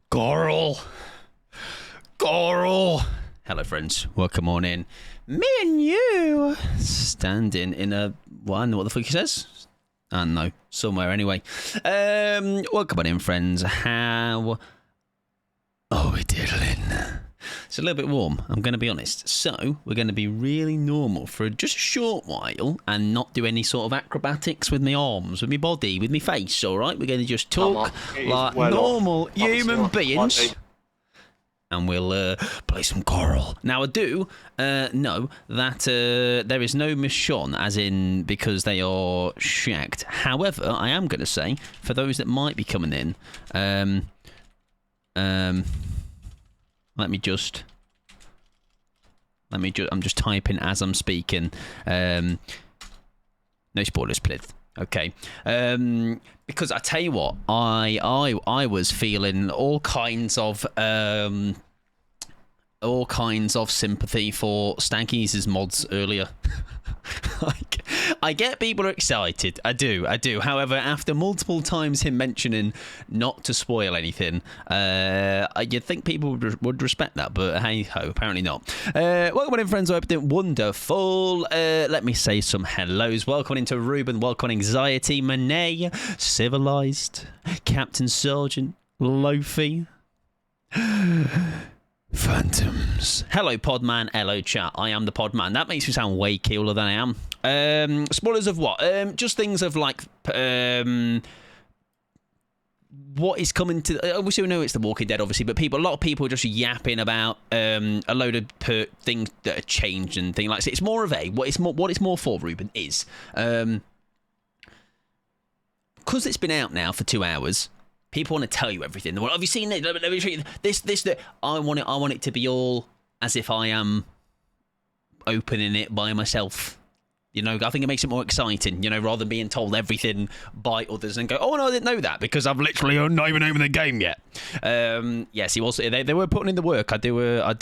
Coral! Coral! Hello, friends. Welcome on in. Me and you standing in a... Well, I don't know what the fuck he says. I don't know. Somewhere, anyway. Welcome on in, friends. How... Oh, we're diddling. It's a little bit warm, I'm going to be honest. So, we're going to be really normal for just a short while and not do any sort of acrobatics with my arms, with my body, with my face, alright? We're going to just talk like normal human beings. And we'll play some Coral. Now, I do know that there is no Michonne, as in because they are shagged. However, I am going to say, for those that might be coming in, I'm just typing as I'm speaking. No spoilers, please. Okay. Because I tell you what, I was feeling all kinds of sympathy for Staggy's mods earlier. Like, I get people are excited. I do. However, after multiple times him mentioning not to spoil anything, you'd think people would respect that, but hey ho, apparently not. Welcome on in, friends. I hope you're doing wonderful. Let me say some hellos. Welcome into Ruben. Welcome on Anxiety, Monet, Civilized, Captain Sergeant, Lofi. Phantoms. Hello, Podman. Hello, chat. I am the Podman. That makes me sound way cooler than I am. Spoilers of what? Just things of like what is coming to. Obviously, we know it's The Walking Dead, obviously, but a lot of people are just yapping about a load of things that are changed and things like that. It's more of what it's more for, Ruben, is because it's been out now for 2 hours. People want to tell you everything. Well, have you seen it? Let me show you this, that. I want it to be all as if I am opening it by myself. You know, I think it makes it more exciting, you know, rather than being told everything by others and go, oh, no, I didn't know that because I've literally not even opened the game yet. Yes, he was. They were putting in the work. I do. I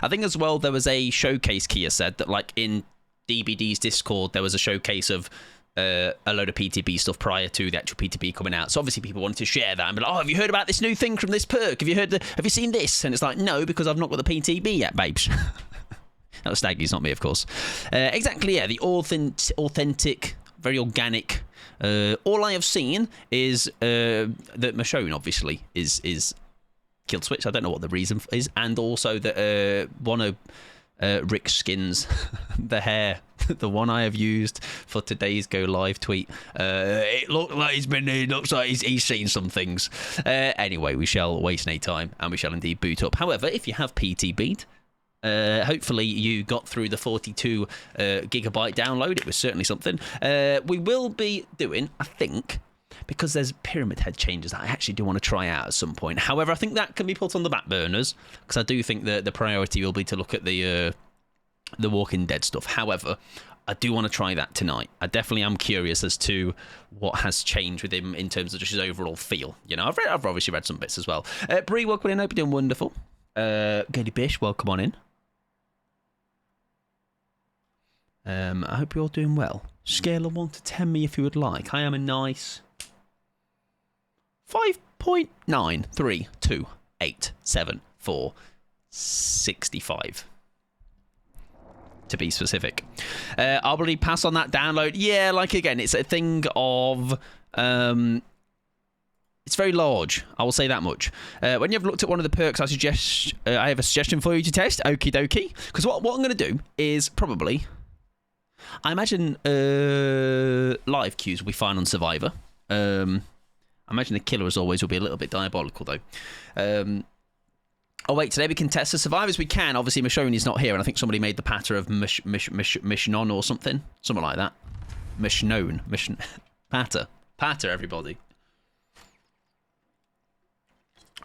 think as well, there was a showcase, Kia said, that like in DBD's Discord, there was a showcase of a load of PTB stuff prior to the actual PTB coming out. So obviously people wanted to share that and be like, oh, have you heard about this new thing from this perk? Have you seen this? And it's like, no, because I've not got the PTB yet, babes. That was Staggy's, not me, of course. Exactly, yeah, the authentic, very organic. All I have seen is that Michonne, obviously, is killed Switch. I don't know what the reason is. And also that one of Rick's skins, the hair, the one I have used for today's go live tweet, it looks like he's seen some things. Anyway, we shall waste no time and we shall indeed boot up. However, if you have PTB'd, hopefully you got through the 42 gigabyte download. It was certainly something. We will be doing, I think, because there's Pyramid Head changes that I actually do want to try out at some point. However, I think that can be put on the back burners because I do think that the priority will be to look at the Walking Dead stuff. However, I do want to try that tonight. I definitely am curious as to what has changed with him in terms of just his overall feel. You know, I've obviously read some bits as well. Bree, welcome in. Hope you're doing wonderful. Gady Bish, welcome on in. I hope you're all doing well. Scale of 1 to 10 me if you would like. I am a nice 5.93287465. To be specific. I'll really pass on that download. Yeah, like again, it's a thing of it's very large. I will say that much. When you've looked at one of the perks, I have a suggestion for you to test. Okie dokie. Because what I'm going to do is probably, I imagine live queues will be fine on Survivor. I imagine the killer, as always, will be a little bit diabolical, though. Oh, wait, today we can test the Survivors. We can. Obviously, Michonne is not here, and I think somebody made the patter of Mishnon or something. Something like that. Mishnon. Patter, everybody.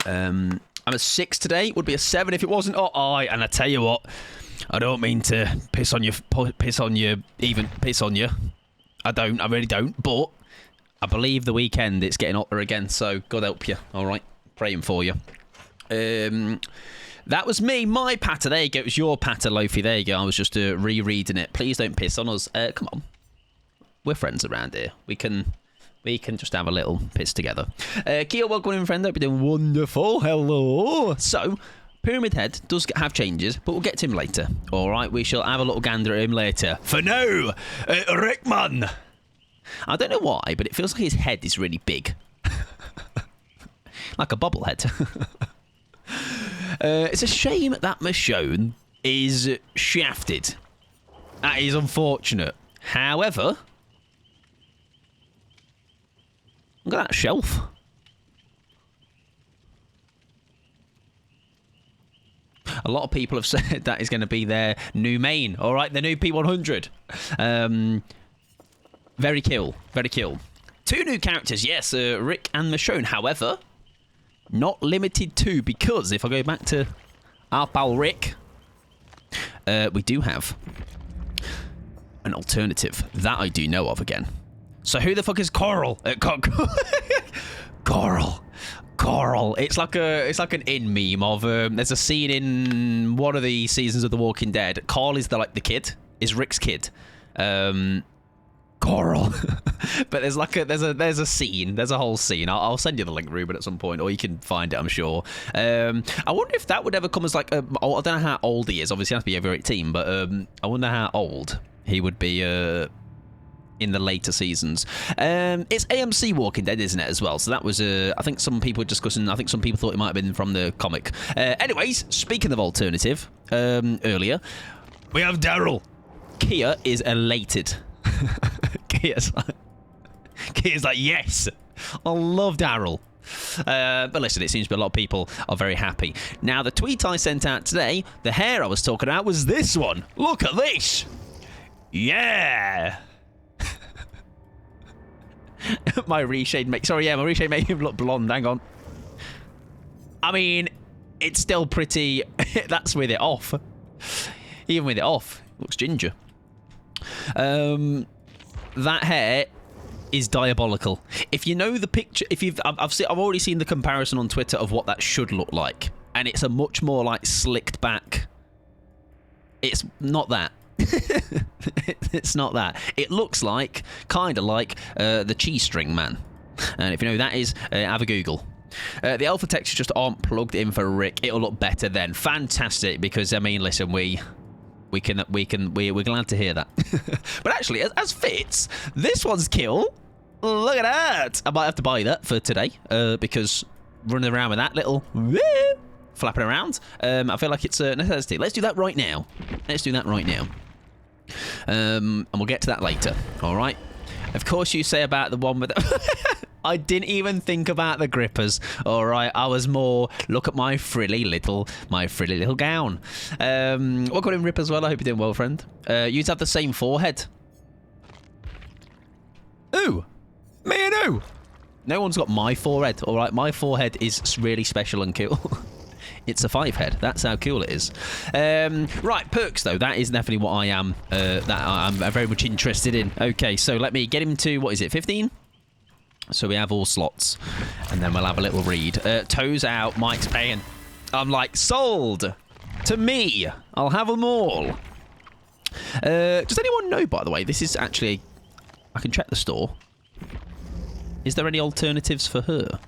I'm a 6 today. Would be a 7 if it wasn't. And I tell you what, I don't mean to piss on you. I really don't. But I believe the weekend it's getting hotter again. So God help you. All right, praying for you. That was me, my patter. There you go. It was your patter, Lofi. There you go. I was just rereading it. Please don't piss on us. Come on. We're friends around here. We can We can just have a little piss together. Kia, welcome in, friend. Hope you're doing wonderful. Hello. So, Pyramid Head does have changes, but we'll get to him later. All right, we shall have a little gander at him later. For now, Rickman. I don't know why, but it feels like his head is really big. Like a bobblehead. It's a shame that Michonne is shafted. That is unfortunate. However, look at that shelf. A lot of people have said that is going to be their new main. All right, the new P100. Very cool. Very cool. 2 new characters, yes, Rick and Michonne. However, not limited to, because if I go back to our pal Rick, we do have an alternative that I do know of again. So who the fuck is Coral? Coral. It's like an in meme of there's a scene in one of the seasons of The Walking Dead. Carl is the kid, is Rick's kid. Coral. But there's a scene. There's a whole scene. I'll send you the link, Ruben, at some point, or you can find it, I'm sure. I wonder if that would ever come as like I don't know how old he is. Obviously, he has to be over 18, but I wonder how old he would be in the later seasons. It's AMC Walking Dead, isn't it, as well? So that was I think some people were discussing. I think some people thought it might have been from the comic. Anyways, speaking of alternative, earlier we have Daryl. Kia is elated. Kia's like, yes, I love Daryl. But listen, it seems to be a lot of people are very happy. Now, the tweet I sent out today, the hair I was talking about was this one. Look at this. Yeah. My reshade made him look blonde. Hang on. I mean, it's still pretty. That's with it off. Even with it off, looks ginger. That hair is diabolical. If you know the picture, I've already seen the comparison on Twitter of what that should look like, and it's a much more like slicked back. It's not that. It's not that. It looks like, kind of like, the cheese string man. And if you know who that is, have a Google. The alpha textures just aren't plugged in for Rick. It'll look better then. Fantastic, because I mean, listen, we're glad to hear that. But actually, as fits, this one's kill. Look at that. I might have to buy that for today, because running around with that little flapping around, I feel like it's a necessity. Let's do that right now. And we'll get to that later. All right. Of course, you say about the one with I didn't even think about the grippers. All right, I was more look at my frilly little gown. What got him Rip as well? I hope you're doing well, friend. You'd have the same forehead. Ooh, me and who? No one's got my forehead. All right, my forehead is really special and cool. It's a 5 head. That's how cool it is. Right, perks though. That is definitely what I am. That I'm very much interested in. Okay, so let me get him to what is it? 15. So we have all slots, and then we'll have a little read. Toes out. Mike's paying. I'm like sold. To me, I'll have them all. Does anyone know, by the way? This is actually. I can check the store. Is there any alternatives for her?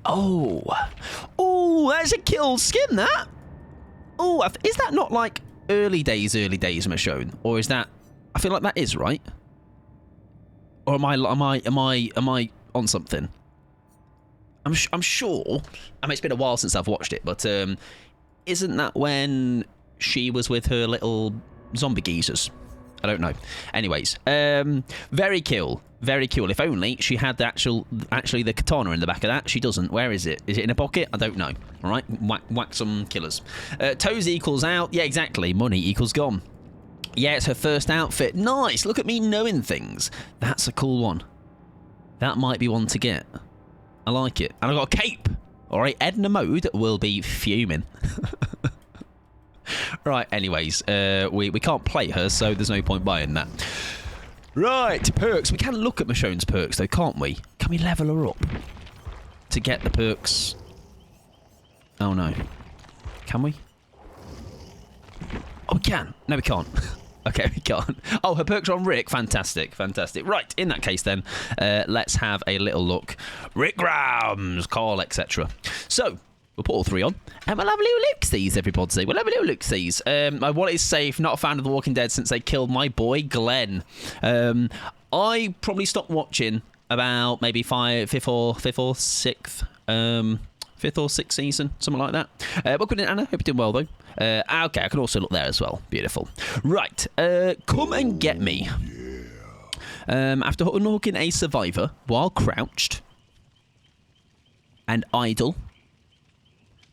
Oh, that's a kill skin, that. Oh, is that not like early days Michonne, or is that? I feel like that is right. Or am I on something? I'm sure. I mean, it's been a while since I've watched it, but isn't that when she was with her little zombie geezers? I don't know. Anyways, very cool. Very cool. If only she had the actually the katana in the back of that. She doesn't. Where is it? Is it in a pocket? I don't know. All right, whack some killers. Toes equals out. Yeah, exactly. Money equals gone. Yeah, it's her first outfit. Nice. Look at me knowing things. That's a cool one. That might be one to get. I like it. And I've got a cape. All right, Edna Mode will be fuming. Right, anyways, we can't play her, so there's no point buying that. Right, perks. We can look at Michonne's perks, though, can't we? Can we level her up to get the perks? Oh, no. Can we? Oh, we can. No, we can't. Okay, we can't. Oh, her perks are on Rick. Fantastic, fantastic. Right, in that case then, let's have a little look. Rick Grams, Carl, etc. So, we'll put all three on. And we'll have a little look-sees, everybody. We'll have a little look-sees. My wallet is safe. Not a fan of The Walking Dead since they killed my boy, Glenn. I probably stopped watching about maybe fifth or sixth season, something like that. Welcome in, Anna. Hope you're doing well, though. Okay, I can also look there as well. Beautiful. Right, come and get me. After unhooking a survivor while crouched and idle,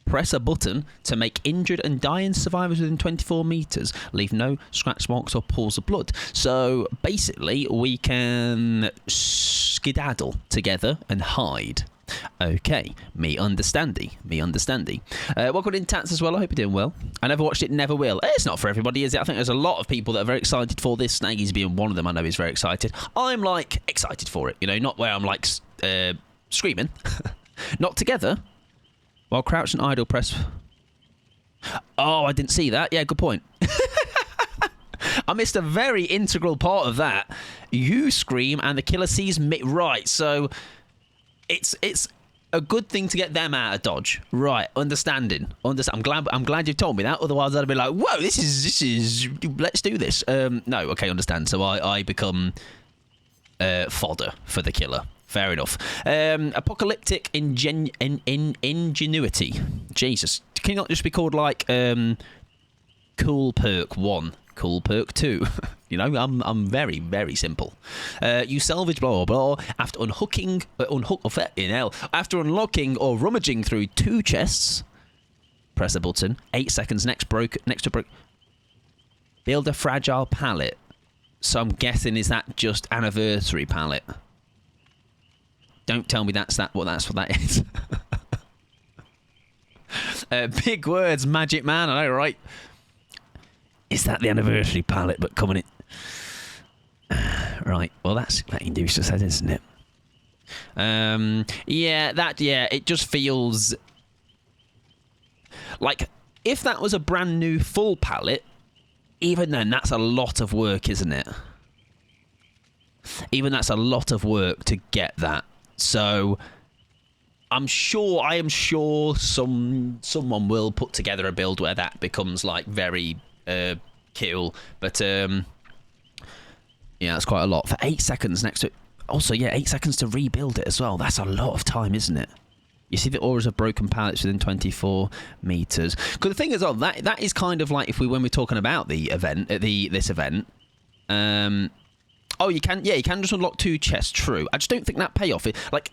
press a button to make injured and dying survivors within 24 meters leave no scratch marks or pools of blood. So basically, we can skedaddle together and hide. Okay, me understandy. Welcome in, Tats, as well. I hope you're doing well. I never watched it, never will. It's not for everybody, is it? I think there's a lot of people that are very excited for this. Snaggy's being one of them. I know he's very excited. I'm, like, excited for it, you know, not where I'm, like, screaming. Not together. While crouched and idle, press... Oh, I didn't see that. Yeah, good point. I missed a very integral part of that. You scream and the killer sees me. Right, so... It's a good thing to get them out of dodge. Right, understanding. I'm glad you've told me that. Otherwise, I'd be like, whoa, this is. Let's do this. No, okay, understand. So I become fodder for the killer. Fair enough. Apocalyptic ingenuity. Jesus, can you not just be called like Cool Perk 1, Cool Perk 2? You know, I'm very, very simple. You salvage blah, blah, blah. After unlocking or rummaging through 2 chests, press a button. 8 seconds, next to broke. Build a fragile pallet. So I'm guessing, is that just anniversary pallet? Don't tell me that's what that is. Big words, magic man, I know, right? Is that the anniversary pallet, but coming in... Right, well, that's that inducer said, isn't it? It just feels... Like, if that was a brand new full pallet, even then, that's a lot of work, isn't it? Even that's a lot of work to get that. So... I am sure someone will put together a build where that becomes, like, very... kill, but yeah, that's quite a lot for 8 seconds next to it. Also, yeah, 8 seconds to rebuild it as well. That's a lot of time, isn't it? You see the auras of broken pallets within 24 meters. Because the thing is, that is kind of like when we're talking about the event, this event. You can just unlock 2 chests. True. I just don't think that payoff. Like,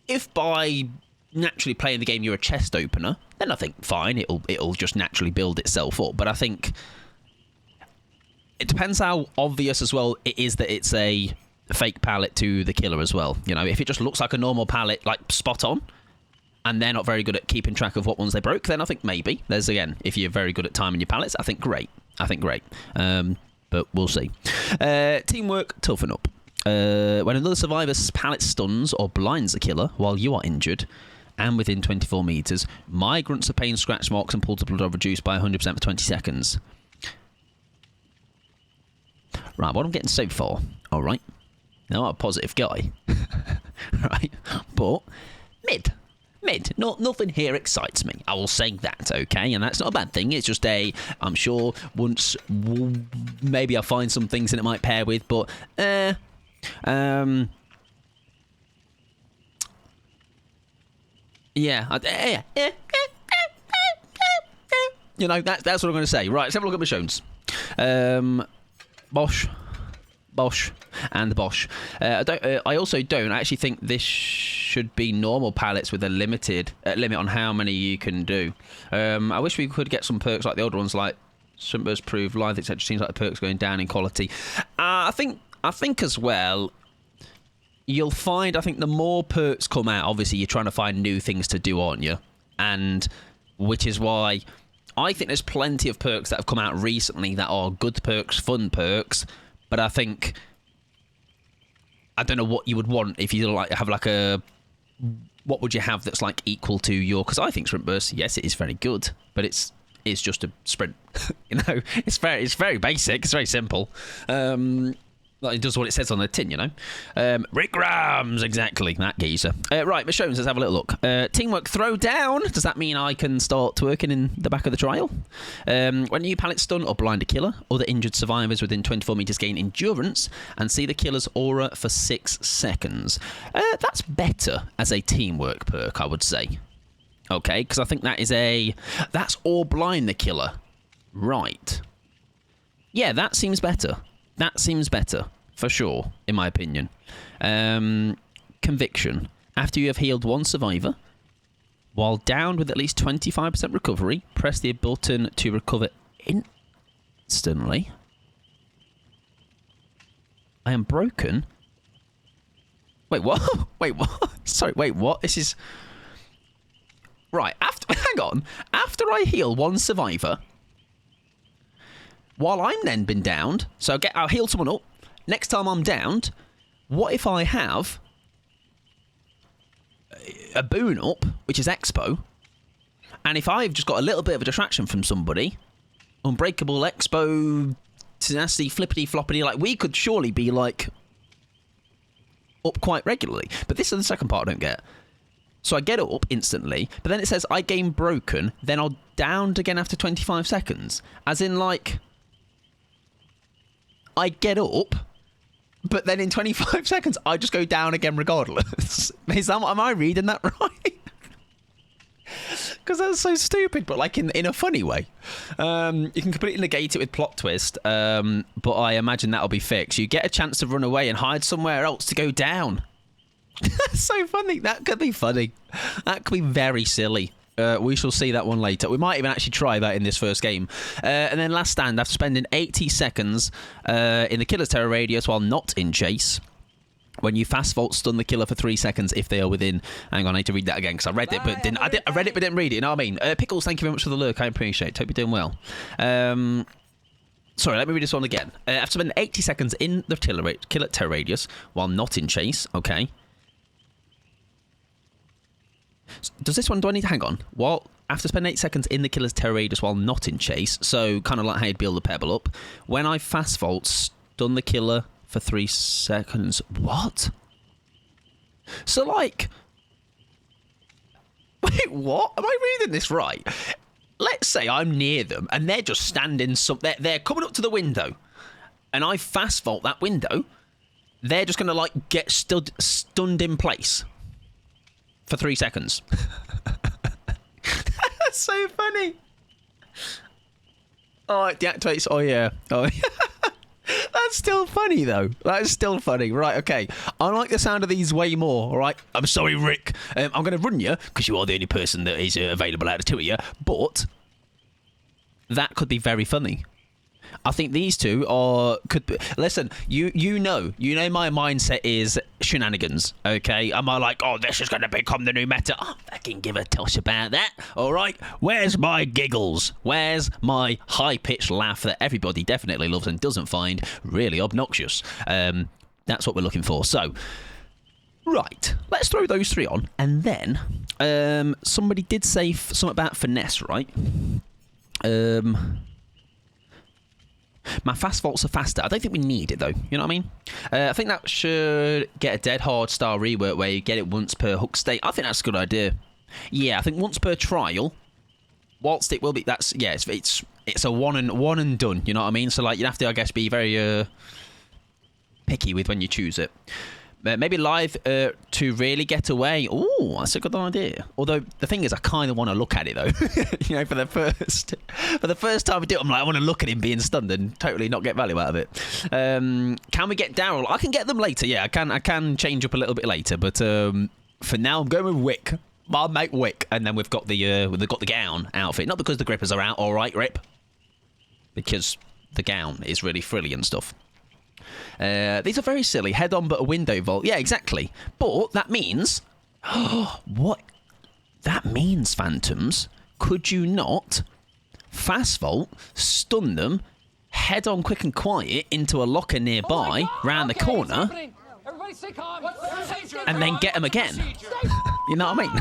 if by naturally playing the game you're a chest opener, then I think fine, it'll just naturally build itself up. But I think it depends how obvious as well it is that it's a fake pallet to the killer as well. You know, if it just looks like a normal pallet, like spot on, and they're not very good at keeping track of what ones they broke, then I think maybe there's, again, if you're very good at timing your pallets, I think great. But we'll see. Teamwork, toughen up. When another survivor's pallet stuns or blinds the killer while you are injured and within 24 meters, migrants of pain, scratch marks, and pools of blood are reduced by 100% for 20 seconds. Right, what I'm getting so far, all right. Now, I'm a positive guy, right? But mid. Nothing here excites me. I will say that, okay? And that's not a bad thing. It's just I'm sure once maybe I'll find some things that it might pair with, but you know, that's what I'm going to say. Right, let's have a look at my shows. Bosch, and the Bosch. I also don't actually think this should be normal pallets with a limit on how many you can do. I wish we could get some perks like the old ones, like Simba's Prove Life, etc. Seems like the perks going down in quality. I think as well, you'll find, I think the more perks come out, obviously you're trying to find new things to do, aren't you? And which is why I think there's plenty of perks that have come out recently that are good perks, fun perks. But I think, I don't know what you would want if you have a, what would you have that's like equal to your, because I think Sprint Burst, yes, it is very good, but it's is just a sprint. You know, it's very basic. It's very simple. It does what it says on the tin, you know. Rick Rams, exactly, that geezer. Right, Michonnes, let's have a little look. Teamwork throwdown. Does that mean I can start twerking in the back of the trial? When you pallet stun or blind a killer, other injured survivors within 24 meters gain endurance and see the killer's aura for 6 seconds. That's better as a teamwork perk, I would say. Okay, because I think that's or blind the killer. Right. Yeah, that seems better. That seems better, for sure, in my opinion. Conviction. After you have healed one survivor, while down with at least 25% recovery, press the button to recover instantly. I am broken. Wait, what? Wait, what? Sorry, wait, what? This is... Right, hang on. After I heal one survivor... While I'm then been downed, so I'll heal someone up. Next time I'm downed, what if I have a boon up, which is Expo, and if I've just got a little bit of a distraction from somebody, Unbreakable, Expo, Tenacity, Flippity, Floppity, like we could surely be like up quite regularly. But this is the second part I don't get. So I get up instantly, but then it says I gain broken, then I'll downed again after 25 seconds. As in like... I get up, but then in 25 seconds, I just go down again regardless. Am I reading that right? Because that's so stupid, but like in a funny way. You can completely negate it with plot twist, but I imagine that'll be fixed. You get a chance to run away and hide somewhere else to go down. That's so funny. That could be funny. That could be very silly. We shall see that one later. We might even actually try that in this first game. And then last stand, after spending 80 seconds in the killer's terror radius while not in chase, when you fast vault stun the killer for 3 seconds if they are within... Hang on, I need to read that again because I read it but didn't... I read it but didn't read it, you know what I mean? Pickles, thank you very much for the lurk. I appreciate it. Hope you're doing well. Sorry, let me read this one again. After spending 80 seconds in the killer terror radius while not in chase, okay... Does this one, do I need to hang on? Well, after spending 8 seconds in the killer's terror radius while not in chase, so kind of like how you'd build a pebble up, when I fast vault, stun the killer for 3 seconds. What? So like... Wait, what? Am I reading this right? Let's say I'm near them and they're just standing... They're coming up to the window and I fast vault that window. They're just going to like get stunned in place. For 3 seconds. That's so funny. Oh, it deactivates. Oh, yeah. Oh, yeah. That's still funny, though. That is still funny. Right, okay. I like the sound of these way more, all right? I'm sorry, Rick. I'm going to run you, because you are the only person that is available out of two of you. But that could be very funny. I think these two could be... Listen, you know my mindset is shenanigans, okay? Am I like, oh, this is going to become the new meta? I fucking give a toss about that, all right? Where's my giggles? Where's my high-pitched laugh that everybody definitely loves and doesn't find really obnoxious? That's what we're looking for. So, right, let's throw those three on. And then, somebody did say something about finesse, right? My fast vaults are faster. I don't think we need it, though. You know what I mean? I think that should get a dead hard style rework where you get it once per hook state. I think that's a good idea. Yeah, I think once per trial, whilst it will be... That's... Yeah, it's a one and done. You know what I mean? So, like, you have to, I guess, be very picky with when you choose it. Maybe live to really get away. Oh, that's a good idea. Although the thing is, I kind of want to look at it though. You know, for the first time we do it, I'm like, I want to look at him being stunned and totally not get value out of it. Can we get Daryl? I can get them later. Yeah, I can change up a little bit later. But for now, I'm going with Wick. My mate Wick, and then we've got the gown outfit. Not because the grippers are out. All right, Rip. Because the gown is really frilly and stuff. These are very silly. Head on but a window vault. Yeah, exactly. But that means... what? That means, Phantoms, could you not fast vault, stun them, head on quick and quiet into a locker nearby, round the corner, and then get them again? You know what I mean?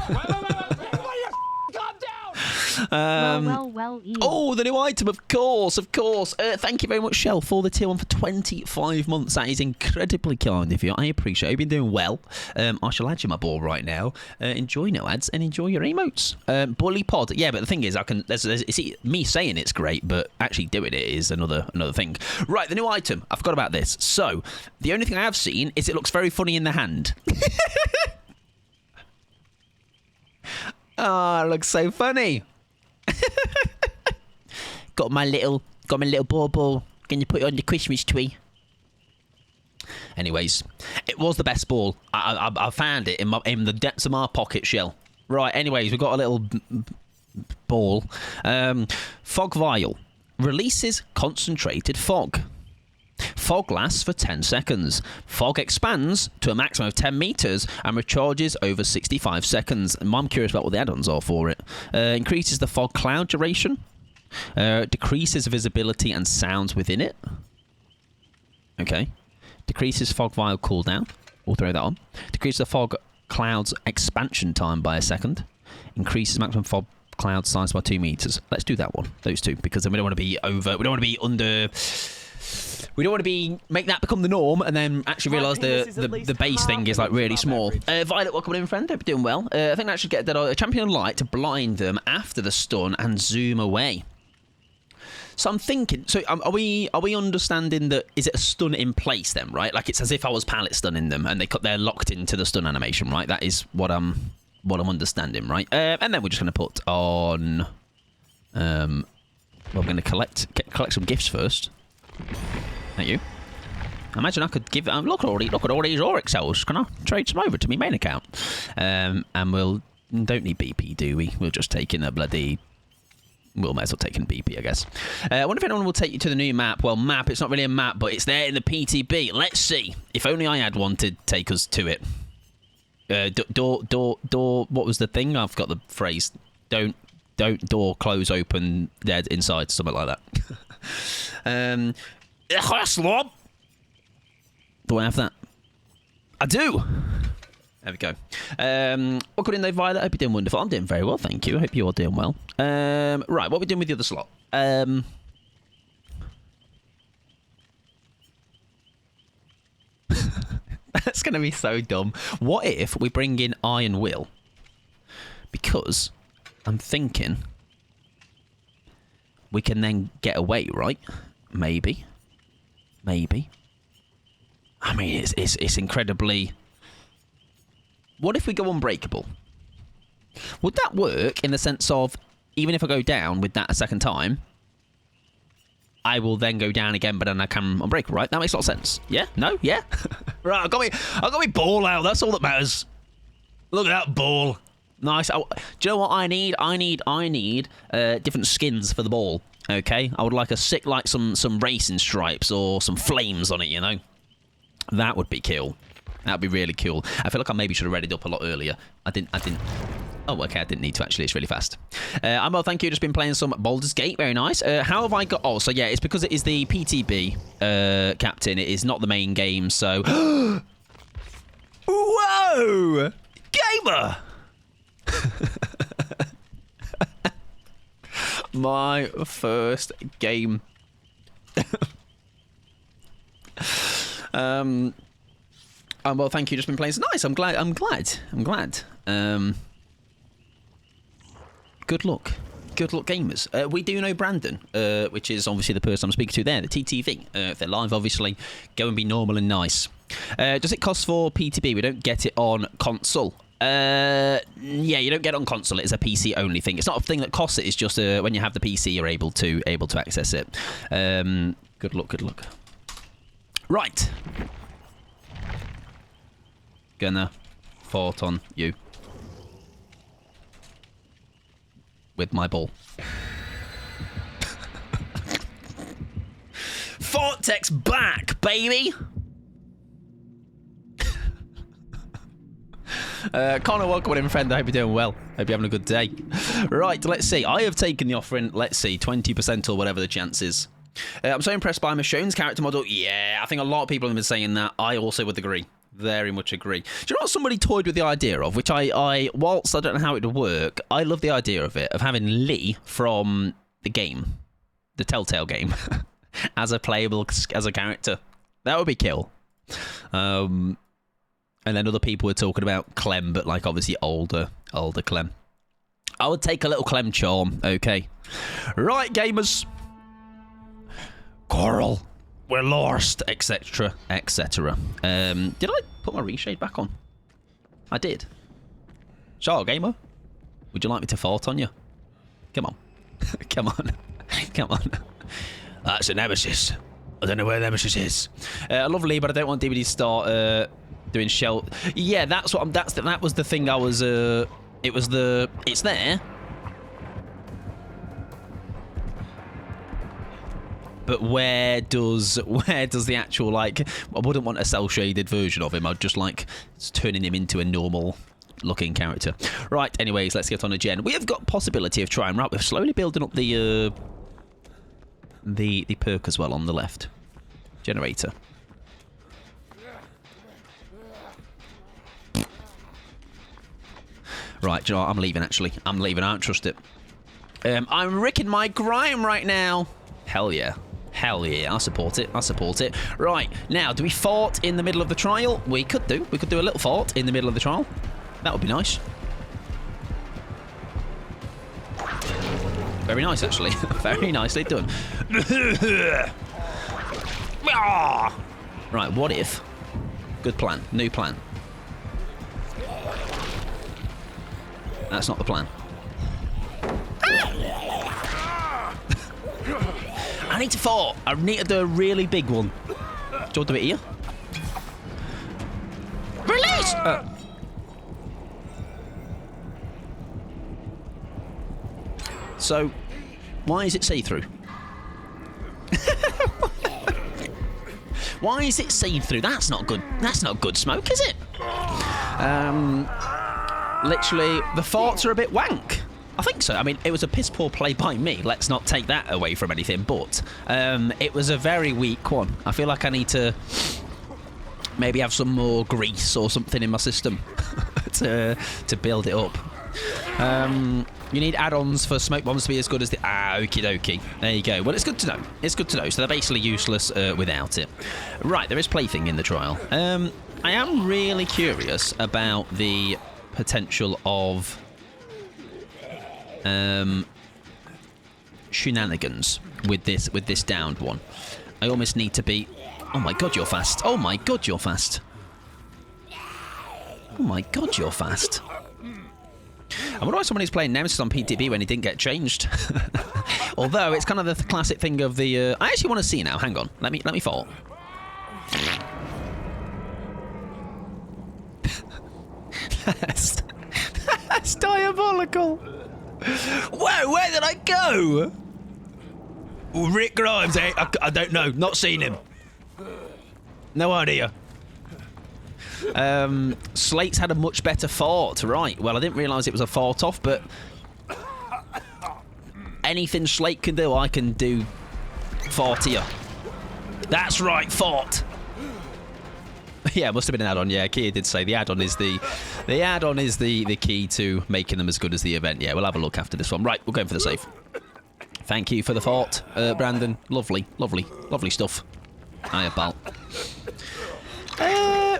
Well, Ian. Oh, the new item, of course. Thank you very much, Shell, for the tier 1 for 25 months. That is incredibly kind of you. I appreciate it. You've been doing well. I shall add you my ball right now. Enjoy no ads and enjoy your emotes. Bully pod. Yeah, but the thing is, me saying it's great, but actually doing it is another thing. Right, the new item. I forgot about this. So, the only thing I have seen is it looks very funny in the hand. Oh, it looks so funny. got my little ball. Can you put it on your Christmas tree? Anyways, it was the best ball. I found it in the depths of my pocket, Shell. Right, anyways, we've got a little ball. Fog vial. Releases concentrated fog. Fog lasts for 10 seconds. Fog expands to a maximum of 10 meters and recharges over 65 seconds. I'm curious about what the add-ons are for it. Increases the fog cloud duration. Decreases visibility and sounds within it. Okay. Decreases fog vial cooldown. We'll throw that on. Decreases the fog cloud's expansion time by a second. Increases maximum fog cloud size by 2 meters. Let's do that one. Those two, because then we don't want to be over. We don't want to be under. We don't want to make that become the norm and then actually realise the base thing is like really small. Violet, welcome in, friend. Hope you're doing well. I think I should get a champion light to blind them after the stun and zoom away. So I'm thinking. So are we understanding that? Is it a stun in place then? Right, like it's as if I was pallet stunning them and they're locked into the stun animation. Right, that is what I'm understanding. Right, and then we're just going to put on. Well, we're going to collect some gifts first. Thank you. I imagine I could give. Look at all these Oryx cells. Can I trade some over to my main account? And we'll don't need BP, do we? We'll just take in a bloody. We'll might as well take in BP, I guess. I wonder if anyone will take you to the new map. Well, map. It's not really a map, but it's there in the PTB. Let's see. If only I had one to take us to it. Door. What was the thing? I've got the phrase. Don't door close open dead inside. Something like that. Slob. Do I have that? I do. There we go. Welcome in there, Violet. I hope you're doing wonderful. I'm doing very well, thank you. I hope you're all doing well. Right, what are we doing with the other slot? That's going to be so dumb. What if we bring in Iron Will? Because I'm thinking we can then get away, right? Maybe. I mean, it's incredibly. What if we go unbreakable? Would that work in the sense of even if I go down with that a second time, I will then go down again, but then I can unbreakable, right? That makes a lot of sense. Yeah? No? Yeah? Right, I got me ball out. That's all that matters. Look at that ball. Nice. Do you know what I need? I need different skins for the ball. Okay, I would like a sick, like some racing stripes or some flames on it. You know, that would be cool. That'd be really cool. I feel like I maybe should have read it up a lot earlier. I didn't. Oh, okay. I didn't need to actually. It's really fast. I'm well, thank you. Just been playing some Baldur's Gate. Very nice. How have I got? Oh, so yeah, it's because it is the PTB captain. It is not the main game. So, whoa, gamer. My first game. Well, thank you. Just been playing. It's nice. I'm glad. Good luck, gamers. We do know Brandon, which is obviously the person I'm speaking to there, the TTV. If they're live, obviously, go and be normal and nice. Does it cost for PTB? We don't get it on console. Yeah, you don't get it on console. It's a PC only thing. It's not a thing that costs it. It's just when you have the PC, you're able to access it. Good luck. Right. Gonna fort on you with my ball. Vortex back, baby. Connor, welcome in, friend. I hope you're doing well. Hope you're having a good day. Right, let's see. I have taken the offering. Let's see, 20% or whatever the chance is. I'm so impressed by Michonne's character model. Yeah, I think a lot of people have been saying that. I also would agree. Very much agree. Do you know what somebody toyed with the idea of, which whilst I don't know how it would work, I love the idea of it, of having Lee from the game, the Telltale game, as a character. That would be kill. And then other people were talking about Clem, but like obviously older Clem. I would take a little Clem charm, okay. Right, gamers. Coral. We're lost, etc., etc. Did I put my reshade back on? I did. Sure, gamer. Would you like me to fart on you? Come on. Come on. Come on. That's a nemesis. I don't know where nemesis is. Lovely, but I don't want DVD to start doing shell. Yeah, that's what that was the thing I was. It's there. But where does the actual, like, I wouldn't want a cel-shaded version of him. I'd just like turning him into a normal looking character. Right, anyways, let's get on again. We have got possibility of trying. Right, we're slowly building up the perk as well on the left. Generator. Right, do you know what? I'm leaving, actually. I'm leaving. I don't trust it. I'm ricking my grime right now. Hell yeah. Hell yeah, I support it. I support it. Right, now, do we fart in the middle of the trial? We could do. We could do a little fart in the middle of the trial. That would be nice. Very nice, actually. Very nicely done. Right, what if? Good plan. New plan. That's not the plan. I need to fart. I need to do a really big one. Do you want to do it here? Release! So, why is it see-through? Why is it see-through? That's not good. That's not good smoke, is it? Literally, the farts are a bit wank. I think so. I mean, it was a piss poor play by me. Let's not take that away from anything. But it was a very weak one. I feel like I need to maybe have some more grease or something in my system to build it up. You need add-ons for smoke bombs to be as good as the... okie dokie. There you go. Well, it's good to know. It's good to know. So they're basically useless without it. Right, there is plaything in the trial. I am really curious about the potential of... shenanigans with this downed one. I almost need to be... Oh my god, you're fast. Oh my god, you're fast. Oh my god, you're fast. I wonder why somebody's playing Nemesis on PTB when he didn't get changed. Although it's kind of the classic thing of the... I actually want to see now. Hang on. Let me fall. That's diabolical. Whoa, where did I go? Rick Grimes, eh? I don't know. Not seen him. No idea. Slate's had a much better fart. Right. Well, I didn't realise it was a fart off, but anything Slate can do, I can do fartier. That's right, fart. Yeah, it must have been an add-on. Yeah, Kia did say the add-on is the key to making them as good as the event. Yeah, we'll have a look after this one. Right, we're going for the save. Thank you for the fart, Brandon. Lovely, lovely, lovely stuff. Hiya, pal.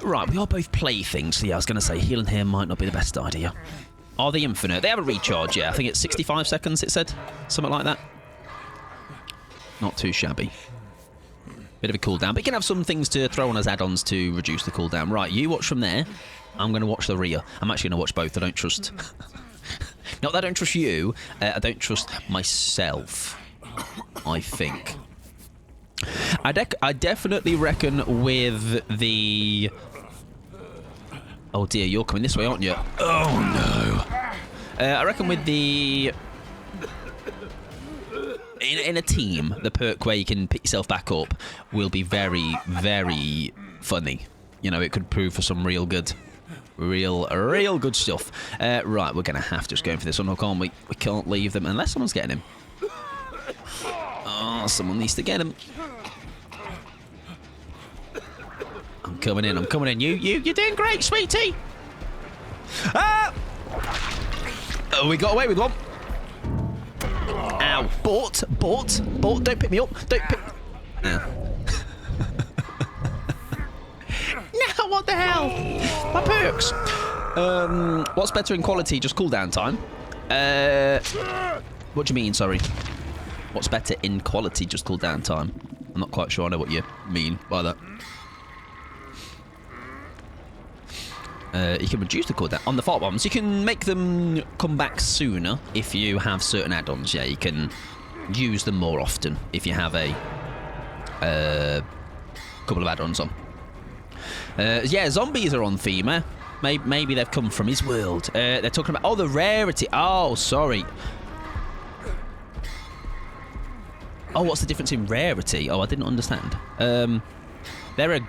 Right, we are both playthings. So yeah, I was going to say healing here might not be the best idea. Are they infinite? They have a recharge, yeah. I think it's 65 seconds, it said. Something like that. Not too shabby. Bit of a cooldown, but you can have some things to throw on as add-ons to reduce the cooldown. Right, you watch from there. I'm going to watch the rear. I'm actually going to watch both. I don't trust... Not that I don't trust you. I don't trust myself, I think. I definitely reckon with the... Oh dear, you're coming this way, aren't you? Oh no. I reckon with the... In a team, the perk where you can pick yourself back up will be very, very funny. You know, it could prove for some real good... Real good stuff. Right, we're going to have to just go in for this one, can't we? We can't leave them unless someone's getting him. Oh, someone needs to get him. I'm coming in. I'm coming in. You're doing great, sweetie. Ah! Oh, we got away with one. Ow. Bort. Don't pick me up. Don't pick... Ow. Now, what the hell? My perks. What's better in quality? Just cooldown time. What do you mean, sorry? What's better in quality? Just cooldown time. I'm not quite sure I know what you mean by that. You can reduce the cooldown on the fart bombs. You can make them come back sooner if you have certain add-ons. Yeah, you can use them more often if you have a couple of add-ons on. Yeah, zombies are on theme. Maybe they've come from his world. They're talking about the rarity. Oh, sorry. Oh, what's the difference in rarity? Oh, I didn't understand. They're a...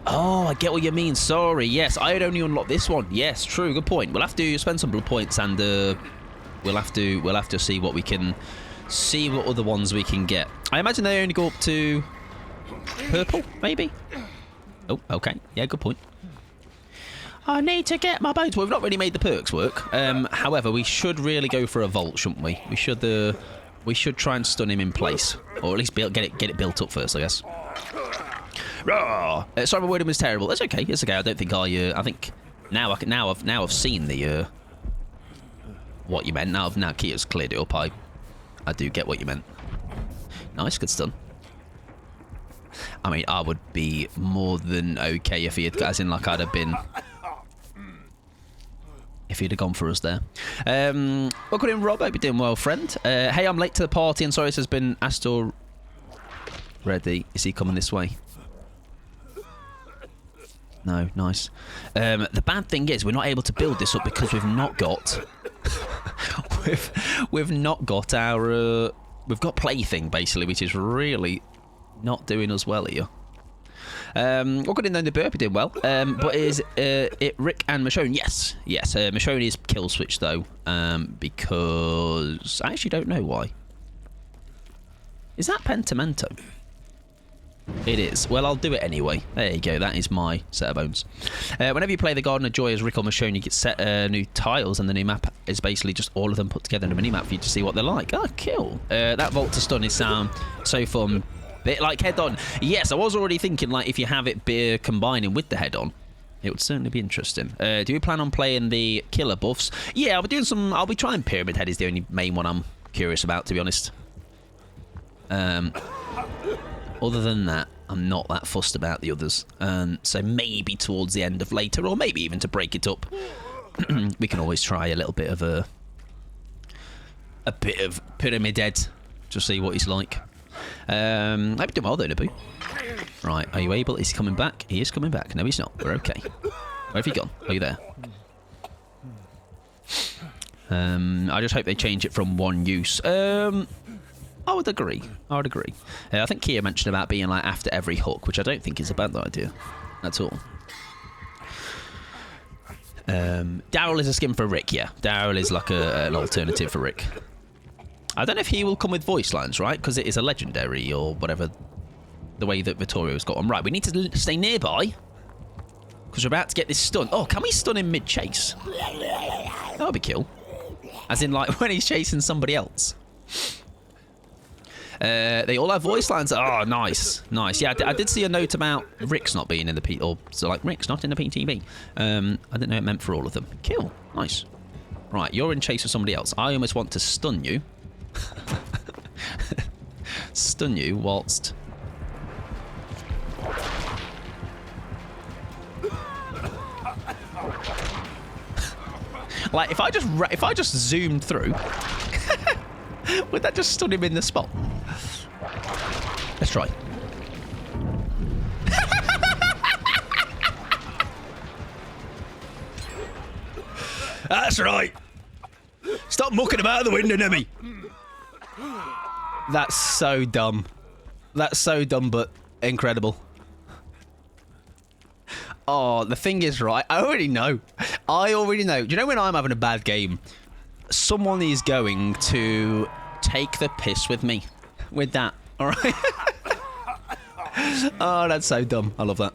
Oh, I get what you mean. Sorry. Yes, I had only unlocked this one. Yes, true. Good point. We'll have to spend some blood points, and we'll have to see what we can see, what other ones we can get. I imagine they only go up to purple, maybe. Oh, okay. Yeah, good point. I need to get my bones. Well, we've not really made the perks work. However, we should really go for a vault, shouldn't we? We should try and stun him in place, or at least get it built up first, I guess. Sorry, my wording was terrible. That's okay. It's okay. I don't think I think now I've seen the what you meant. Now Kia's cleared it up. I do get what you meant. Nice, good stun. I mean, I would be more than okay if he had, as in like I'd have been. If he'd have gone for us there. Welcome in, Rob. Hope you're doing well, friend. Hey, I'm late to the party, and sorry, this has been asked already. Is he coming this way? No, nice. The bad thing is we're not able to build this up because we've not got... we've not got our... we've got plaything, basically, which is really not doing us well here. Welcome in then, the burpee doing well. But is it Rick and Michonne? Yes. Michonne is kill switch though, because I actually don't know why. Is that Pentimento? It is. Well, I'll do it anyway. There you go. That is my set of bones. Whenever you play the Garden of Joy as Rick or Michonne, you get set new tiles, and the new map is basically just all of them put together in a mini map for you to see what they're like. Oh, cool. That vault to stun is so fun. Bit like head on. Yes, I was already thinking like if you have it combining with the head on, it would certainly be interesting. Do you plan on playing the killer buffs? Yeah, I'll be trying Pyramid Head is the only main one I'm curious about, to be honest. Other than that, I'm not that fussed about the others. So maybe towards the end of later, or maybe even to break it up, we can always try a little bit of a bit of Pyramid Head to see what he's like. I've been doing well though, Naboo. Right, are you able? Is he coming back? He is coming back. No, he's not. We're okay. Where have you gone? Are you there? I just hope they change it from one use. I would agree. I think Kia mentioned about being like after every hook, which I don't think is a bad idea at all. Daryl is a skin for Rick, yeah. Daryl is like an alternative for Rick. I don't know if he will come with voice lines, right? Because it is a legendary or whatever, the way that Vittorio's got on. Right, we need to stay nearby because we're about to get this stun. Oh, can we stun him mid-chase? That would be cool. As in, like, when he's chasing somebody else. They all have voice lines. Oh, nice. Yeah, I did see a note about Rick's not being in the P... Or, so, like, Rick's not in the PTB. I didn't know it meant for all of them. Cool. Nice. Right, you're in chase of somebody else. I almost want to stun you. Stun you whilst... Like, if I just zoomed through... Would that just stun him in the spot? Let's try. That's right. Stop mucking about the window, Nemi. That's so dumb. That's so dumb, but incredible. Oh, the thing is, right, I already know. Do you know when I'm having a bad game, someone is going to take the piss with me with that, all right? Oh, that's so dumb. I love that.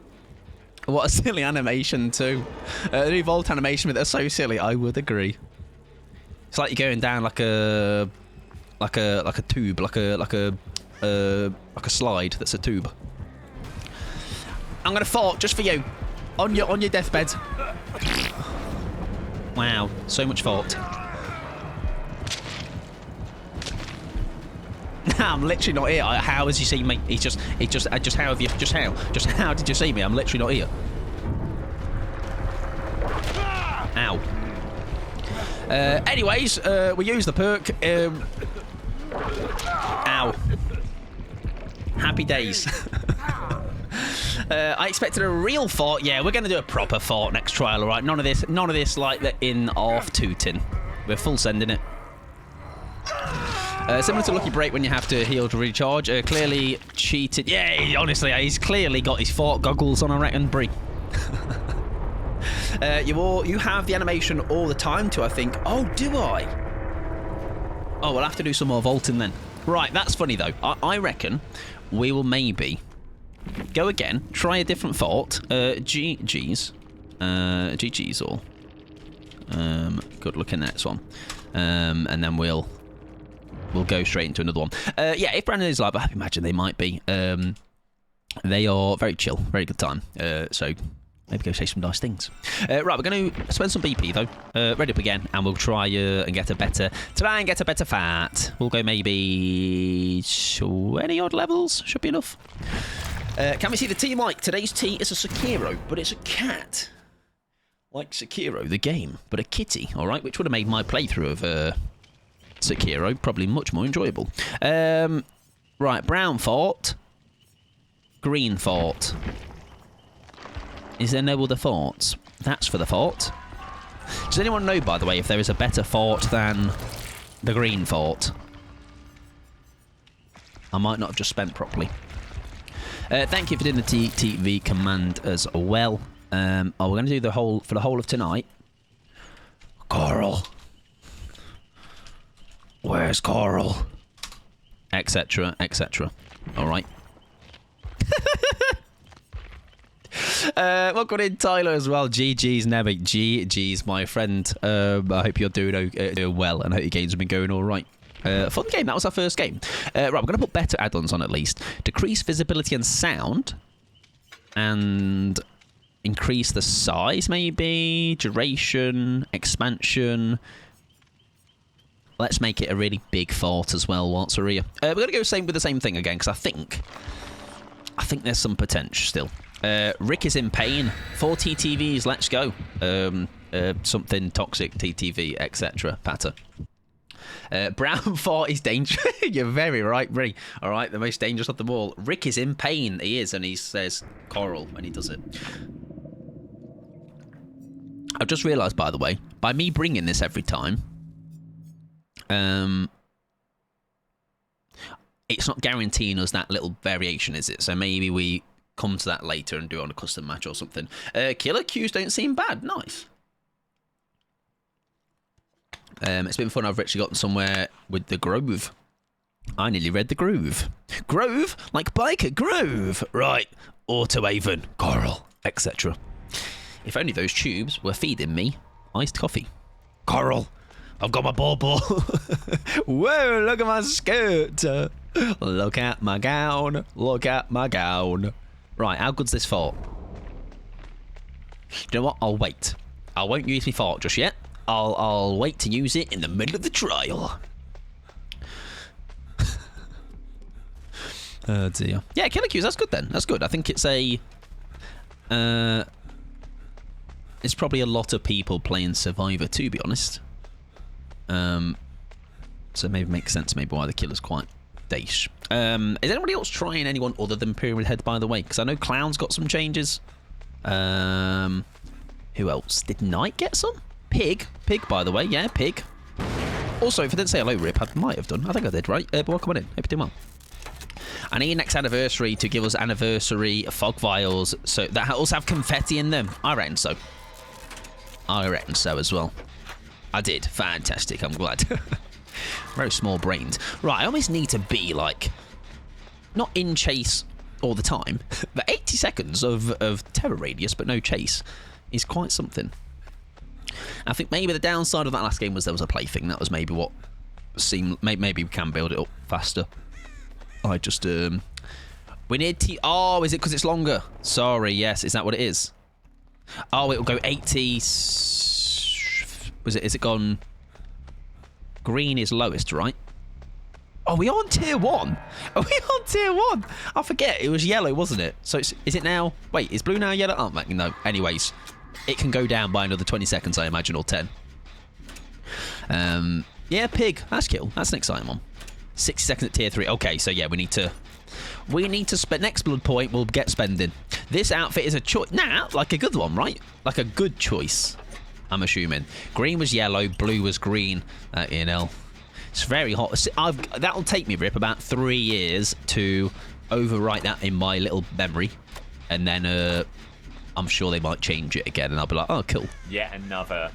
What a silly animation too. The new Vault animation, but they're so silly. I would agree. It's like you're going down like a tube, like a slide that's a tube. I'm gonna fart just for you, on your deathbed. Wow, so much fart. I'm literally not here. How has he seen me? Just how did you see me? I'm literally not here. Ow. Anyways, we use the perk. Ow. Happy days. I expected a real fart. Yeah, we're going to do a proper fart next trial, all right? None of this like the in off tooting. We're full sending it. Similar to Lucky Break when you have to heal to recharge. Clearly cheated. Yeah, honestly, he's clearly got his fart goggles on, I reckon, Brie. You have the animation all the time too, I think. Oh, do I? Oh, we'll have to do some more vaulting then. Right, that's funny though. I reckon we will maybe go again, try a different fort. GG's all. Good luck in the next one. And then we'll go straight into another one. Yeah, if Brandon is live, I imagine they might be. They are very chill, very good time. So maybe go say some nice things. Right, we're going to spend some BP though. Ready up again, and we'll try and get a better fat. We'll go maybe 20 odd levels. Should be enough. Can we see the tea mic? Today's tea is a Sekiro, but it's a cat. Like Sekiro, the game, but a kitty, all right? Which would have made my playthrough of Sekiro probably much more enjoyable. Right, brown fort. Green fort. Is there no other forts? That's for the fort. Does anyone know, by the way, if there is a better fort than the green fort? I might not have just spent properly. Thank you for doing the TTV command as well. We're going to do the whole of tonight. Coral. Where's Coral? Etc. etc. All right. Welcome in, Tyler, as well. GG's, never. GG's, my friend. I hope you're doing well, and I hope your games have been going all right. Fun game. That was our first game. Right, we're going to put better add-ons on at least. Decrease visibility and sound, and increase the size, maybe. Duration, expansion. Let's make it a really big fort as well whilst we're here. We're going to go with the same thing again, because I think there's some potential still. Rick is in pain. 4 TTVs, let's go. Something toxic, TTV, etc. Patter. Brown fort is dangerous. You're very right, Brie. All right, the most dangerous of them all. Rick is in pain. He is, and he says Coral when he does it. I've just realised, by the way, by me bringing this every time, it's not guaranteeing us that little variation, is it? So maybe we come to that later and do it on a custom match or something. Killer Qs don't seem bad. Nice. It's been fun. I've actually gotten somewhere with the Grove. I nearly read the Groove. Grove? Like Biker Grove. Right. Autohaven, Coral, etc. If only those tubes were feeding me iced coffee. Coral. I've got my bauble. Whoa, look at my skirt. Look at my gown. Look at my gown. Right, how good's this fort? You know what? I'll wait. I won't use my fort just yet. I'll wait to use it in the middle of the trial. Oh dear. Yeah, Killer Qs, that's good then. That's good. I think it's a... it's probably a lot of people playing Survivor, to be honest. So maybe it makes sense maybe why the killer's quite dash. Is anybody else trying anyone other than Pyramid Head, by the way? Because I know Clown's got some changes. Who else? Did Knight get some? Pig, by the way. Yeah, Pig. Also, if I didn't say hello, Rip, I might have done. I think I did, right? But welcome in. Hope you're doing well. I need next anniversary to give us anniversary fog vials, so that also have confetti in them. I reckon so. I reckon so as well. I did. Fantastic. I'm glad. Very small brained. Right, I always need to be, like, not in chase all the time. But 80 seconds of terror radius, but no chase, is quite something. I think maybe the downside of that last game was there was a plaything. That was maybe what seemed... Maybe we can build it up faster. I just... We need to... Oh, is it because it's longer? Sorry, yes. Is that what it is? Oh, it'll go 80... Was it? Is it gone... Green is lowest, right? Oh, we on tier 1? Are we on tier 1? I forget. It was yellow, wasn't it? So is it now... Wait, is blue now yellow? Oh, no. Anyways, it can go down by another 20 seconds, I imagine, or 10. Yeah, pig. That's cool. That's an exciting one. 60 seconds at tier 3. Okay, so yeah, we need to spend... Next blood point, we'll get spending. This outfit is a choice. Nah, like a good one, right? Like a good choice, I'm assuming. Green was yellow, blue was green. It's very hot. That'll take me, Rip, about 3 years to overwrite that in my little memory. And then I'm sure they might change it again. And I'll be like, oh, cool. Yet another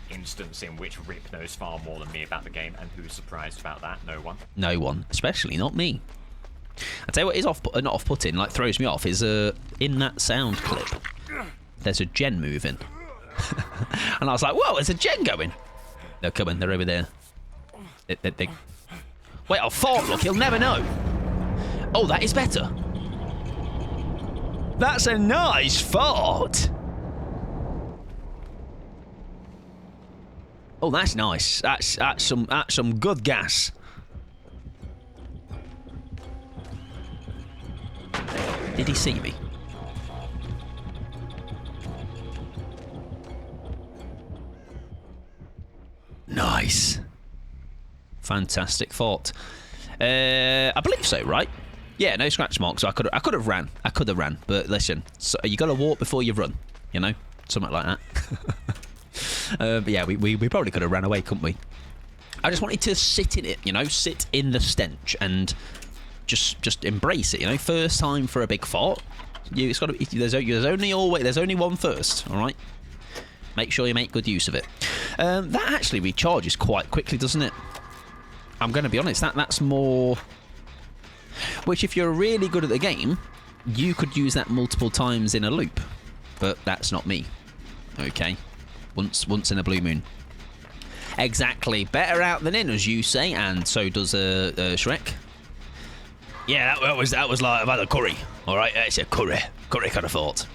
instance in which Rip knows far more than me about the game. And who's surprised about that? No one. No one. Especially not me. I'll tell you what is not off-putting, like throws me off, is in that sound clip, there's a gen moving. And I was like, whoa, there's a gen going. They're coming. They're over there. Wait, I'll fart, look, he'll never know. Oh, that is better. That's a nice fart. Oh, that's nice. That's some good gas. Did he see me? Nice. Fantastic fort. I believe so, right? Yeah, no scratch marks. So I could have ran. But listen, so you got to walk before you run. You know, something like that. But yeah, we probably could have ran away, couldn't we? I just wanted to sit in it, you know, sit in the stench and just embrace it. You know, first time for a big fort. It's got to be. There's only one first. All right. Make sure you make good use of it. That actually recharges quite quickly, doesn't it? I'm going to be honest. That's more. Which, if you're really good at the game, you could use that multiple times in a loop. But that's not me. Okay. Once in a blue moon. Exactly. Better out than in, as you say, and so does Shrek. Yeah, that was like about the curry. All right, it's a curry kind of thought.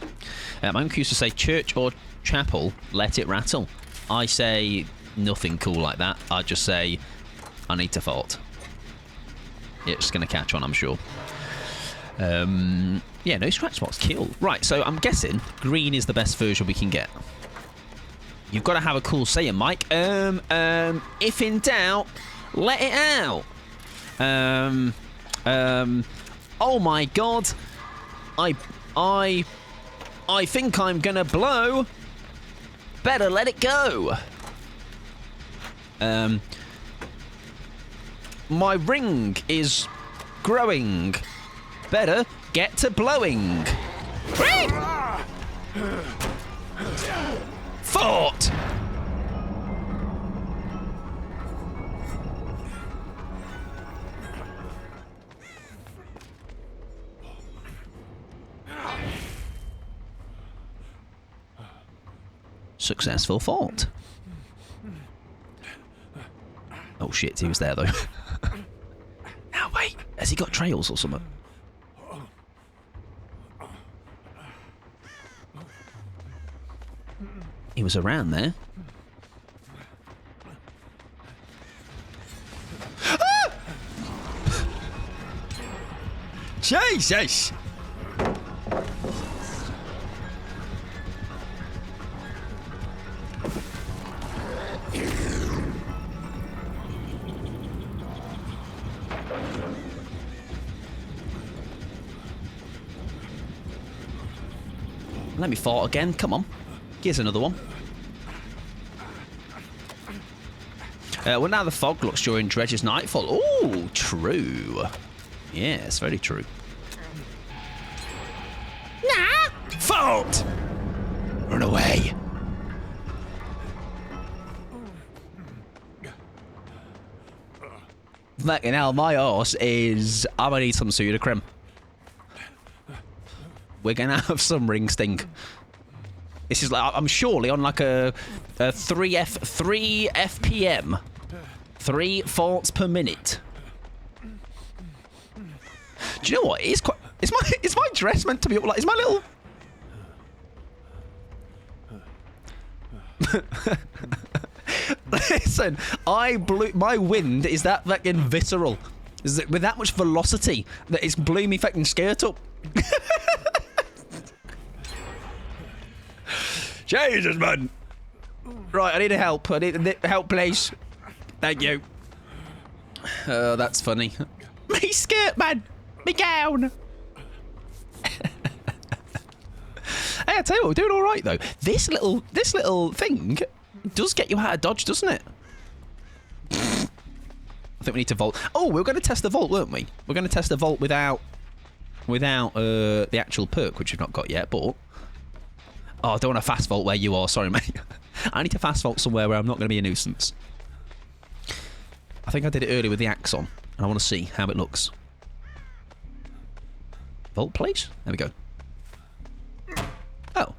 My uncle used to say, church or chapel, let it rattle. I say nothing cool like that. I just say, I need to fart. It's going to catch on, I'm sure. Yeah, no scratch marks. Kill. Right, so I'm guessing green is the best version we can get. You've got to have a cool saying, Mike. If in doubt, let it out. Oh my god. I think I'm gonna blow. Better let it go. My ring is growing. Better get to blowing. Fort! Successful fort. Oh shit, he was there though. Now wait, has he got trails or something? He was around there. Ah! Jesus! Let me fart again, come on. Here's another one. Well, now the fog looks during Dredge's nightfall. Oh, true. Yes, very true. Nah! Fart! Run away. Fucking hell, my horse is... I'm gonna need some Sudocrem. We're going to have some ring sting. This is like, I'm surely on like a 3 FPM. 3 faults per minute. Do you know what? It's quite... Is my dress meant to be up like... Is my little... Listen, my wind is that fucking visceral. Is it with that much velocity that it's blew me fucking skirt up. Jesus, man. Right, I need help. I need help, please. Thank you. Oh, that's funny. Me skirt, man. Me gown. Hey, I tell you what, we're doing all right though. This little thing does get you out of dodge, doesn't it? I think we need to vault. Oh, we were going to test the vault, weren't we? We're going to test the vault without the actual perk, which we've not got yet. But I don't want to fast vault where you are. Sorry, mate. I need to fast vault somewhere where I'm not going to be a nuisance. I think I did it earlier with the axe on, and I want to see how it looks. Vault place? There we go. Oh.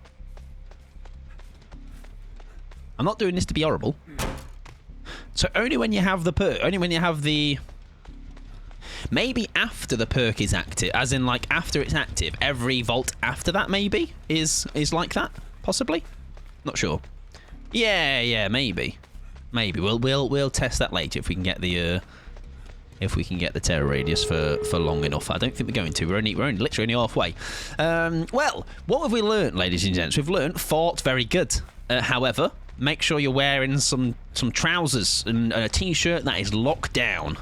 I'm not doing this to be horrible. So only when you have the perk, only when you have the... Maybe after the perk is active, as in like after it's active, every vault after that maybe is like that, possibly? Not sure. Yeah, maybe. Maybe. We'll test that later if we can get the terror radius for long enough. I don't think we're going to. We're only literally halfway. Well, what have we learnt, ladies and gents? We've learnt fort very good. However, make sure you're wearing some trousers and a t-shirt that is locked down.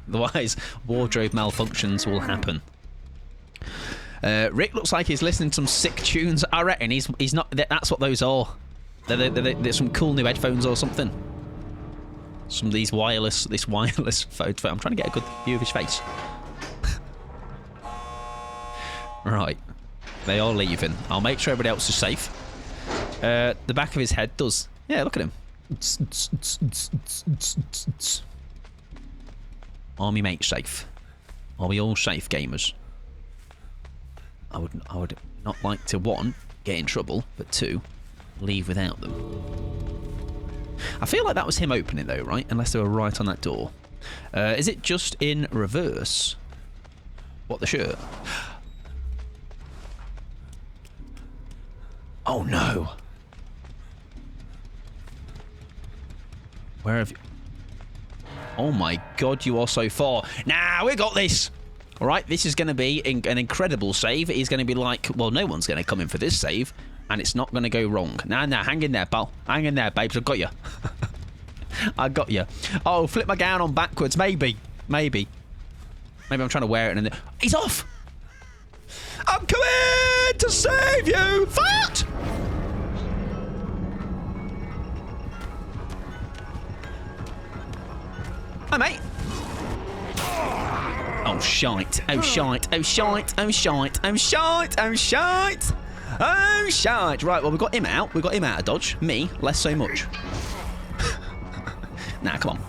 Otherwise, wardrobe malfunctions will happen. Rick looks like he's listening to some sick tunes. I reckon he's not. That's what those are. They're some cool new headphones or something. Some of these wireless photo. I'm trying to get a good view of his face. Right. They are leaving. I'll make sure everybody else is safe. The back of his head does. Yeah, look at him. Are me mates safe? Are we all safe, gamers? I would not like to, 1, get in trouble, but 2, leave without them. I feel like that was him opening though, right? Unless they were right on that door. Is it just in reverse? What, the shirt? Oh no! Where have you... Oh my god, you are so far. Nah, we got this! Alright, this is going to be an incredible save. He's going to be like, well, no one's going to come in for this save. And it's not going to go wrong. Nah, hang in there, pal. Hang in there, babes. I've got you. I got you. Oh, flip my gown on backwards. Maybe. Maybe I'm trying to wear it and then... He's off! I'm coming to save you! Fart! Hi, mate. Oh, shite. Oh, shite. Oh, shite. Oh, shite. Oh, shite. Oh, shite. Oh, shite. Right, well, we got him out. We got him out of dodge. Me, less so much. Nah, come on.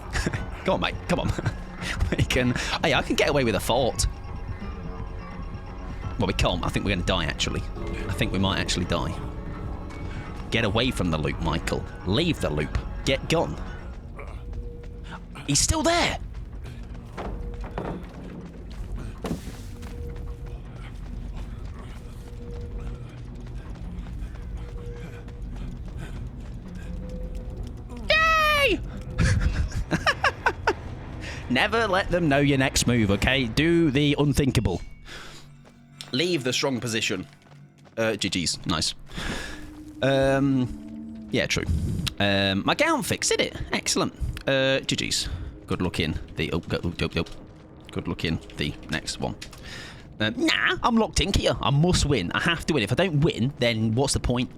Come on, mate. Come on. We can... Hey, I can get away with a fort. Well, we can't. I think we're going to die, actually. I think we might actually die. Get away from the loop, Michael. Leave the loop. Get gone. He's still there. Yay! Never let them know your next move, okay? Do the unthinkable. Leave the strong position. GG's. Nice. Yeah, true. My gown fixed, did it? Excellent. GG's. Good luck in the... Oh, good luck in the next one. Nah, I'm locked in here. I must win. I have to win. If I don't win, then what's the point?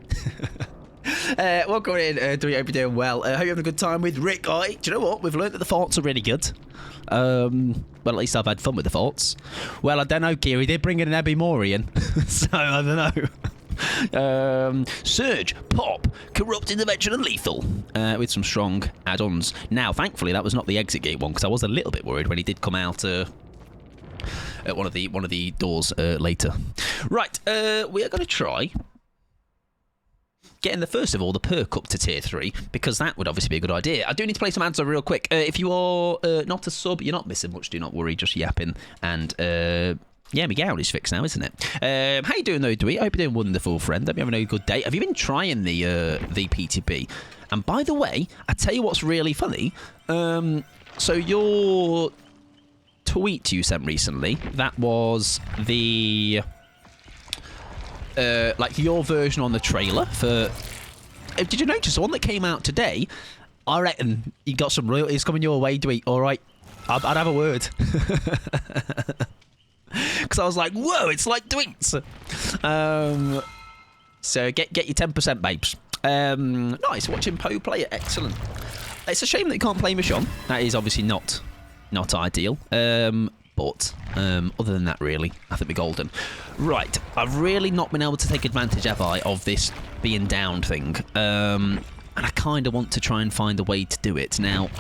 Welcome in. Do we hope you're doing well? Hope you're having a good time with Rick. Do you know what? We've learned that the forts are really good. Well, at least I've had fun with the forts. Well, I don't know, Kiri. They're bringing an Ebimorian. So, I don't know. Surge, Pop, Corrupt, Intervention and Lethal with some strong add-ons. Now, thankfully, that was not the exit gate one because I was a little bit worried when he did come out at one of the doors later. Right, we are going to try getting first of all the perk up to tier 3, because that would obviously be a good idea. I do need to play some ads real quick. If you are not a sub, you're not missing much. Do not worry, just yapping. And yeah, my gown is fixed now, isn't it? How you doing though, Dewey? I hope you're doing wonderful, friend. Hope you're having a good day. Have you been trying the PTB? And by the way, I tell you what's really funny. So your tweet you sent recently, that was the like your version on the trailer for. Did you notice the one that came out today? I reckon you got some royalties coming your way, Dewey. All right, I'd have a word. Because I was like, whoa, it's like tweets. So get your 10%, babes. Nice, watching Poe play it. Excellent. It's a shame that you can't play Michonne. That is obviously not ideal. But other than that, really, I think we're golden. Right, I've really not been able to take advantage, have I, of this being down thing. And I kind of want to try and find a way to do it. Now,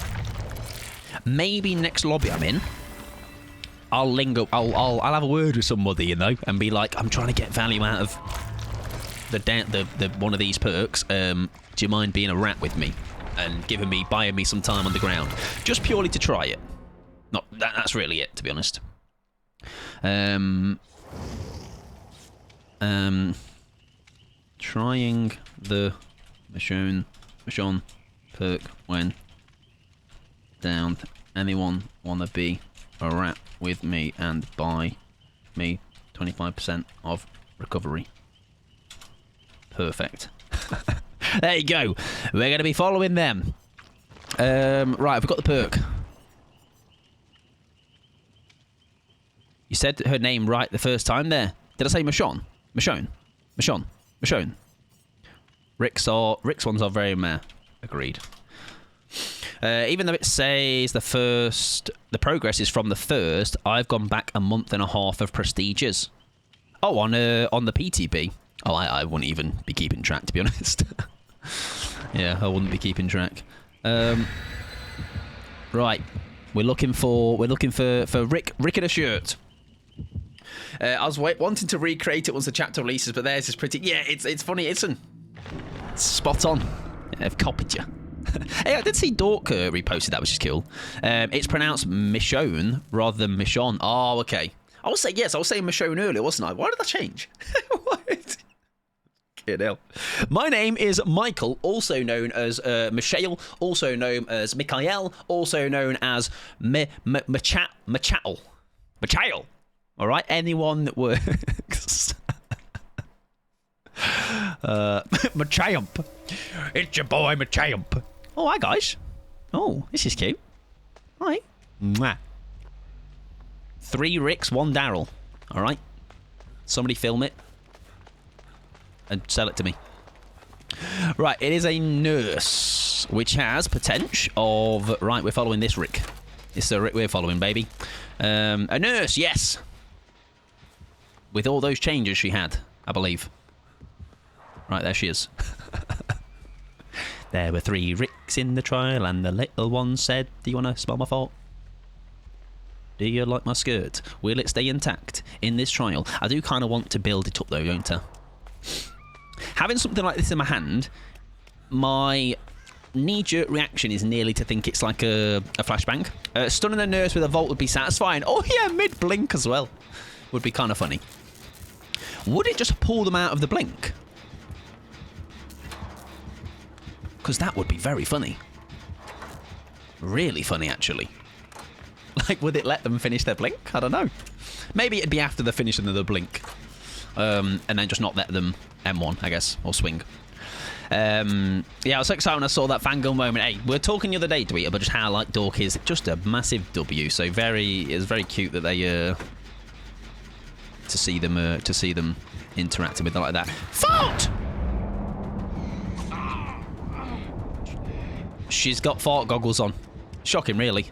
maybe next lobby I'm in, I'll linger. I'll have a word with somebody, you know, and be like, I'm trying to get value out of the one of these perks. Do you mind being a rat with me and buying me some time on the ground, just purely to try it? Not that's really it, to be honest. Trying the Michonne perk when down. Anyone wanna be a rat with me and buy me 25% of recovery? Perfect. There you go. We're going to be following them. Right, I've got the perk. You said her name right the first time there. Did I say Michonne? Michonne. Rick's ones are very meh. Agreed. Even though it says the progress is from the 1st, I've gone back a month and a half of prestiges. Oh, on the PTB. Oh, I wouldn't even be keeping track, to be honest. Yeah, I wouldn't be keeping track. Right, we're looking for Rick in a shirt. I was wanting to recreate it once the chapter releases, but theirs is pretty. Yeah, it's funny, isn't it? It's spot on. Yeah, I've copied you. Hey, I did see Dork reposted that, which is cool. It's pronounced Michonne rather than Michonne. Oh, okay. I was saying Michonne earlier, wasn't I? Why did that change? What? My name is Michael, also known as Michelle, also known as Mikhail, also known as Machael. All right, anyone that works. Machamp. It's your boy Machamp. Oh, hi guys. Oh, this is cute. Hi. Mwah. 3 Ricks, 1 Daryl. All right. Somebody film it and sell it to me. Right, it is a nurse, which has potential of... Right, we're following this Rick. It's the Rick we're following, baby. A nurse, yes. With all those changes she had, I believe. Right, there she is. There were 3 Ricks in the trial, and the little one said, do you want to smell my fart? Do you like my skirt? Will it stay intact in this trial? I do kind of want to build it up, though, don't I? Having something like this in my hand, my knee-jerk reaction is nearly to think it's like a flashbang. Stunning the nurse with a vault would be satisfying. Oh, yeah, mid-blink as well. Would be kind of funny. Would it just pull them out of the blink? Because that would be very funny. Really funny, actually. Like, would it let them finish their blink? I don't know. Maybe it'd be after the finishing of the blink. And then just not let them M1, I guess, or swing. Yeah, I was so excited when I saw that fangirl moment. Hey, we were talking the other day, Dweeter, but just how, like, Dork is just a massive W. So it's very cute that they, to see them interacting with them like that. Fart! She's got fart goggles on. Shocking, really.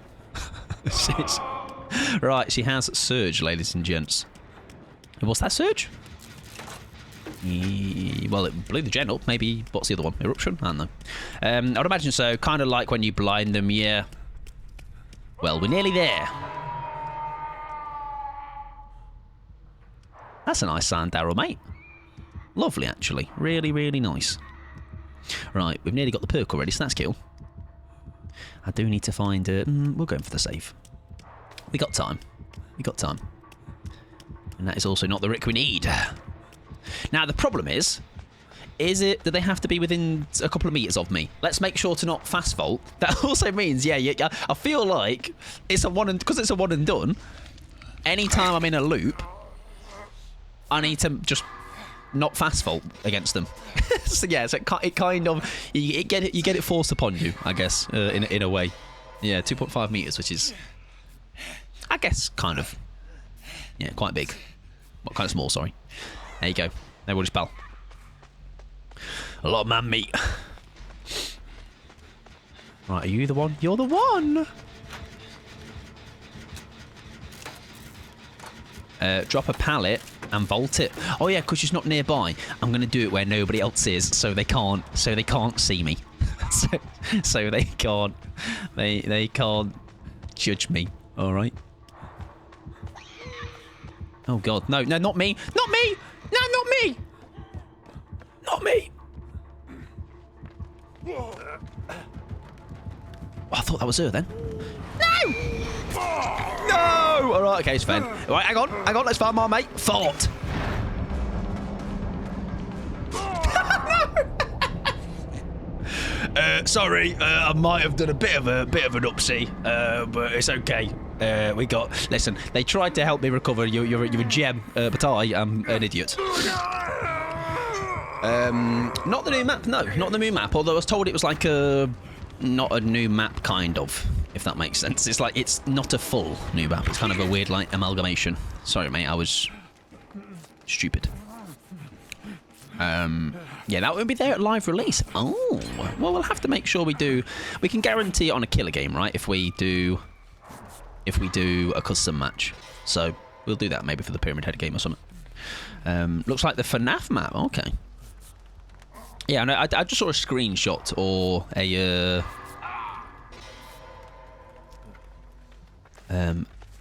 Right, she has Surge, ladies and gents. What's that, Surge? Well, it blew the gen up. Maybe, what's the other one? Eruption? I don't know. I would imagine so. Kind of like when you blind them, yeah. Well, we're nearly there. That's a nice sand arrow, mate. Lovely, actually. Really, really nice. Right, we've nearly got the perk already, so that's cool. I do need to find... we're going for the save. We got time. We got time. And that is also not the Rick we need. Now, the problem is do they have to be within a couple of meters of me? Let's make sure to not fast vault. That also means, yeah, I feel like it's a one and... Because it's a one and done, anytime I'm in a loop, I need to just not fast vault against them. So yeah, so it kind of you get it forced upon you, I guess, in a way. Yeah, 2.5 meters, which is, I guess, kind of, yeah, quite big. Well, kind of small, sorry. There you go. There we'll just pal. A lot of man meat. Right, are you the one? You're the one. Drop a pallet and vault it. Oh yeah, because she's not nearby. I'm gonna do it where nobody else is, so they can't see me. so they can't judge me. All right. Oh god, no, not me, not me, no, not me, not me. Oh, I thought that was her then. No. No! Alright, okay, it's fine. Alright, hang on, let's find my mate. Thought. Sorry, I might have done a bit of an upsie, but it's okay. Listen, they tried to help me recover. You're a gem, but I am an idiot. Not the new map, no, not the new map. Although I was told it was like not a new map, kind of, if that makes sense. It's like, it's not a full new map. It's kind of a weird, like, amalgamation. Sorry, mate, I was stupid. Yeah, that won't be there at live release. Oh, well, we'll have to make sure we do. We can guarantee it on a killer game, right? If we do a custom match. So we'll do that maybe for the Pyramid Head game or something. Looks like the FNAF map. Okay. Yeah, no, I just saw a screenshot or a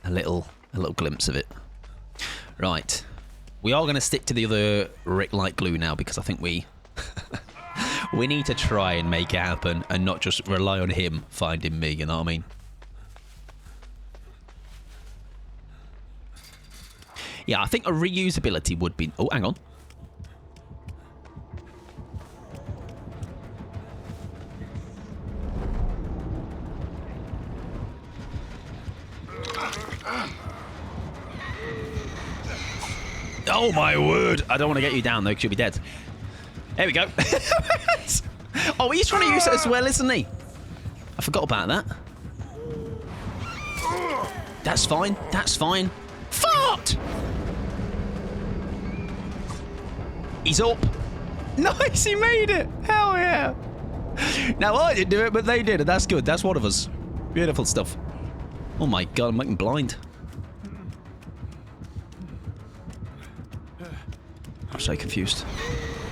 little glimpse of it. Right, we are going to stick to the other Rick Light Glue now because I think we need to try and make it happen and not just rely on him finding me. You know what I mean? Yeah, I think a reusability would be. Oh, hang on. Oh my word! I don't want to get you down though, because you'll be dead. There we go. Oh, he's trying to use it as well, isn't he? I forgot about that. That's fine. That's fine. Fart! He's up. Nice, he made it. Hell yeah. Now I didn't do it, but they did, and that's good. That's one of us. Beautiful stuff. Oh my god, I'm making blind. I'm so confused.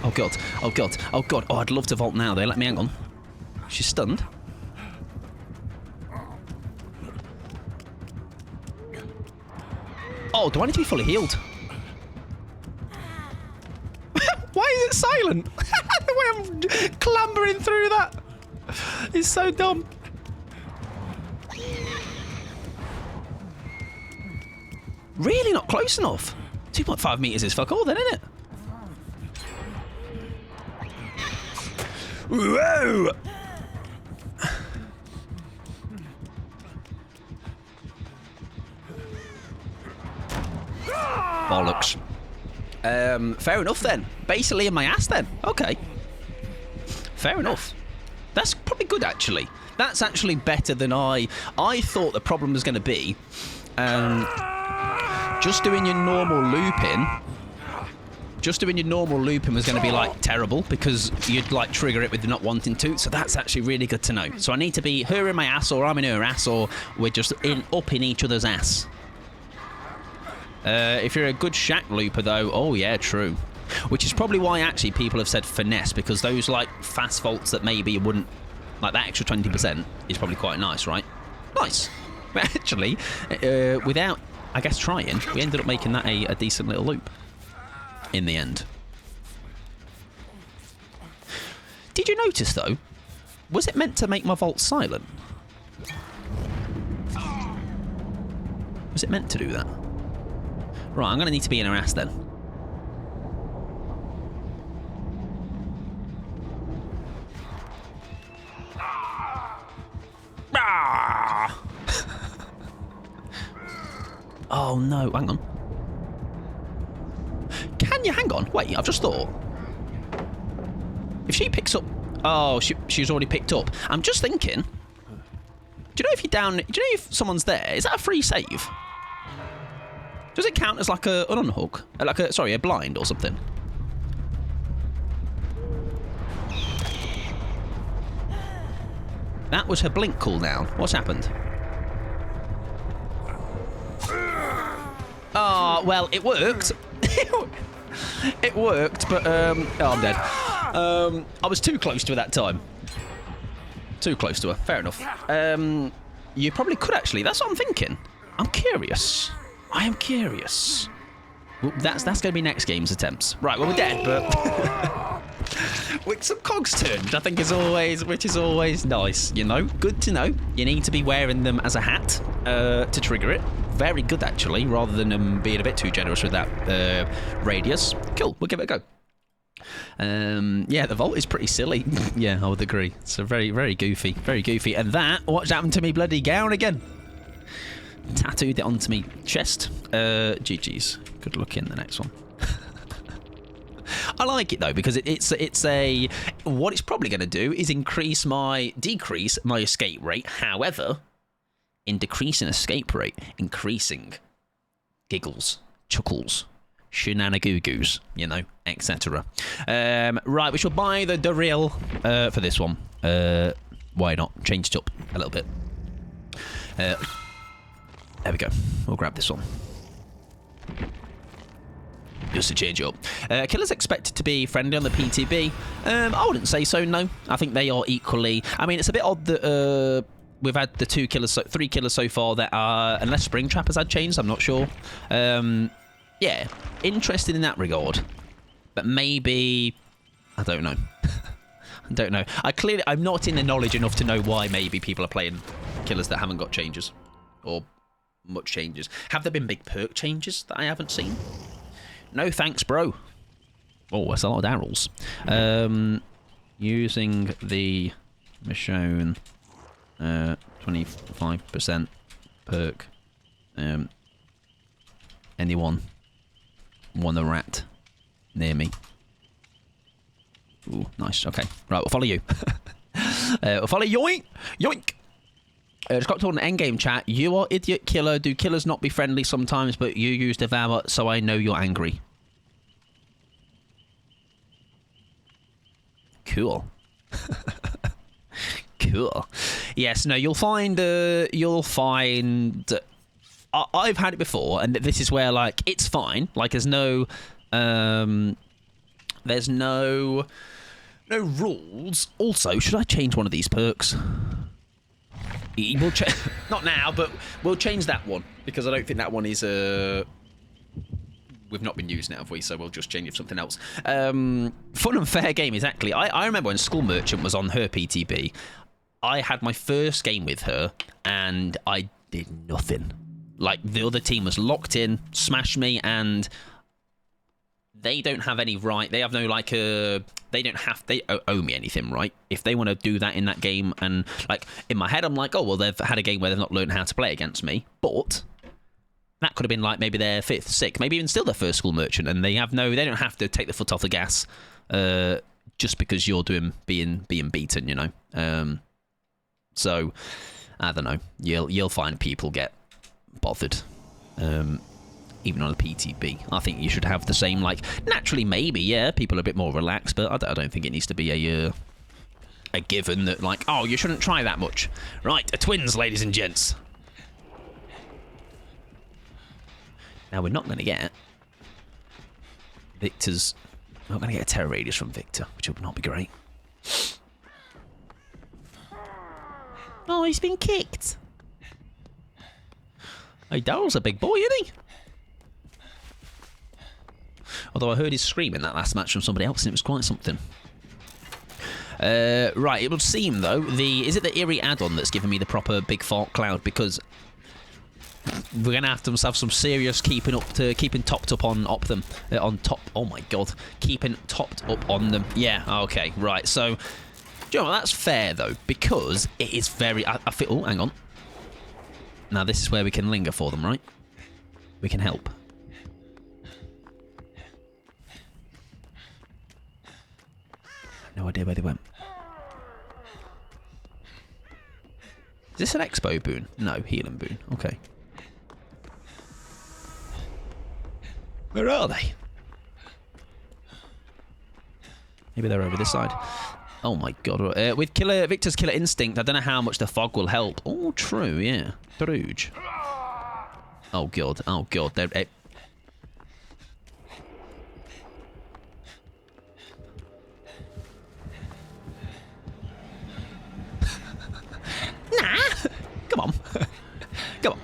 Oh god, oh god, oh god. Oh, I'd love to vault now. They let me, hang on. She's stunned. Oh, do I need to be fully healed? Why is it silent? The way I'm clambering through that is so dumb. Really not close enough. 2.5 meters is fuck all then, isn't it? Whoa! Bollocks. Fair enough then. Basically in my ass then. Okay. Fair enough. That's probably good actually. That's actually better than I thought the problem was going to be. Just doing your normal looping. Just doing your normal looping was going to be like terrible because you'd like trigger it with not wanting to. So that's actually really good to know. So I need to be her in my ass or I'm in her ass or we're just up in each other's ass. If you're a good shack looper though, oh yeah, true. Which is probably why actually people have said finesse because those like fast vaults that maybe you wouldn't, like that extra 20% is probably quite nice, right? Nice. But actually, without, I guess, trying, we ended up making that a decent little loop. in the end. Did you notice, though? Was it meant to make my vault silent? Was it meant to do that? Right, I'm going to need to be in her ass then. Oh no, hang on. Can you hang on? Wait, I've just thought. If she picks up... Oh, she's already picked up. I'm just thinking. Do you know if you're down... Do you know if someone's there? Is that a free save? Does it count as like an unhook? Like a... Sorry, a blind or something? That was her blink cooldown. What's happened? Oh, well, it worked. It worked, but, oh, I'm dead. I was too close to her that time. Too close to her. Fair enough. You probably could, actually. That's what I'm thinking. I'm curious. I am curious. Well, that's going to be next game's attempts. Right, well, we're dead, but... with some cogs turned, I think which is always nice, you know? Good to know. You need to be wearing them as a hat to trigger it. Very good, actually, rather than being a bit too generous with that radius. Cool, we'll give it a go. Yeah, the vault is pretty silly. Yeah, I would agree. It's a very, very goofy. Very goofy. And that, what's happened to me bloody gown again? Tattooed it onto me chest. GG's. Good luck in the next one. I like it though because it's a what it's probably going to do is decrease my escape rate. However, in decreasing escape rate, increasing giggles, chuckles, shenanigans, you know, etc. Right, we shall buy the real for this one. Why not change it up a little bit? There we go. We'll grab this one. Just to change it up. Killer's expected to be friendly on the PTB. I wouldn't say so, no. I think they are equally... I mean, it's a bit odd that we've had the three killers so far that are... Unless Springtrap has had changed, I'm not sure. Yeah, interested in that regard. But maybe... I don't know. I don't know. I'm not in the knowledge enough to know why maybe people are playing killers that haven't got changes. Or much changes. Have there been big perk changes that I haven't seen? No thanks, bro. Oh, that's a lot of arrows. Using the Michonne 25% perk. Anyone want a rat near me? Ooh, nice. Okay. Right, we'll follow you. We'll follow yoink! Yoink! Just got told in endgame chat, you are idiot killer. Do killers not be friendly sometimes, but you use Devour, so I know you're angry. Cool. Cool. Yes, no, you'll find... I've had it before, and this is where, like, it's fine. Like, there's no... there's no rules. Also, should I change one of these perks? We'll not now, but we'll change that one because I don't think that one is we've not been using it, have we? So we'll just change it for something else. Fun and fair game, exactly. I remember when School Merchant was on her PTB, I had my first game with her and I did nothing. Like the other team was locked in, smashed me, and they don't have any right. They have no like they owe me anything, right? If they want to do that in that game, and like in my head I'm like, oh well, they've had a game where they've not learned how to play against me, but that could have been like maybe their 5th, 6th, maybe even still their first School Merchant, and they don't have to take the foot off the gas just because you're being beaten, you know. So I don't know. You'll find people get bothered. Even on a PTB, I think you should have the same, like, naturally, maybe, yeah, people are a bit more relaxed, but I don't think it needs to be a given that, like, oh, you shouldn't try that much. Right, a twins, ladies and gents. Now, we're not going to get Victor's... We're not going to get a terror radius from Victor, which would not be great. Oh, he's been kicked. Hey, Daryl's a big boy, isn't he? Although I heard his scream in that last match from somebody else, and it was quite something. Right, it would seem, though, is it the Eerie add-on that's giving me the proper big fart cloud? Because we're going to have some serious keeping topped up on them. On top, oh my god. Keeping topped up on them. Yeah, okay, right. So, do you know what, that's fair, though, because it is very... I feel... Oh, hang on. Now, this is where we can linger for them, right? We can help. No idea where they went. Is this an expo boon? No, healing boon. Okay. Where are they? Maybe they're over this side. Oh my god. With Victor's killer instinct, I don't know how much the fog will help. Oh, true, yeah. Druge. Oh god, oh god. Nah! Come on. Come on.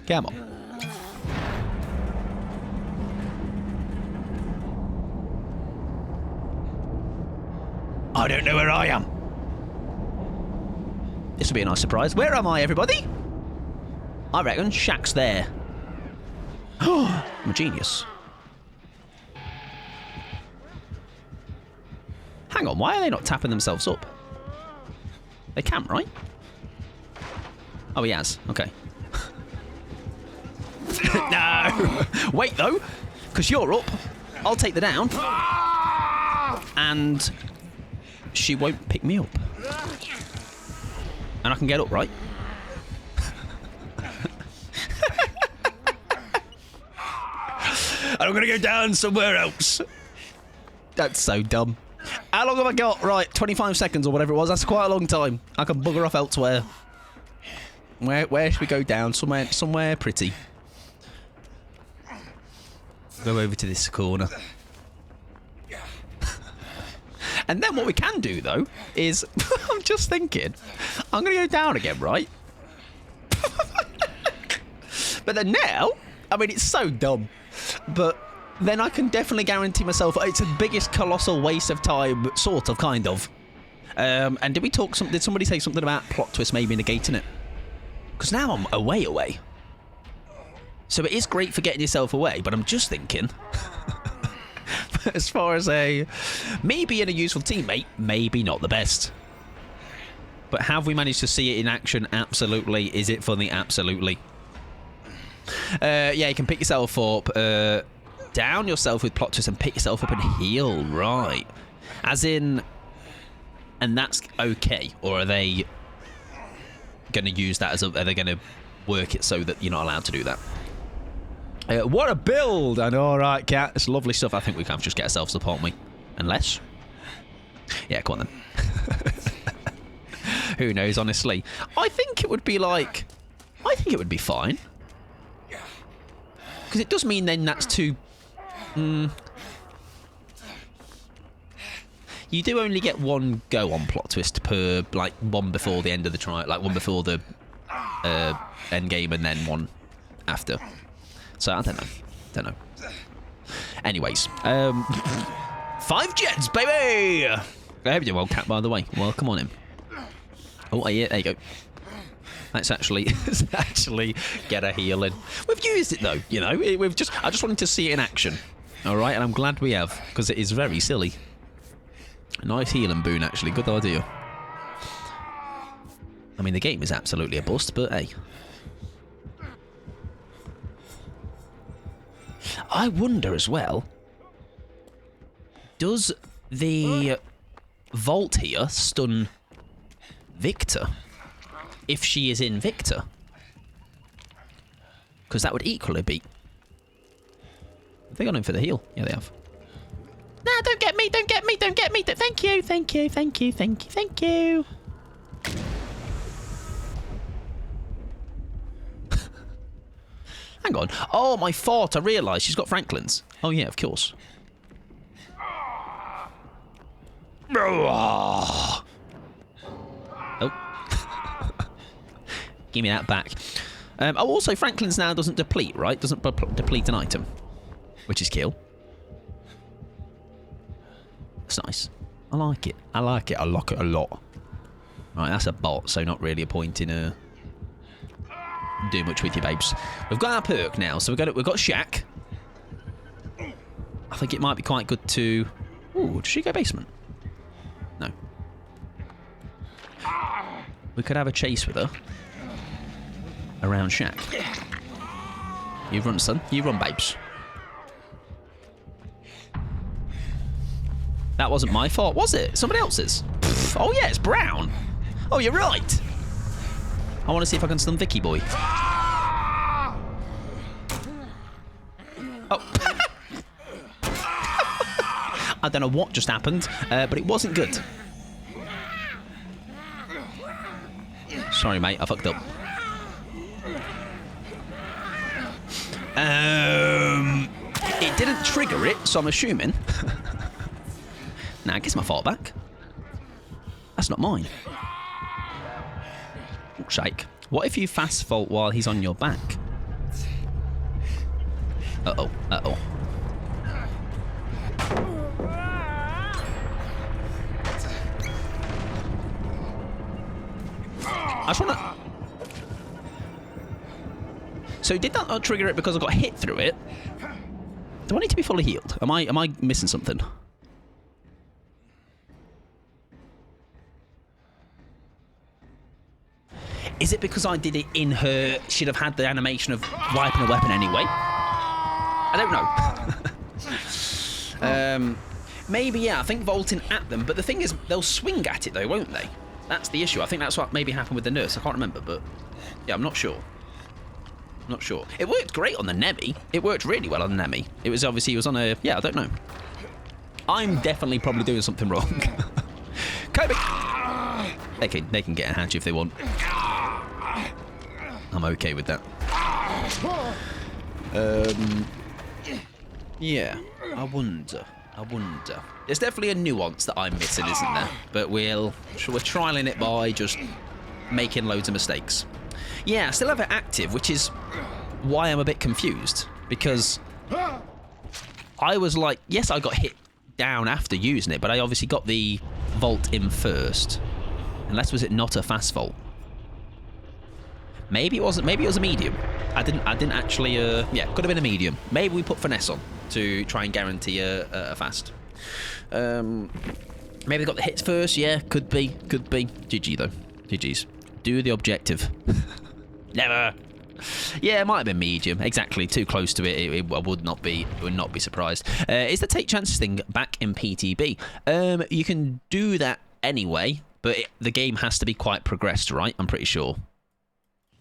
Come on. I don't know where I am. This will be a nice surprise. Where am I, everybody? I reckon Shaq's there. Oh, I'm a genius. Hang on, why are they not tapping themselves up? They can, right? Oh, he has. Okay. No! Wait, though, because you're up. I'll take the down. And she won't pick me up. And I can get up, right? And I'm going to go down somewhere else. That's so dumb. How long have I got? Right, 25 seconds or whatever it was. That's quite a long time. I can bugger off elsewhere. Where should we go down? Somewhere pretty. Go over to this corner. And then what we can do, though, is... I'm just thinking. I'm going to go down again, right? But then now... I mean, it's so dumb. But then I can definitely guarantee myself it's the biggest colossal waste of time, sort of, kind of. And did somebody say something about plot twist maybe negating it? Because now I'm away. So it is great for getting yourself away, but I'm just thinking... as far as me being a useful teammate, maybe not the best. But have we managed to see it in action? Absolutely. Is it funny? Absolutely. Yeah, you can pick yourself up, down yourself with plot twist and pick yourself up and heal. Right. As in... And that's okay? Or are they going to use that as a... Are they going to work it so that you're not allowed to do that? What a build! I know, right, Cat? It's lovely stuff. I think we can just get ourselves up, aren't we? Unless... Yeah, come on then. Who knows, honestly. I think it would be like... I think it would be fine. Because it does mean then that's too... You do only get one go on plot twist per, like, one before the end of the trial. Like, one before the end game and then one after. So, I don't know. Anyways. 5 jets, baby! I hope you're well, Cat, by the way. Welcome on in. Oh, yeah, there you go. Let's actually get a heal in. We've used it, though, you know. I just wanted to see it in action. All right, and I'm glad we have, because it is very silly. A nice healing boon, actually. Good idea. I mean, the game is absolutely a bust, but hey. I wonder as well, does the Vault here stun Victor if she is in Victor? Because that would equally be... Have they gone in for the heal? Yeah, they have. No, don't get me, don't get me, don't get me. Thank you, thank you, thank you, thank you, thank you. Hang on. Oh, my fault. I realised she's got Franklin's. Oh, yeah, of course. Oh. Give me that back. Also, Franklin's now doesn't deplete, right? Doesn't deplete an item. Which is kill. looks nice. I like it. I like it. I like it a lot. Right, that's a bot, so not really a point in doing much with you, babes. We've got our perk now, so we've got Shack. I think it might be quite good to... Ooh, does she go basement? No. We could have a chase with her. Around Shack. You run, son. You run, babes. That wasn't my fault, was it? Somebody else's. Pfft. Oh, yeah, it's brown. Oh, you're right. I want to see if I can stun Vicky boy. Oh. I don't know what just happened, but it wasn't good. Sorry, mate. I fucked up. It didn't trigger it, so I'm assuming. Nah, I guess my fault back. That's not mine. Oh, shake. What if you fast fault while he's on your back? Uh-oh. Uh-oh. I just want to... So did that not trigger it because I got hit through it? Do I need to be fully healed? Am I missing something? Is it because I did it in her... She'd have had the animation of wiping a weapon anyway? I don't know. Maybe, yeah, I think vaulting at them. But the thing is, they'll swing at it, though, won't they? That's the issue. I think that's what maybe happened with the nurse. I can't remember, but... Yeah, I'm not sure. Not sure. It worked great on the Nemi. It worked really well on the Nemi. It was obviously... It was on a... Yeah, I don't know. I'm definitely probably doing something wrong. Kobe! They can get a hatch if they want. I'm okay with that. Yeah. I wonder. There's definitely a nuance that I'm missing, isn't there? But we're trialing it by just making loads of mistakes. Yeah, I still have it active, which is why I'm a bit confused. Because I was like, yes, I got hit down after using it, but I obviously got the vault in first. Unless was it not a fast vault? Maybe it wasn't. Maybe it was a medium. I didn't actually. Yeah, could have been a medium. Maybe we put finesse on to try and guarantee a fast. Maybe they got the hits first. Yeah, could be. GG though. GG's. Do the objective. Never. Yeah, it might have been medium. Exactly. Too close to it. I would not be surprised. Is the take chances thing back in PTB? You can do that anyway, but the game has to be quite progressed, right? I'm pretty sure.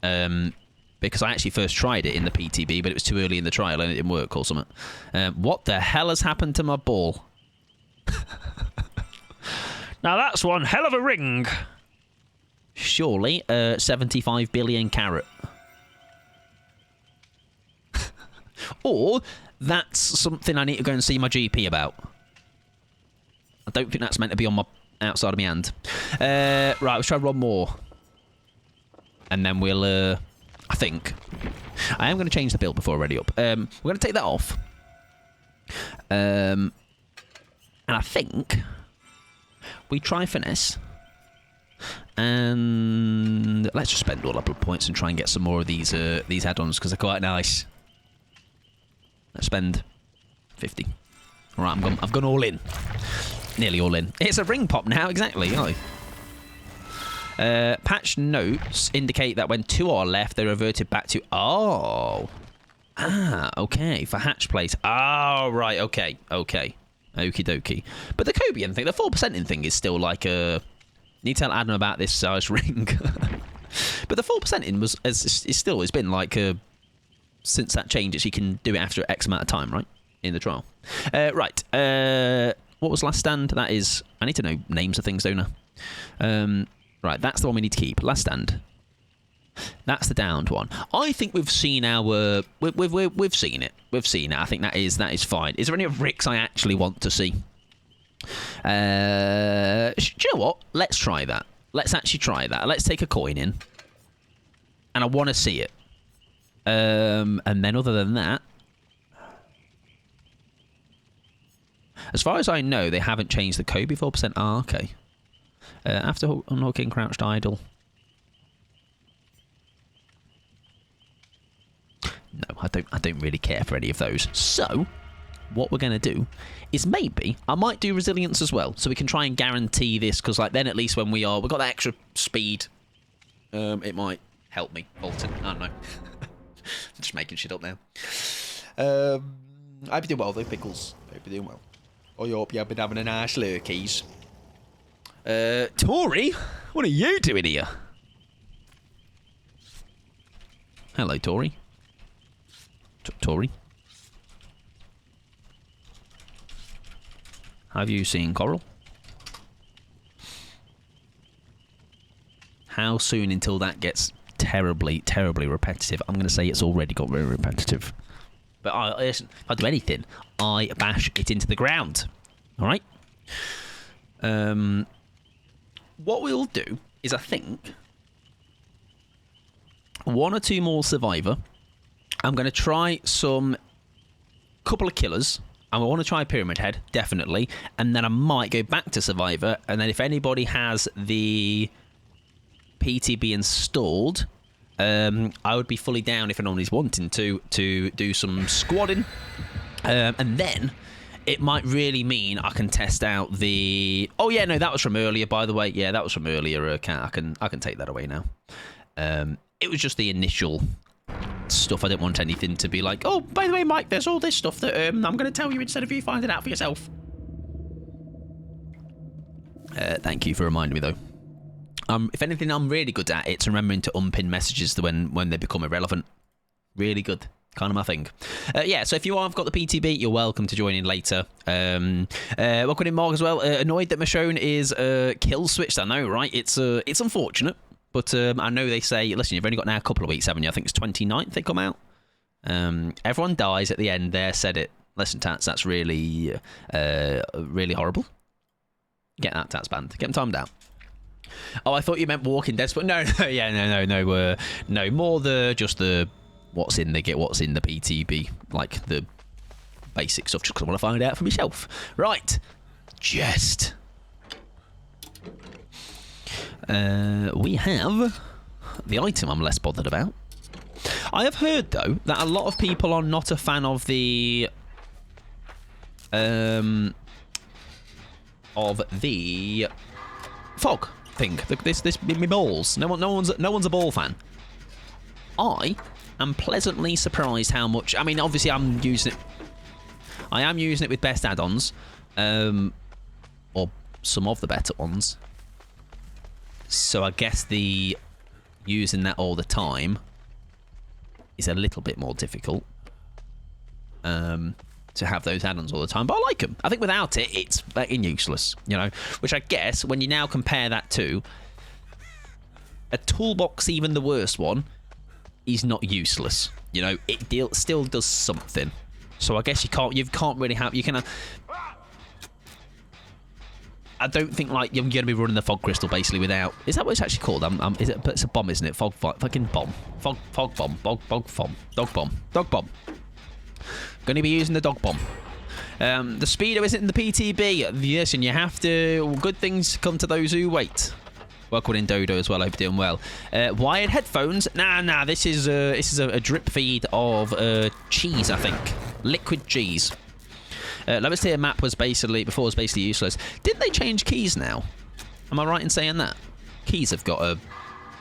Because I actually first tried it in the PTB, but it was too early in the trial and it didn't work or something. What the hell has happened to my ball? Now that's one hell of a ring. Surely, 75 billion carat. Or that's something I need to go and see my GP about. I don't think that's meant to be on my outside of my hand. Right, let's try one more. And then we'll, I think... I am going to change the build before we're ready up. We're going to take that off. And I think we try finesse. And let's just spend all our blood points and try and get some more of these add-ons because they're quite nice. Let's spend 50. All right, I've gone all in. Nearly all in. It's a ring pop now, exactly. Oh. Patch notes indicate that when 2 are left, they reverted back to... Oh. Ah, okay. For hatch place. Oh, right. Okay. Okie dokie. But the Cobian thing, the 4%ing thing is still like a... Need to tell Adam about this size ring. But the 4%ing has been like since that changes, you can do it after X amount of time, right? In the trial. Right. What was last stand? That is... I need to know names of things, don't I? Right, that's the one we need to keep. Last stand. That's the downed one. I think we've seen our... We've seen it. We've seen it. I think that is fine. Is there any of Rick's I actually want to see? Do you know what? Let's try that. Let's actually try that. Let's take a coin in. And I want to see it. And then other than that... As far as I know, they haven't changed the code before percent. Ah, okay. After unhooking crouched idle. No, I don't really care for any of those. So, what we're going to do is maybe I might do resilience as well, so we can try and guarantee this, because like then at least when we've got that extra speed, it might help me. Bolton, I don't know. Just making shit up now. I hope you're doing well though, Pickles. I hope you're doing well. I hope you've been having a nice lurkies. Tori, what are you doing here? Hello, Tori. Tori. Have you seen Coral? How soon until that gets terribly, terribly repetitive? I'm going to say it's already got very repetitive. But listen, if I do anything, I bash it into the ground. All right? What we'll do is, I think, 1 or 2 more Survivor. I'm going to try some couple of killers. I want to try Pyramid Head, definitely. And then I might go back to Survivor. And then if anybody has the PTB installed, I would be fully down if anybody's wanting to do some squadding. And then it might really mean I can test out the... Oh, yeah, no, that was from earlier, by the way. Yeah, that was from earlier. I can take that away now. It was just the initial stuff. I didn't want anything to be like, oh, by the way, Mike, there's all this stuff that I'm going to tell you instead of you finding out for yourself. Thank you for reminding me, though. If anything, I'm really good at it's remembering to unpin messages when they become irrelevant. Really good. Kind of my thing. Yeah, so if you have got the PTB, you're welcome to join in later. Welcome in, Mark, as well. Annoyed that Michonne is kill switched. I know, right? It's unfortunate. But I know they say, listen, you've only got now a couple of weeks, haven't you? I think it's 29th they come out. Everyone dies at the end there, said it. Listen, Tats, that's really, really horrible. Get that Tats banned. Get them timed out. Oh, I thought you meant Walking Dead. But no, more just the what's in the PTB, like the basic stuff, just because I want to find out for myself. Right. Jest. We have the item I'm less bothered about. I have heard, though, that a lot of people are not a fan of the fog thing. This me balls. No one's a ball fan. I am pleasantly surprised how much. I mean, obviously, I am using it with best add-ons, or some of the better ones. So I guess using that all the time is a little bit more difficult to have those add-ons all the time. But I like them. I think without it, it's fucking useless, you know. Which I guess when you now compare that to a toolbox, even the worst one, is not useless. You know, it still does something. So I guess you can't really have. You can. I don't think like you're going to be running the fog crystal basically without. Is that what it's actually called? Is it? But it's a bomb, isn't it? Fucking bomb. Fog bomb. Dog bomb. Going to be using the dog bomb. The speedo isn't in the PTB. Yes, and you have to. Good things come to those who wait. Welcome in, Dodo, as well. I hope you're doing well. Wired headphones. Nah. This is a drip feed of cheese, I think. Liquid cheese. Lowest tier map was basically useless. Didn't they change keys now? Am I right in saying that? Keys have got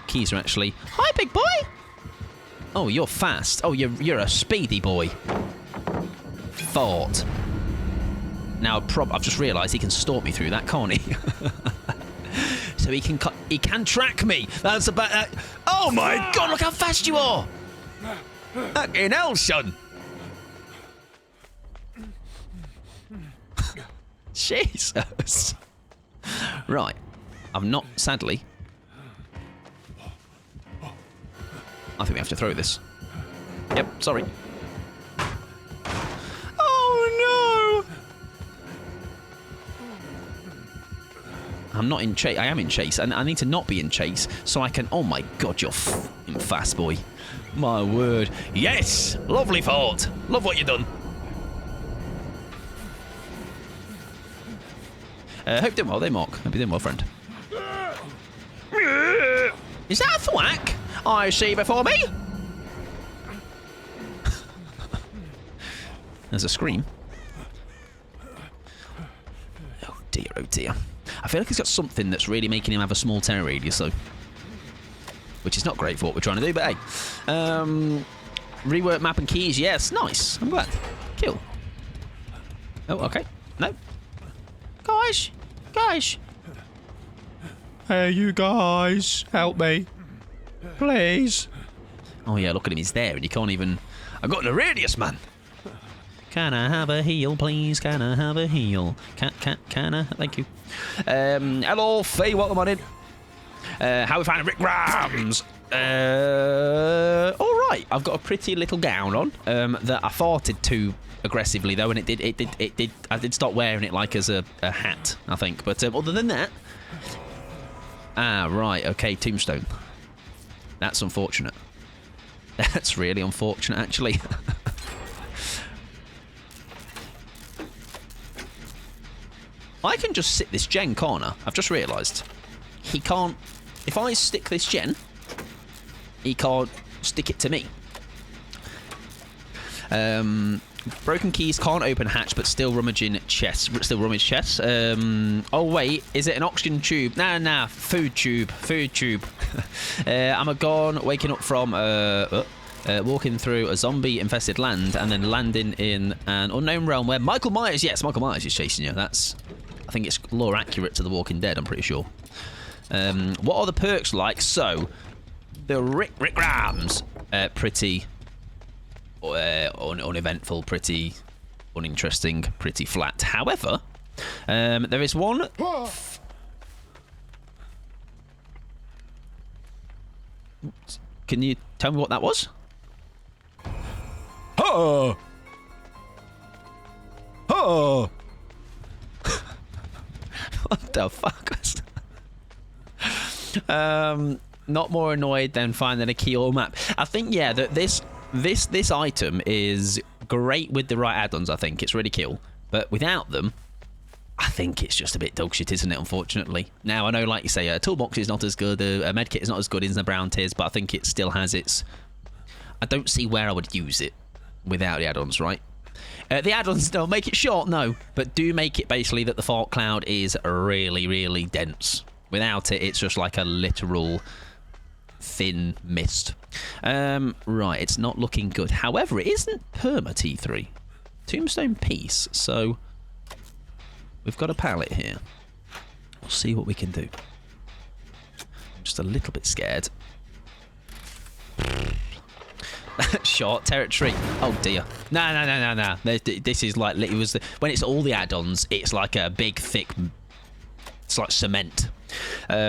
keys are actually. Hi, big boy. Oh, you're fast. Oh, you're a speedy boy. Thought. Now I've just realised he can stalk me through that, can't he? So he can track me. That's about that. Oh my God! Look how fast you are. Fucking hell, son. Jesus. Right. I'm not, sadly. I think we have to throw this. Yep, sorry. Oh, no! I'm not in chase. I am in chase, and I need to not be in chase so I can... Oh, my God, you're fast, boy. My word. Yes! Lovely fort. Love what you've done. Hope you're doing well, there, Mark. Hope you're doing well, friend. Is that a thwack I see before me? There's a scream. Oh dear, oh dear. I feel like he's got something that's really making him have a small terror radius, though. Which is not great for what we're trying to do, but hey. Rework map and keys, yes, nice. I'm glad. Kill. Oh, okay. No. Guys! Guys! Hey, you guys! Help me. Please. Oh, yeah, look at him. He's there, and you can't even... I've got the radius, man! Can I have a heal, please? Can I have a heal? Can I? Thank you. Hello, Faye, welcome on in. How we finding Rick Rams? Alright, I've got a pretty little gown on that I farted too aggressively, though, and it did. I did start wearing it like as a hat, I think. But other than that... Ah, right, okay, tombstone. That's unfortunate. That's really unfortunate, actually. I can just sit this gen, can't I? I've just realised. He can't... If I stick this gen, he can't stick it to me. Broken keys can't open hatch, but still rummaging chests. Still rummage chests. Oh, wait. Is it an oxygen tube? Nah. Food tube. Food tube. I'm a gone, waking up from... walking through a zombie-infested land and then landing in an unknown realm where Michael Myers... Yes, Michael Myers is chasing you. That's... I think it's lore accurate to The Walking Dead, I'm pretty sure. What are the perks like? So, the Rick Rams, pretty uneventful, pretty uninteresting, pretty flat. However, there is one... Can you tell me what that was? Oh! Oh! What the fuck? Not more annoyed than finding a key or map. I think, yeah, that this item is great with the right add-ons. I think it's really cool, but without them, I think it's just a bit dog shit, isn't it? Unfortunately. Now I know, like you say, a toolbox is not as good, a medkit is not as good in the brown tiers, but I think it still has its. I don't see where I would use it without the add-ons, right? The add-ons don't make it short, no, but do make it basically that the fart cloud is really, really dense. Without it, it's just like a literal thin mist. Right, it's not looking good. However, it isn't perma T3. Tombstone piece, so we've got a pallet here. We'll see what we can do. I'm just a little bit scared. Short territory. Oh dear. No. This is like it was when it's all the add-ons. It's like a big thick. It's like cement. Get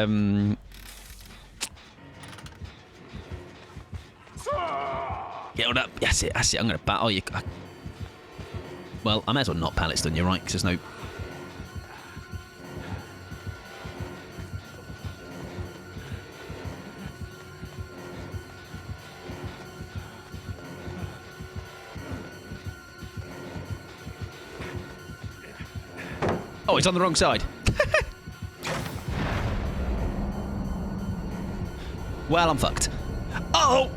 on up. That's it. I'm gonna battle you. Well, I may as well not pallets done. You're right, because there's no. Oh, he's on the wrong side. Well, I'm fucked. Oh!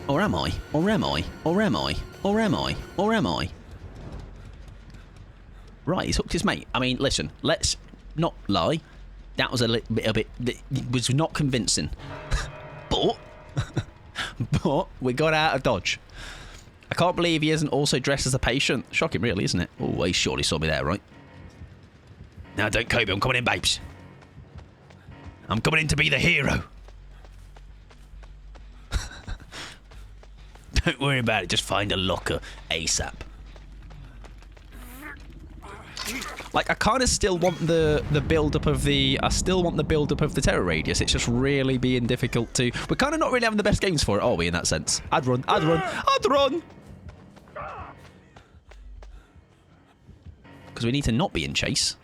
Or am I? Or am I? Or am I? Or am I? Or am I? Right, he's hooked his mate. I mean, listen, let's not lie. That was a bit, it was not convincing. But we got out of dodge. I can't believe he isn't also dressed as a patient. Shocking, really, isn't it? Oh, he surely saw me there, right? Now, don't Kobe, I'm coming in, babes. I'm coming in to be the hero. Don't worry about it, just find a locker ASAP. Like, I kind of still want the build-up of the... I still want the build-up of the terror radius. It's just really being difficult to... We're kind of not really having the best games for it, are we, in that sense? I'd run. Because we need to not be in chase.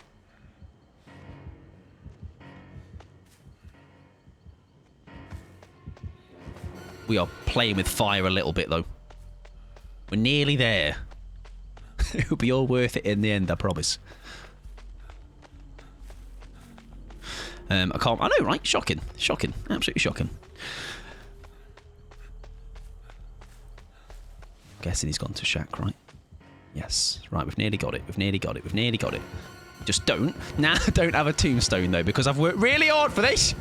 We are playing with fire a little bit, though. We're nearly there. It'll be all worth it in the end, I promise. I can't. I know, right? Shocking. Shocking. Absolutely shocking. Guessing he's gone to Shack, right? Yes. Right, we've nearly got it. We've nearly got it. We've nearly got it. Just don't. Nah, don't have a tombstone, though, because I've worked really hard for this.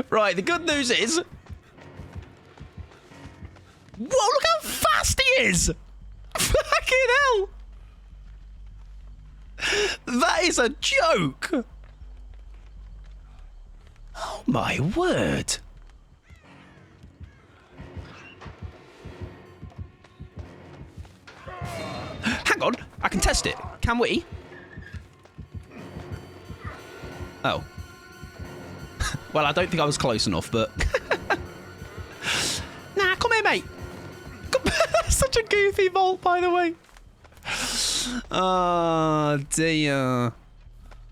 Right, the good news is... Whoa, look how fast he is! Fucking hell! That is a joke! Oh my word! Hang on, I can test it. Can we? Oh. Well, I don't think I was close enough, but... Nah, come here, mate. Such a goofy vault, by the way. Oh, dear.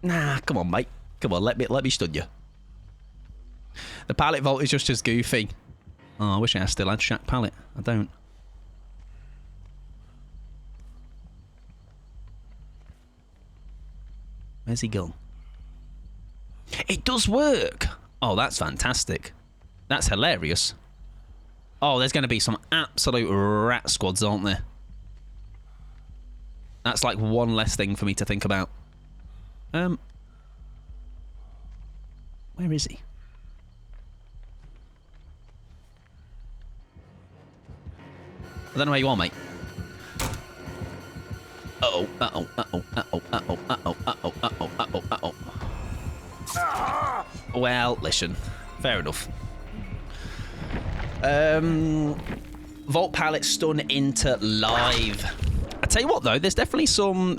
Nah, come on, mate. Come on, let me stun you. The pallet vault is just as goofy. Oh, I wish I still had Shack pallet. I don't. Where's he gone? It does work. Oh, that's fantastic. That's hilarious. Oh, there's going to be some absolute rat squads, aren't there? That's like one less thing for me to think about. Where is he? I don't know where you are, mate. Uh-oh, uh-oh, uh-oh, uh-oh, uh-oh, uh-oh, uh-oh, uh-oh, uh-oh, uh-oh. Well, listen. Fair enough. Vault pallet stun into live. I tell you what, though, there's definitely some.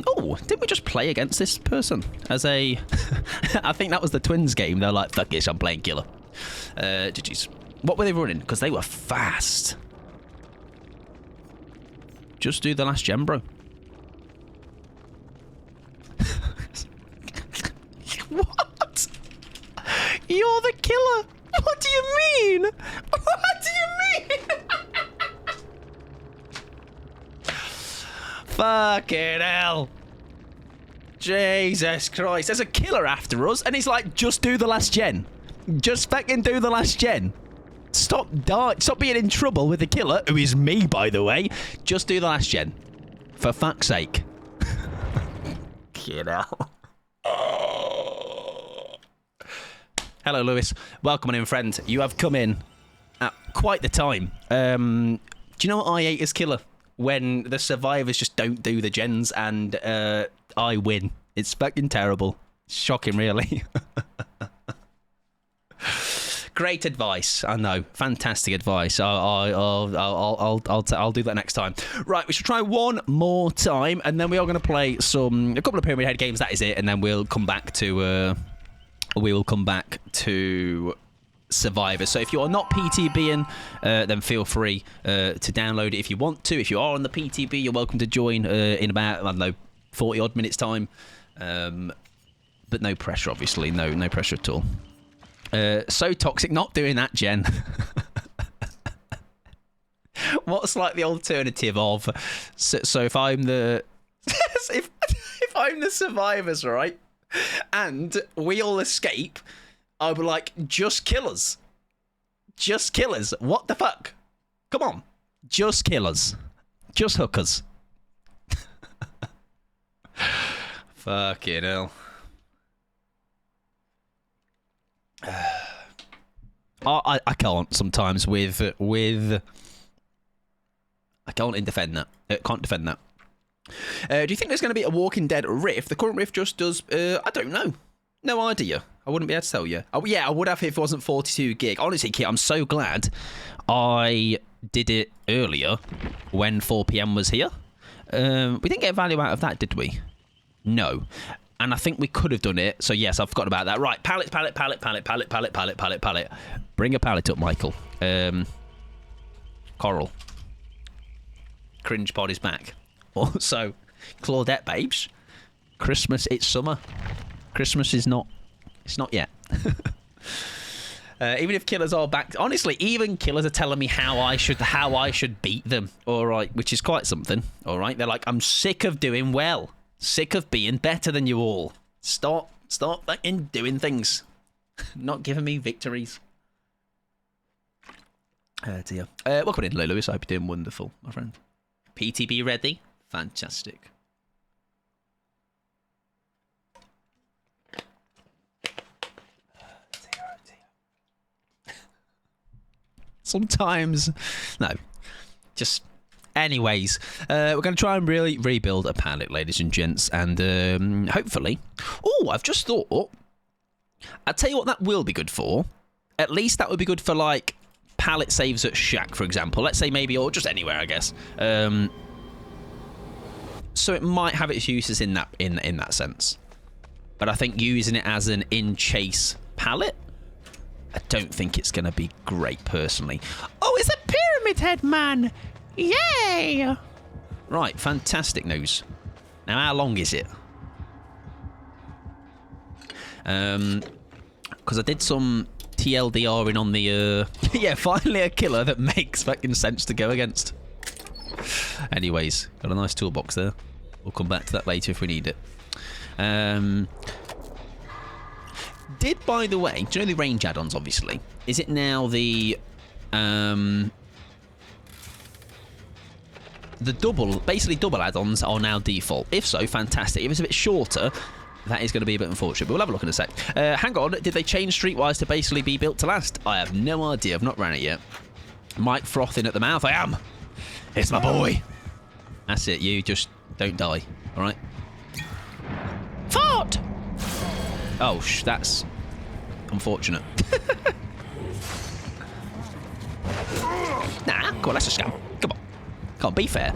Oh, didn't we just play against this person as a? I think that was the Twins game. They're like, fuck this, I'm playing killer. GG's. What were they running? Because they were fast. Just do the last gem, bro. What? You're the killer. What do you mean? What do you mean? Fucking hell. Jesus Christ. There's a killer after us, and he's like, just do the last gen. Just fucking do the last gen. Stop being in trouble with the killer, who is me, by the way. Just do the last gen. For fuck's sake. Get out. Hello, Lewis. Welcome on in, friend. You have come in at quite the time. Do you know what I hate as killer? When the survivors just don't do the gens and I win. It's fucking terrible. Shocking, really. Great advice. I know. Fantastic advice. I'll do that next time. Right, we should try one more time, and then we are going to play a couple of Pyramid Head games. That is it, and then we'll come back to Survivor. So if you are not PTBing, then feel free to download it if you want to. If you are on the PTB, you're welcome to join in about, I don't know, 40 odd minutes time. But no pressure, obviously. No pressure at all. So toxic, not doing that, Jen. What's like the alternative of so if I'm the if I'm the survivors, right, and we all escape, I'll be like, just kill us. Just kill us. What the fuck? Come on. Just kill us. Just hook us. Fucking hell. I can't sometimes with I can't defend that. Can't defend that. Do you think there's going to be a Walking Dead rift? The current rift just does. I don't know. No idea. I wouldn't be able to tell you. Oh yeah, I would have if it wasn't 42 gig. Honestly, Kit, I'm so glad I did it earlier when 4 PM was here. We didn't get value out of that, did we? No. And I think we could have done it. So yes, I've forgotten about that. Right, pallet. Bring a pallet up, Michael. Coral. Cringe pod is back. Also, Claudette babes. Christmas, it's summer. Christmas is not... It's not yet. Even if killers are back... Honestly, even killers are telling me how I should beat them. All right, which is quite something. All right, they're like, I'm sick of doing well. Sick of being better than you all. Stop fucking doing things. Not giving me victories. Dear. Welcome in, hello, Lewis. I hope you're doing wonderful, my friend. PTB ready? Fantastic. Sometimes, no, just anyways, we're going to try and really rebuild a pallet, ladies and gents, and hopefully, I've just thought, I'll tell you what that will be good for. At least that would be good for, like, pallet saves at Shack, for example. Let's say maybe, or just anywhere, I guess. So it might have its uses in that sense. But I think using it as an in-chase pallet, I don't think it's going to be great, personally. Oh, it's a pyramid head, man! Yay! Right, fantastic news. Now, how long is it? Because I did some TLDRing on the... yeah, finally a killer that makes fucking sense to go against. Anyways, got a nice toolbox there. We'll come back to that later if we need it. Did, by the way, do you know the range add-ons, obviously? Is it now the basically double add-ons are now default? If so, fantastic. If it's a bit shorter, that is going to be a bit unfortunate, but we'll have a look in a sec. Hang on, did they change Streetwise to basically be built to last? I have no idea. I've not ran it yet. Mike frothing at the mouth. I am. It's my boy. That's it. You just don't die. All right. Fort. Oh, that's unfortunate. Nah, come on, that's a scam. Come on. Can't be fair.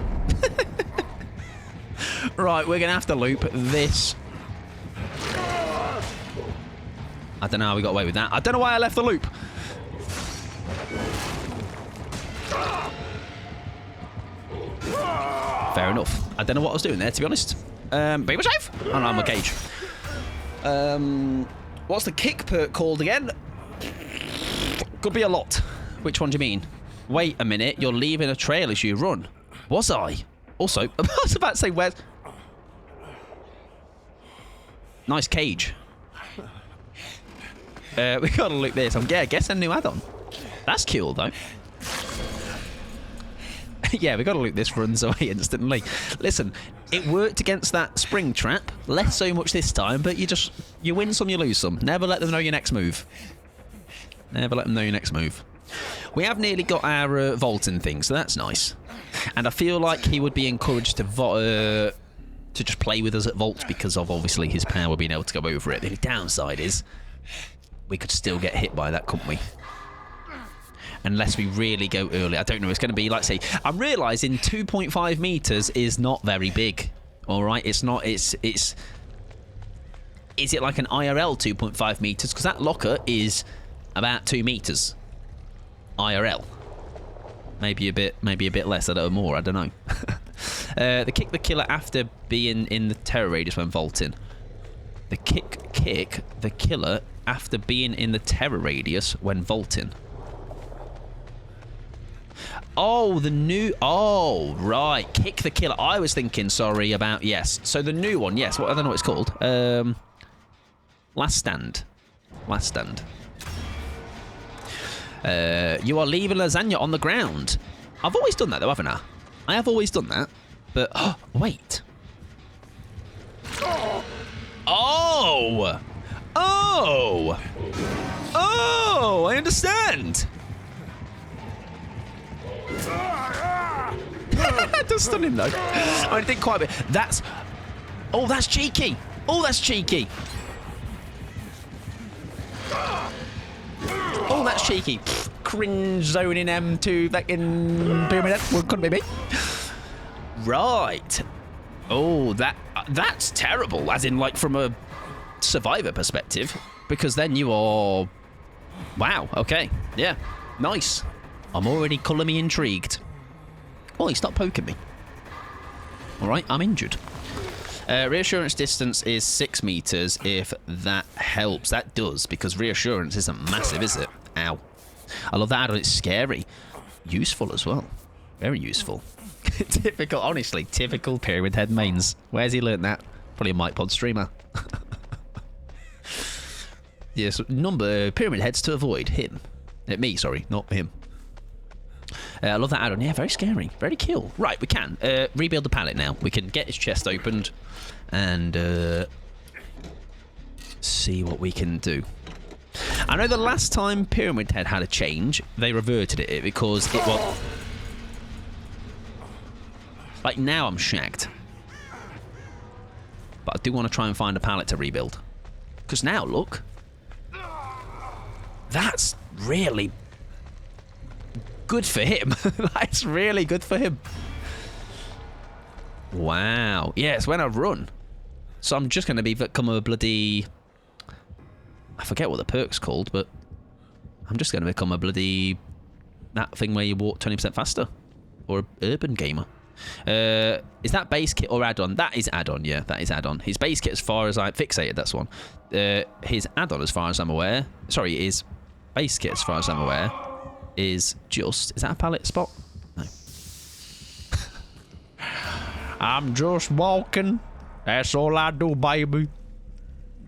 Right, we're going to have to loop this. I don't know how we got away with that. I don't know why I left the loop. Fair enough. I don't know what I was doing there, to be honest. Be safe. Oh, no, I'm a cage. What's the kick perk called again? Could be a lot. Which one do you mean? Wait a minute, you're leaving a trail as you run. Was I? Also, I was about to say, where's... Nice cage. We gotta look this. Yeah, I guess a new add-on. That's cool, though. Yeah, we gotta look this runs away instantly. Listen, it worked against that spring trap. Less so much this time, but you win some, you lose some. Never let them know your next move. Never let them know your next move. We have nearly got our vaulting thing, so that's nice. And I feel like he would be encouraged to just play with us at vaults because of obviously his power being able to go over it. The only downside is we could still get hit by that, couldn't we? Unless we really go early. I don't know. It's going to be, like, say, I'm realising 2.5 metres is not very big. All right? It's not... Is it like an IRL 2.5 metres? Because that locker is about 2 metres. IRL. Maybe a bit less, or more. I don't know. The kick the killer after being in the terror radius when vaulting. The kick the killer after being in the terror radius when vaulting. Oh, the new... Oh, right. Kick the killer. I was thinking, sorry, about... Yes. So the new one, yes. I don't know what it's called. Last Stand. Last Stand. You are leaving lasagna on the ground. I've always done that, though, haven't I? I have always done that. But... Oh, wait. Oh! Oh! Oh! I understand! That does stun him, though. I didn't quite a bit. That's... Oh, that's cheeky. Oh, that's cheeky. Oh, that's cheeky. Pfft, cringe zoning M2 back in pyramid. Well, couldn't be me. Right. Oh, that's terrible. As in, like, from a survivor perspective. Because then you are... Wow. Okay. Yeah. Nice. I'm already colour me intrigued. Oh, he stopped poking me. All right, I'm injured. Reassurance distance is 6 meters, if that helps. That does, because reassurance isn't massive, is it? Ow. I love that add-on. It's scary. Useful as well. Very useful. Typical, honestly, typical Pyramid Head mains. Where's he learnt that? Probably a MikePod streamer. Yes, number Pyramid Heads to avoid. Him. Me, sorry, not him. I love that add-on. Yeah, very scary. Very cool. Right, we can rebuild the pallet now. We can get his chest opened and see what we can do. I know the last time Pyramid Head had a change, they reverted it because it was... Like, now I'm shagged. But I do want to try and find a pallet to rebuild. Because now, look. That's really good for him. That's really good for him. Wow. Yeah, it's when I run. So I'm just going to become a bloody... I forget what the perk's called, but I'm just going to become a bloody... That thing where you walk 20% faster. Or an urban gamer. Is that base kit or add-on? That is add-on, yeah, that is add-on. His base kit, as far as I fixated, that's one. His add-on, as far as I'm aware... Sorry, his base kit, as far as I'm aware... is just... Is that a pallet spot? No. I'm just walking. That's all I do, baby.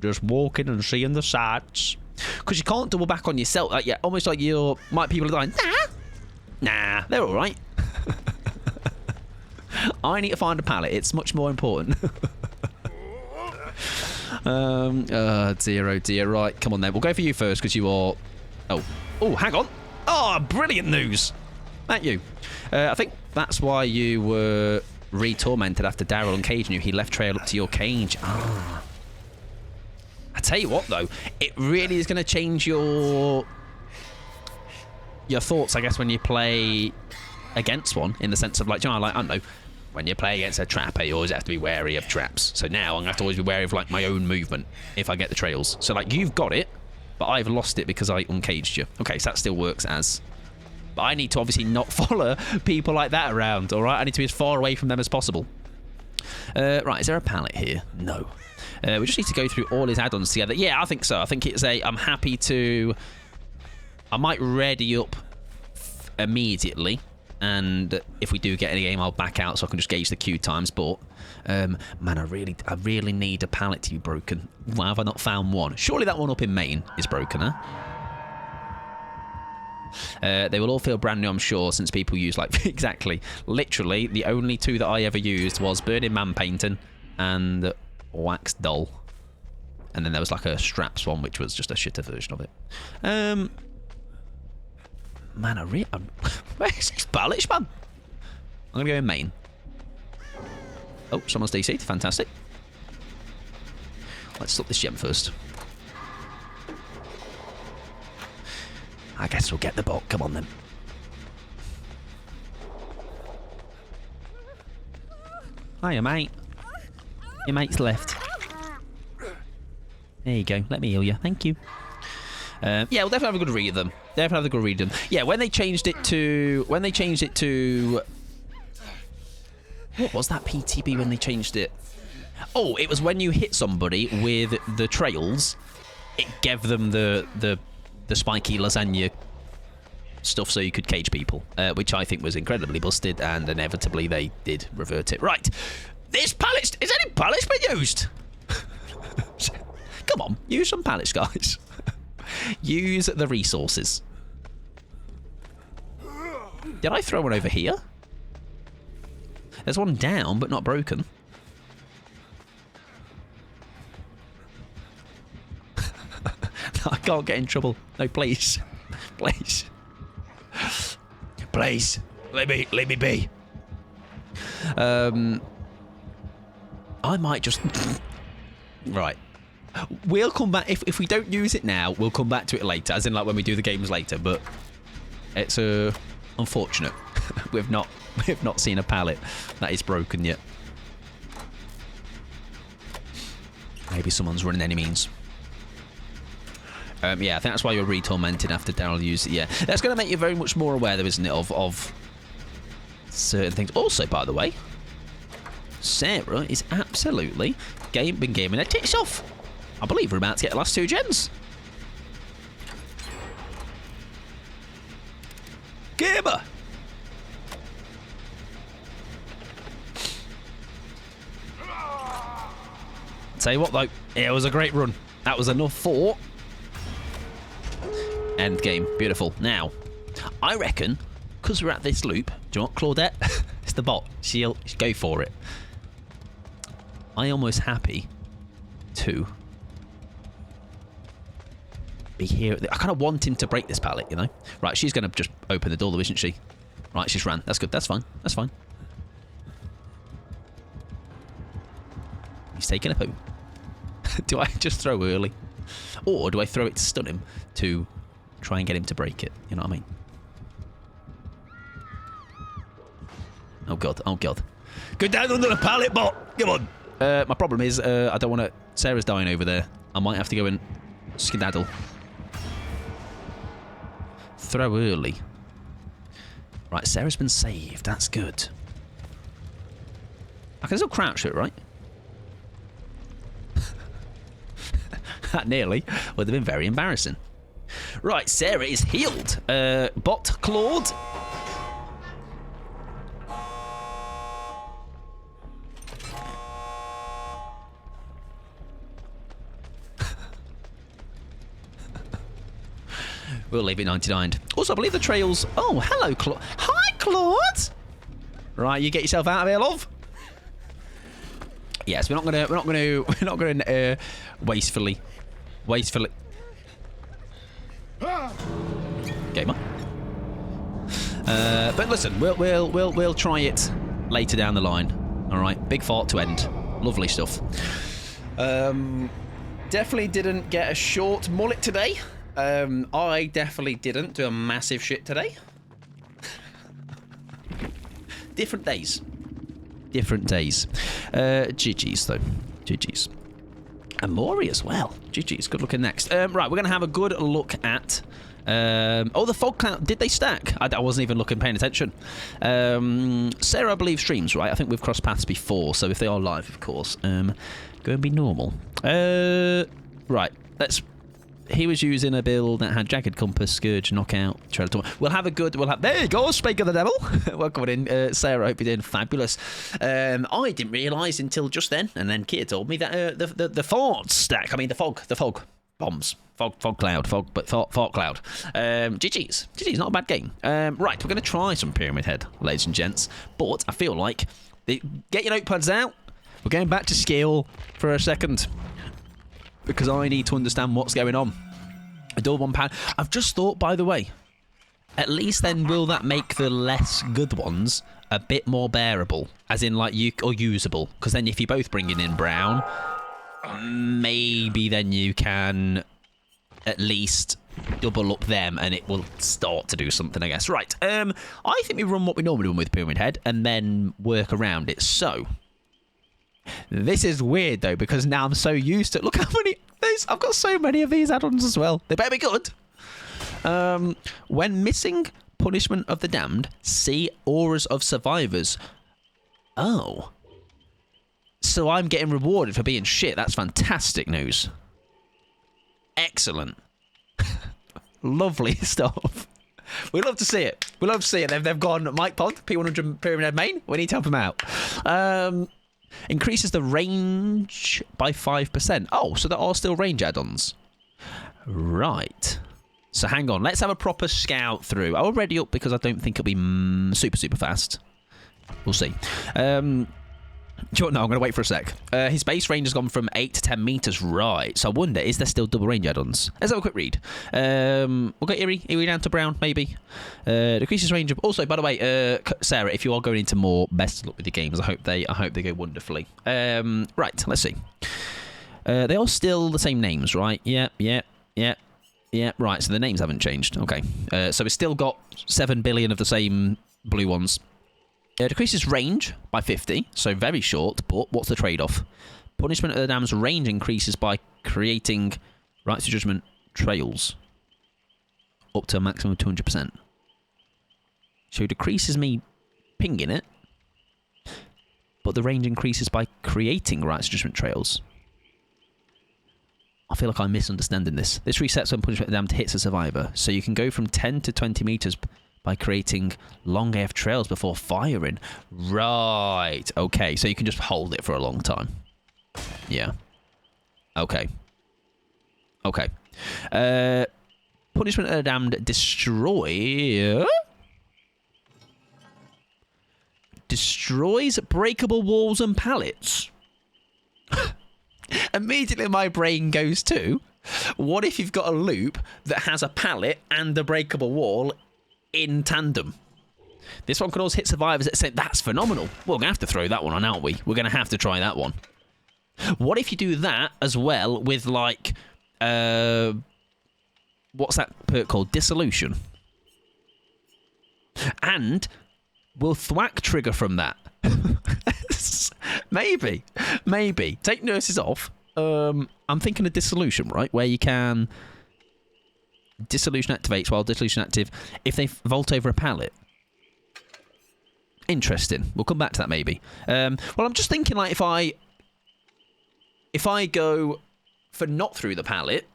Just walking and seeing the sights. Because you can't double back on yourself. Like, yeah, almost like you're... Might people are like, nah, they're all right. I need to find a pallet. It's much more important. Dear, oh dear. Right, come on then. We'll go for you first because you are... Oh, hang on. Oh, brilliant news. Thank you. I think that's why you were re-tormented after Daryl uncaging you. He left trail up to your cage. Ah. I tell you what, though. It really is going to change your thoughts, I guess, when you play against one. In the sense of, like, you know, like, I don't know. When you play against a trapper, you always have to be wary of traps. So now I'm going to have to always be wary of, like, my own movement if I get the trails. So, like, you've got it. But I've lost it because I uncaged you. Okay, so that still works as... But I need to obviously not follow people like that around, alright? I need to be as far away from them as possible. Right, is there a pallet here? No. We just need to go through all his add-ons together. Yeah, I think so. I think it's a... I'm happy to... I might ready up immediately. And if we do get in a game, I'll back out so I can just gauge the queue times. But, man, I really need a pallet to be broken. Why have I not found one? Surely that one up in Maine is broken, huh? They will all feel brand new, I'm sure, since people use, like, exactly. Literally, the only two that I ever used was Burning Man Painting and Wax Doll. And then there was, like, a Straps one, which was just a shitter version of it. Man, where's this pallet, man? I'm going to go in Maine. Oh, someone's DC'd. Fantastic. Let's stop this gem first. I guess we'll get the bot. Come on, then. Hiya, mate. Your mate's left. There you go. Let me heal you. Thank you. Yeah, we'll definitely have a good read of them. Definitely have a good read of them. Yeah, when they changed it to... What was that PTB when they changed it? Oh, it was when you hit somebody with the trails, it gave them the spiky lasagna stuff so you could cage people, which I think was incredibly busted, and inevitably they did revert it. Right, this pallet... Is any pallets been used? Come on, use some pallets, guys. Use the resources. Did I throw one over here? There's one down, but not broken. I can't get in trouble. No, please. Please. Please. Let me be. I might just... Right. We'll come back... If we don't use it now, we'll come back to it later. As in, like, when we do the games later. But it's unfortunate. We've not seen a pallet that is broken yet. Maybe someone's running any means. Yeah, I think that's why you're re-tormented after Daryl used it, yeah. That's going to make you very much more aware, though, isn't it, of certain things. Also, by the way, Sarah is absolutely been gaming her tits off. I believe we're about to get the last 2 gens. Gamer! Tell you what though, it was a great run. That was enough for end game. Beautiful. Now, I reckon, because we're at this loop, do you know what, Claudette? It's the bot. She'll go for it. I am almost happy to be here. I kind of want him to break this pallet, you know? Right, she's going to just open the door though, isn't she? Right, she's ran. That's good. That's fine. That's fine. He's taking a poo. Do I just throw early? Or do I throw it to stun him to try and get him to break it? You know what I mean? Oh, God. Oh, God. Go down under the pallet, bot. Come on. My problem is I don't want to... Sarah's dying over there. I might have to go and skedaddle. Throw early. Right, Sarah's been saved. That's good. I can still crouch it, right? That nearly would have been very embarrassing. Right, Sarah is healed. Bot Claude. We'll leave it 99. Also, I believe the trails... Oh, hello, Claude. Hi, Claude. Right, you get yourself out of here, love. Yes, we're not gonna wastefully. Gamer. But listen, we'll try it later down the line. All right, big fart to end. Lovely stuff. Definitely didn't get a short mullet today. I definitely didn't do a massive shit today. Different days. Different days. GG's though. GG's. And Maury as well. GG's. Good looking next. Right, we're going to have a good look at... oh, the fog cloud. Did they stack? I wasn't even paying attention. Sarah, I believe, streams, right? I think we've crossed paths before, so if they are live, of course, go and be normal. Right, let's... He was using a build that had Jagged Compass, Scourge, Knockout, Treadle. We'll have a good... There you go, Speak of the Devil. Welcome in, Sarah. I hope you're doing fabulous. I didn't realise until just then, and then Kia told me that the fog stack... I mean, the fog bombs. Fog cloud. GG's. GG's, not a bad game. Right, we're going to try some Pyramid Head, ladies and gents. But I feel like... Get your notepads out. We're going back to skill for a second. Because I need to understand what's going on. A double £1. I've just thought, by the way, at least then will that make the less good ones a bit more bearable? As in, like, or usable? Because then if you're both bringing in brown, maybe then you can at least double up them and it will start to do something, I guess. Right, I think we run what we normally run with Pyramid Head and then work around it. So... This is weird, though, because now I'm so used to... Look how many... I've got so many of these add-ons as well. They better be good. When missing Punishment of the Damned, see Auras of Survivors. Oh. So I'm getting rewarded for being shit. That's fantastic news. Excellent. Lovely stuff. We'd love to see it. We'd love to see it. They've gone, Mike Pod, P100 Pyramid Head main. We need to help them out. Increases the range by 5%. Oh, so there are still range add-ons. Right. So hang on. Let's have a proper scout through. I'll ready up because I don't think it'll be super fast. We'll see. No, I'm going to wait for a sec. His base range has gone from 8 to 10 meters. Right. So I wonder, is there still double range add-ons? Let's have a quick read. We'll get Eerie down to brown, maybe. Decreases range of... Also, by the way, Sarah, if you are going into more, best of luck with the games. I hope they go wonderfully. Right. Let's see. They are still the same names, right? Yeah. Right. So the names haven't changed. Okay. So we've still got 7 billion of the same blue ones. Decreases range by 50, so very short, but what's the trade-off? Punishment of the Damned's range increases by creating Rights to Judgment trails up to a maximum of 200%. So it decreases me pinging it, but the range increases by creating rights adjustment trails. I feel like I'm misunderstanding this. This resets when punishment damage hits a survivor, so you can go from 10 to 20 meters by creating long AF trails before firing. Right. Okay, so you can just hold it for a long time. Yeah. Okay. Okay. Punishment of the Damned destroys breakable walls and pallets. Immediately my brain goes to, what if you've got a loop that has a pallet and a breakable wall in tandem? This one can also hit survivors that say, that's phenomenal. We're going to have to throw that one on, aren't we? We're going to have to try that one. What if you do that as well with, like, what's that perk called? Dissolution. And will thwack trigger from that? Maybe. Take nurses off. I'm thinking of dissolution, right? Where you can... Dissolution activates while dissolution active if they vault over a pallet. Interesting. We'll come back to that maybe. Well, I'm just thinking, like, if I go for not through the pallet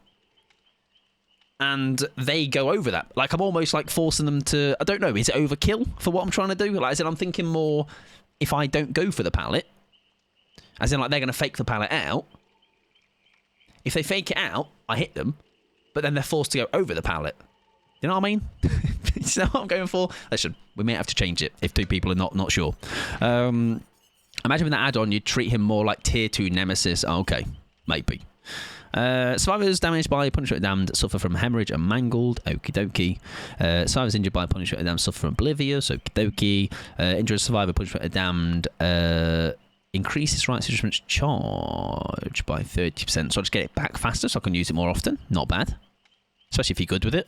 and they go over that, like, I'm almost like forcing them to... I don't know. Is it overkill for what I'm trying to do? Like, as in, I'm thinking more if I don't go for the pallet, as in, like, they're going to fake the pallet out. If they fake it out, I hit them, but then they're forced to go over the pallet. You know what I mean? Is that what I'm going for? Listen, we may have to change it if two people are not sure. Imagine with that add-on, you'd treat him more like tier 2 nemesis. Oh, okay, maybe. Survivors damaged by punishment damned suffer from hemorrhage and mangled. Okie dokie. Survivors injured by punishment damned suffer from oblivious. Okie dokie. Injured survivor punishment damned increases rights adjustments charge by 30%. So I'll just get it back faster so I can use it more often. Not bad. Especially if you're good with it.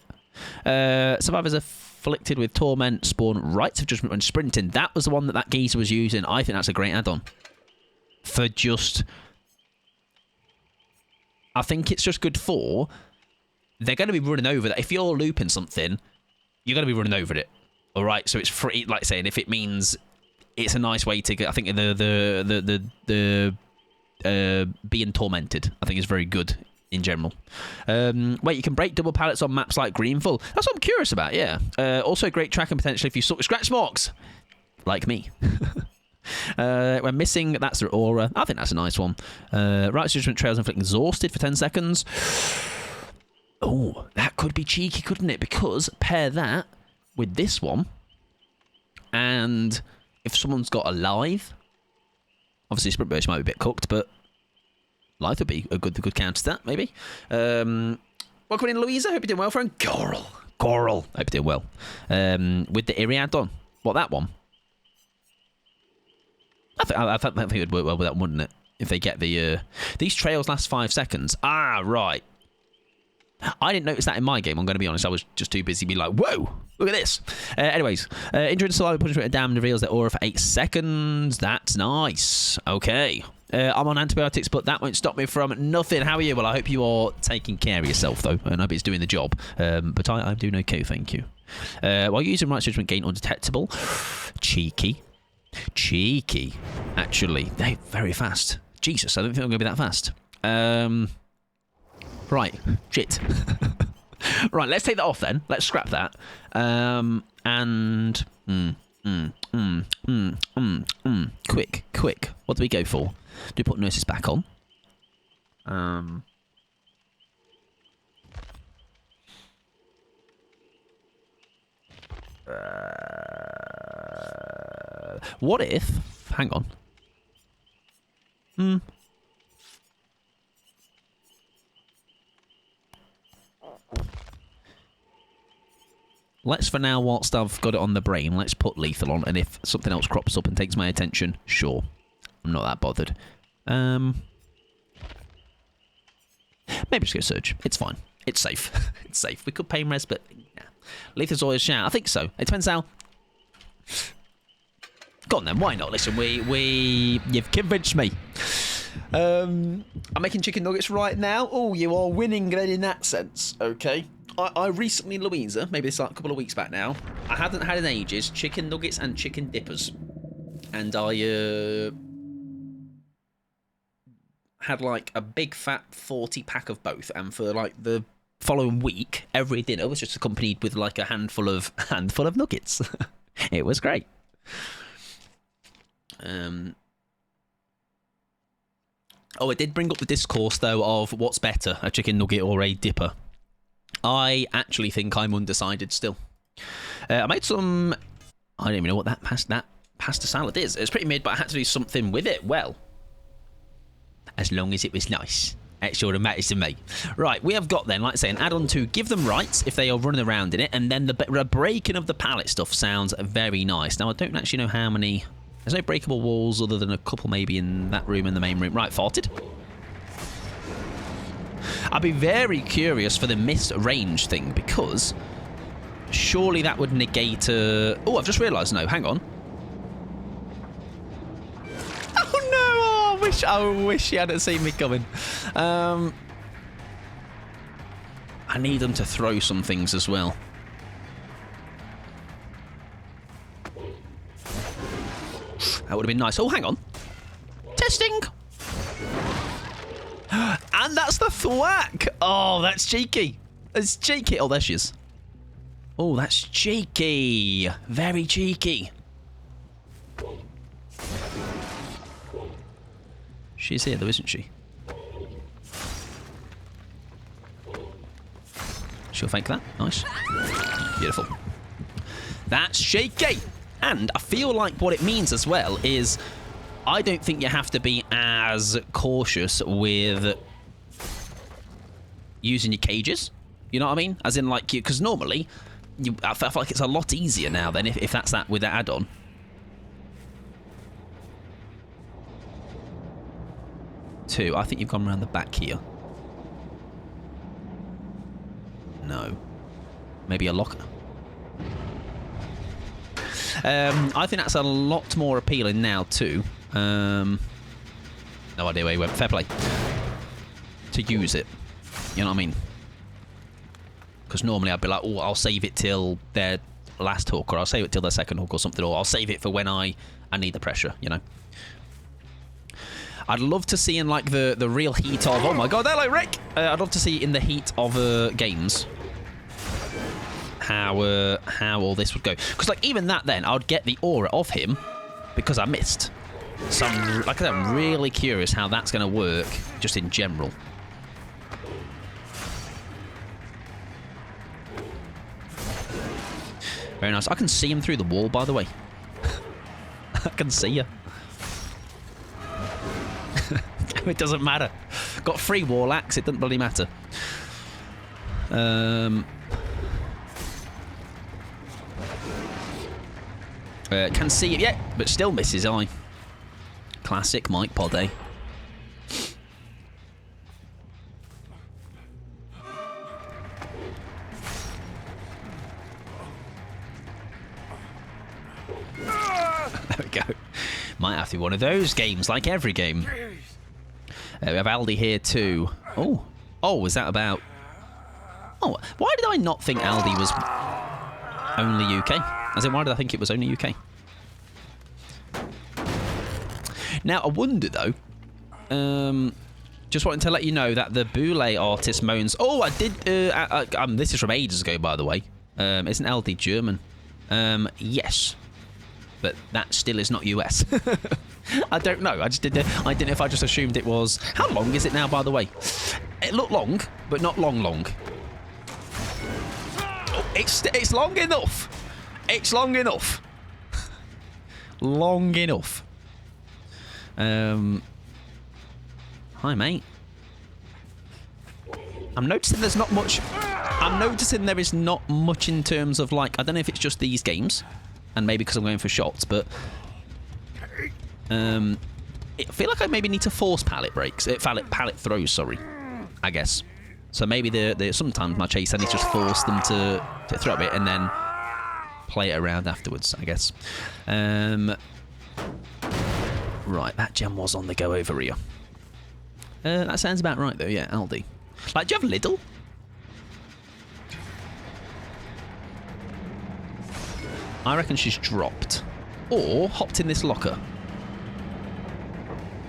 Survivors afflicted with torment spawn rights of judgment when sprinting. That was the one that geezer was using. I think that's a great add-on. For just... I think it's just good for... They're going to be running over that. If you're looping something, you're going to be running over it. All right? So it's free, like saying, if it means... It's a nice way to get... I think the being tormented, I think, is very good in general. Wait, you can break double pallets on maps like Greenville. That's what I'm curious about, yeah. Also great tracking potential if you suck with scratch marks. Like me. When missing, that's their aura. I think that's a nice one. Rights judgment trails inflict exhausted for 10 seconds. Oh, that could be cheeky, couldn't it? Because pair that with this one, and if someone's got alive, obviously sprint burst might be a bit cooked, but life would be a good counter to that, maybe. Welcome in, Louisa. Hope you're doing well, friend. Coral. Hope you're doing well. With the Erie add-on. What, that one? I think it would work well with that, wouldn't it? If they get the... These trails last 5 seconds. Ah, right. I didn't notice that in my game, I'm going to be honest. I was just too busy being like, whoa, look at this. Anyways, injured survivor punishment damned reveals their aura for 8 seconds. That's nice. Okay. I'm on antibiotics, but that won't stop me from nothing. How are you? Well, I hope you are taking care of yourself, though, and I hope it's doing the job. But I'm doing okay, thank you. While using rights judgment gain undetectable. Cheeky. Actually, they're very fast. Jesus, I don't think I'm going to be that fast. Right, shit. Right, let's take that off then. Let's scrap that. Quick. What do we go for? Do we put nurses back on? What if... Hang on. Let's, for now, whilst I've got it on the brain, let's put lethal on, and if something else crops up and takes my attention, sure. I'm not that bothered. Maybe just go surge. It's fine. It's safe. It's safe. We could pain res, but yeah. Lethal's always a shout. I think so. It depends how... Go on then, why not? Listen, you've convinced me. I'm making chicken nuggets right now. Oh, you are winning then in that sense. Okay. I recently, Louisa, maybe it's like a couple of weeks back now, I hadn't had in ages chicken nuggets and chicken dippers. And I had like a big fat 40 pack of both, and for like the following week, every dinner was just accompanied with like a handful of nuggets. It was great. Oh, it did bring up the discourse though of what's better, a chicken nugget or a dipper. I actually think I'm undecided still. I made some. I don't even know what that pasta salad is. It's pretty mid, but I had to do something with it. Well, as long as it was nice. It sort of matters to me. Right, we have got then, like I say, an add-on to give them rights if they are running around in it, and then the breaking of the pallet stuff sounds very nice. Now, I don't actually know how many. There's no breakable walls other than a couple maybe in that room and the main room. Right, farted. I'd be very curious for the missed range thing, because surely that would negate a... Oh, I've just realised, no, hang on. Oh, no, I wish he hadn't seen me coming. I need them to throw some things as well. That would have been nice. Oh, hang on. Testing. And that's the thwack. Oh, that's cheeky. It's cheeky. Oh, there she is. Oh, that's cheeky. Very cheeky. She's here, though, isn't she? She'll fake that. Nice. Beautiful. That's cheeky. And I feel like what it means as well is I don't think you have to be as cautious with using your cages. You know what I mean? As in, like, because normally, I feel like it's a lot easier now than if that's that with the add-on. Two, I think you've gone around the back here. No. Maybe a locker. I think that's a lot more appealing now too. No idea where he went. Fair play. To use it. You know what I mean? Because normally I'd be like, oh, I'll save it till their last hook, or I'll save it till their second hook or something, or I'll save it for when I need the pressure, you know? I'd love to see in like the real heat of... Oh my god, they're like Rick! I'd love to see in the heat of games how all this would go. Because like even that then, I'd get the aura of him because I missed. So I'm really curious how that's going to work just in general. Very nice. I can see him through the wall, by the way. I can see you. It doesn't matter. Got free wall axe, it doesn't bloody matter. Can see it yet, but still misses eye. Classic Mike Pod, eh? There we go. Might have to be one of those games, like every game. We have Aldi here too. Oh, was that about... Oh, why did I not think Aldi was only UK? As in, why did I think it was only UK? Now, I wonder, though... just wanted to let you know that the Boule artist moans... Oh, I did... this is from ages ago, by the way. Isn't Aldi German? Yes. But that still is not US. I don't know. I didn't know if I just assumed it was... How long is it now, by the way? It looked long, but not long. Oh, it's long enough. It's long enough. Long enough. Hi, mate. I'm noticing there's not much... I'm noticing there is not much in terms of, like... I don't know if it's just these games, and maybe because I'm going for shots, but... I feel like I maybe need to force pallet breaks. Pallet throws, sorry. I guess. So maybe sometimes my chase, I need to just force them to throw it and then play it around afterwards, I guess. Right, that gem was on the go over here. That sounds about right, though, yeah, Aldi. Like, do you have Lidl? I reckon she's dropped. Or hopped in this locker.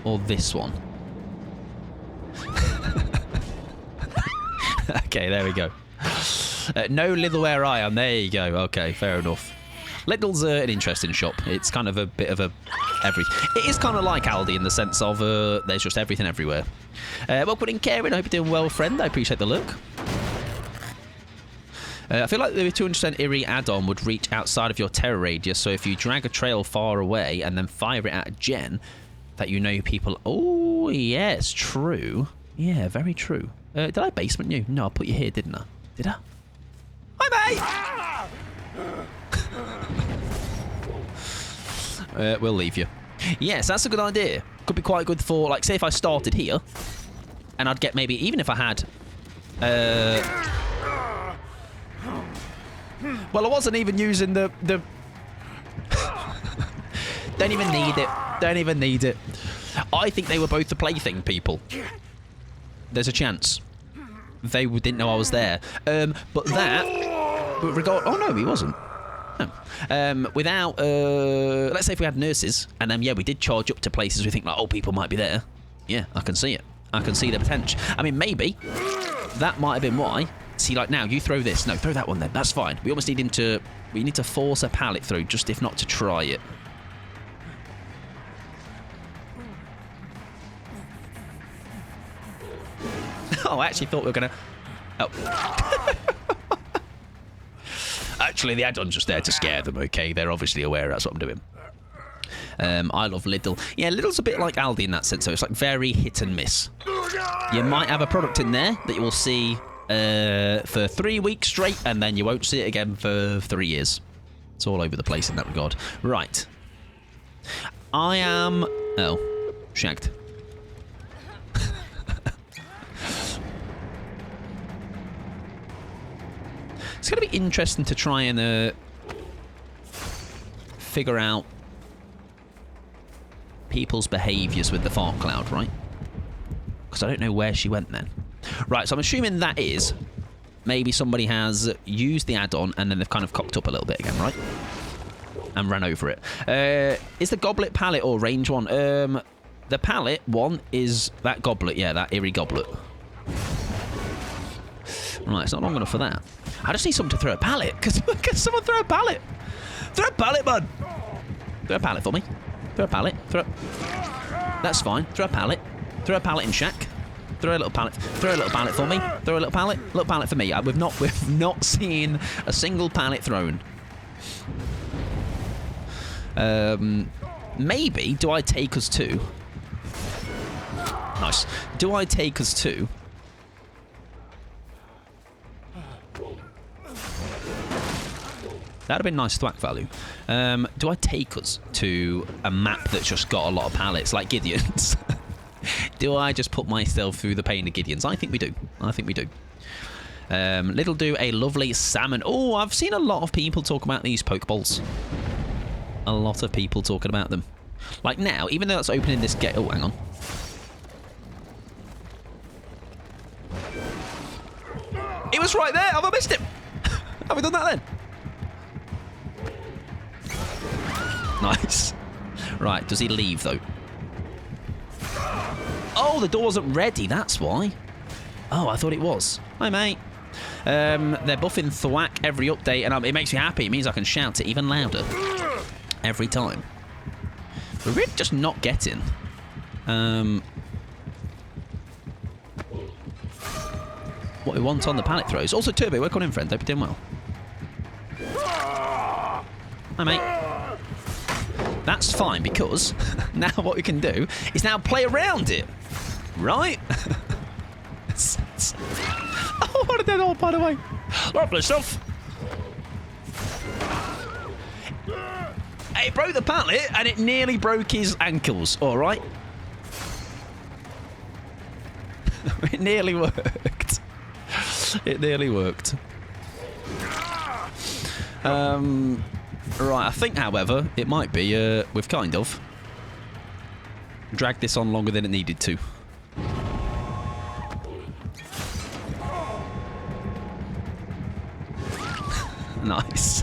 Or this one. Okay, there we go. No Lidl where I am. There you go. Okay, fair enough. Lidl's an interesting shop. It's kind of a bit of a everything. It is kind of like Aldi in the sense of there's just everything everywhere. Welcome in, Karen. I hope you're doing well, friend. I appreciate the look. I feel like the 200% Eerie add-on would reach outside of your terror radius, so if you drag a trail far away and then fire it at a gen, that you know people... Oh, yes, true. Yeah, very true. Did I basement you? No, I put you here, didn't I? Did I? Hi, mate! We'll leave you. Yes, that's a good idea. Could be quite good for, like, say if I started here, and I'd get maybe, even if I had... Well, I wasn't even using the... Don't even need it. Don't even need it. I think they were both the plaything people. There's a chance. They didn't know I was there. But that... Regard... Oh, no, he wasn't. No. Without... let's say if we had nurses, and then, yeah, we did charge up to places we think, like, oh, people might be there. Yeah, I can see it. I can see the potential. I mean, maybe that might have been why... See, like, now, you throw this. No, throw that one then. That's fine. We almost need him to... We need to force a pallet through, just if not to try it. Oh, I actually thought we were going to... Oh. Actually, the add-on's just there to scare them, okay? They're obviously aware that's what I'm doing. I love Lidl. Yeah, Lidl's a bit like Aldi in that sense, so it's like very hit and miss. You might have a product in there that you will see... for 3 weeks straight, and then you won't see it again for 3 years. It's all over the place in that regard. Right. I am... Oh. Shagged. It's going to be interesting to try and figure out people's behaviours with the fart cloud, right? Because I don't know where she went then. Right, so I'm assuming that is maybe somebody has used the add-on and then they've kind of cocked up a little bit again, right? And ran over it. Is the goblet pallet or range one? The pallet one is that goblet, yeah, that eerie goblet. Right, it's not long enough for that. I just need someone to throw a pallet. Can someone throw a pallet? Throw a pallet, bud. Throw a pallet for me. Throw a pallet. That's fine. Throw a pallet. Throw a pallet in shack. Throw a little pallet. Throw a little pallet for me. Throw a little pallet. Little pallet for me. We've not seen a single pallet thrown. Maybe. Do I take us to? Nice. Do I take us to? That'd have been nice thwack value. Do I take us to a map that's just got a lot of pallets, like Gideon's? Do I just put myself through the pain of Gideon's? I think we do. I think we do. Little do a lovely salmon. Oh, I've seen a lot of people talk about these Pokeballs. A lot of people talking about them. Like now, even though that's opening this gate... Oh, hang on. He was right there. Have I missed him? Have we done that then? Nice. Right, does he leave, though? Oh, the door wasn't ready, that's why. Oh, I thought it was. Hi, mate. They're buffing thwack every update, and it makes me happy. It means I can shout it even louder. Every time. We're really just not getting... what we want on the pallet throws. Also, Turbo, welcome in, friend. Hope you're doing well. Hi, mate. That's fine, because now what we can do is now play around it. Right? Oh, what a dead hole, by the way. Lovely stuff. It broke the pallet, and it nearly broke his ankles, all right? It nearly worked. It nearly worked. Right, I think, however, it might be, we've kind of dragged this on longer than it needed to. Nice.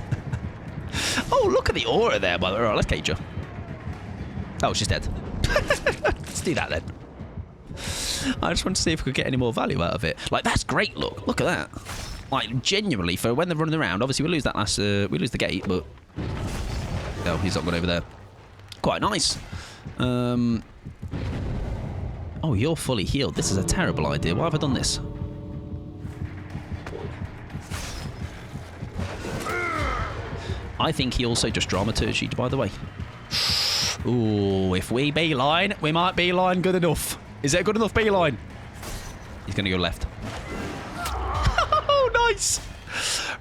Oh, look at the aura there, by the way. Right, let's cage her. Oh, she's dead. Let's do that then. I just want to see if we could get any more value out of it. Like, that's great, look at that. Like, genuinely, for when they're running around, obviously we lose that last, we lose the gate, but... No, he's not going over there. Quite nice. Oh, you're fully healed. This is a terrible idea. Why have I done this? I think he also just dramaturgied, by the way. Ooh, if we beeline, we might beeline good enough. Is it a good enough beeline? He's going to go left. Oh, nice.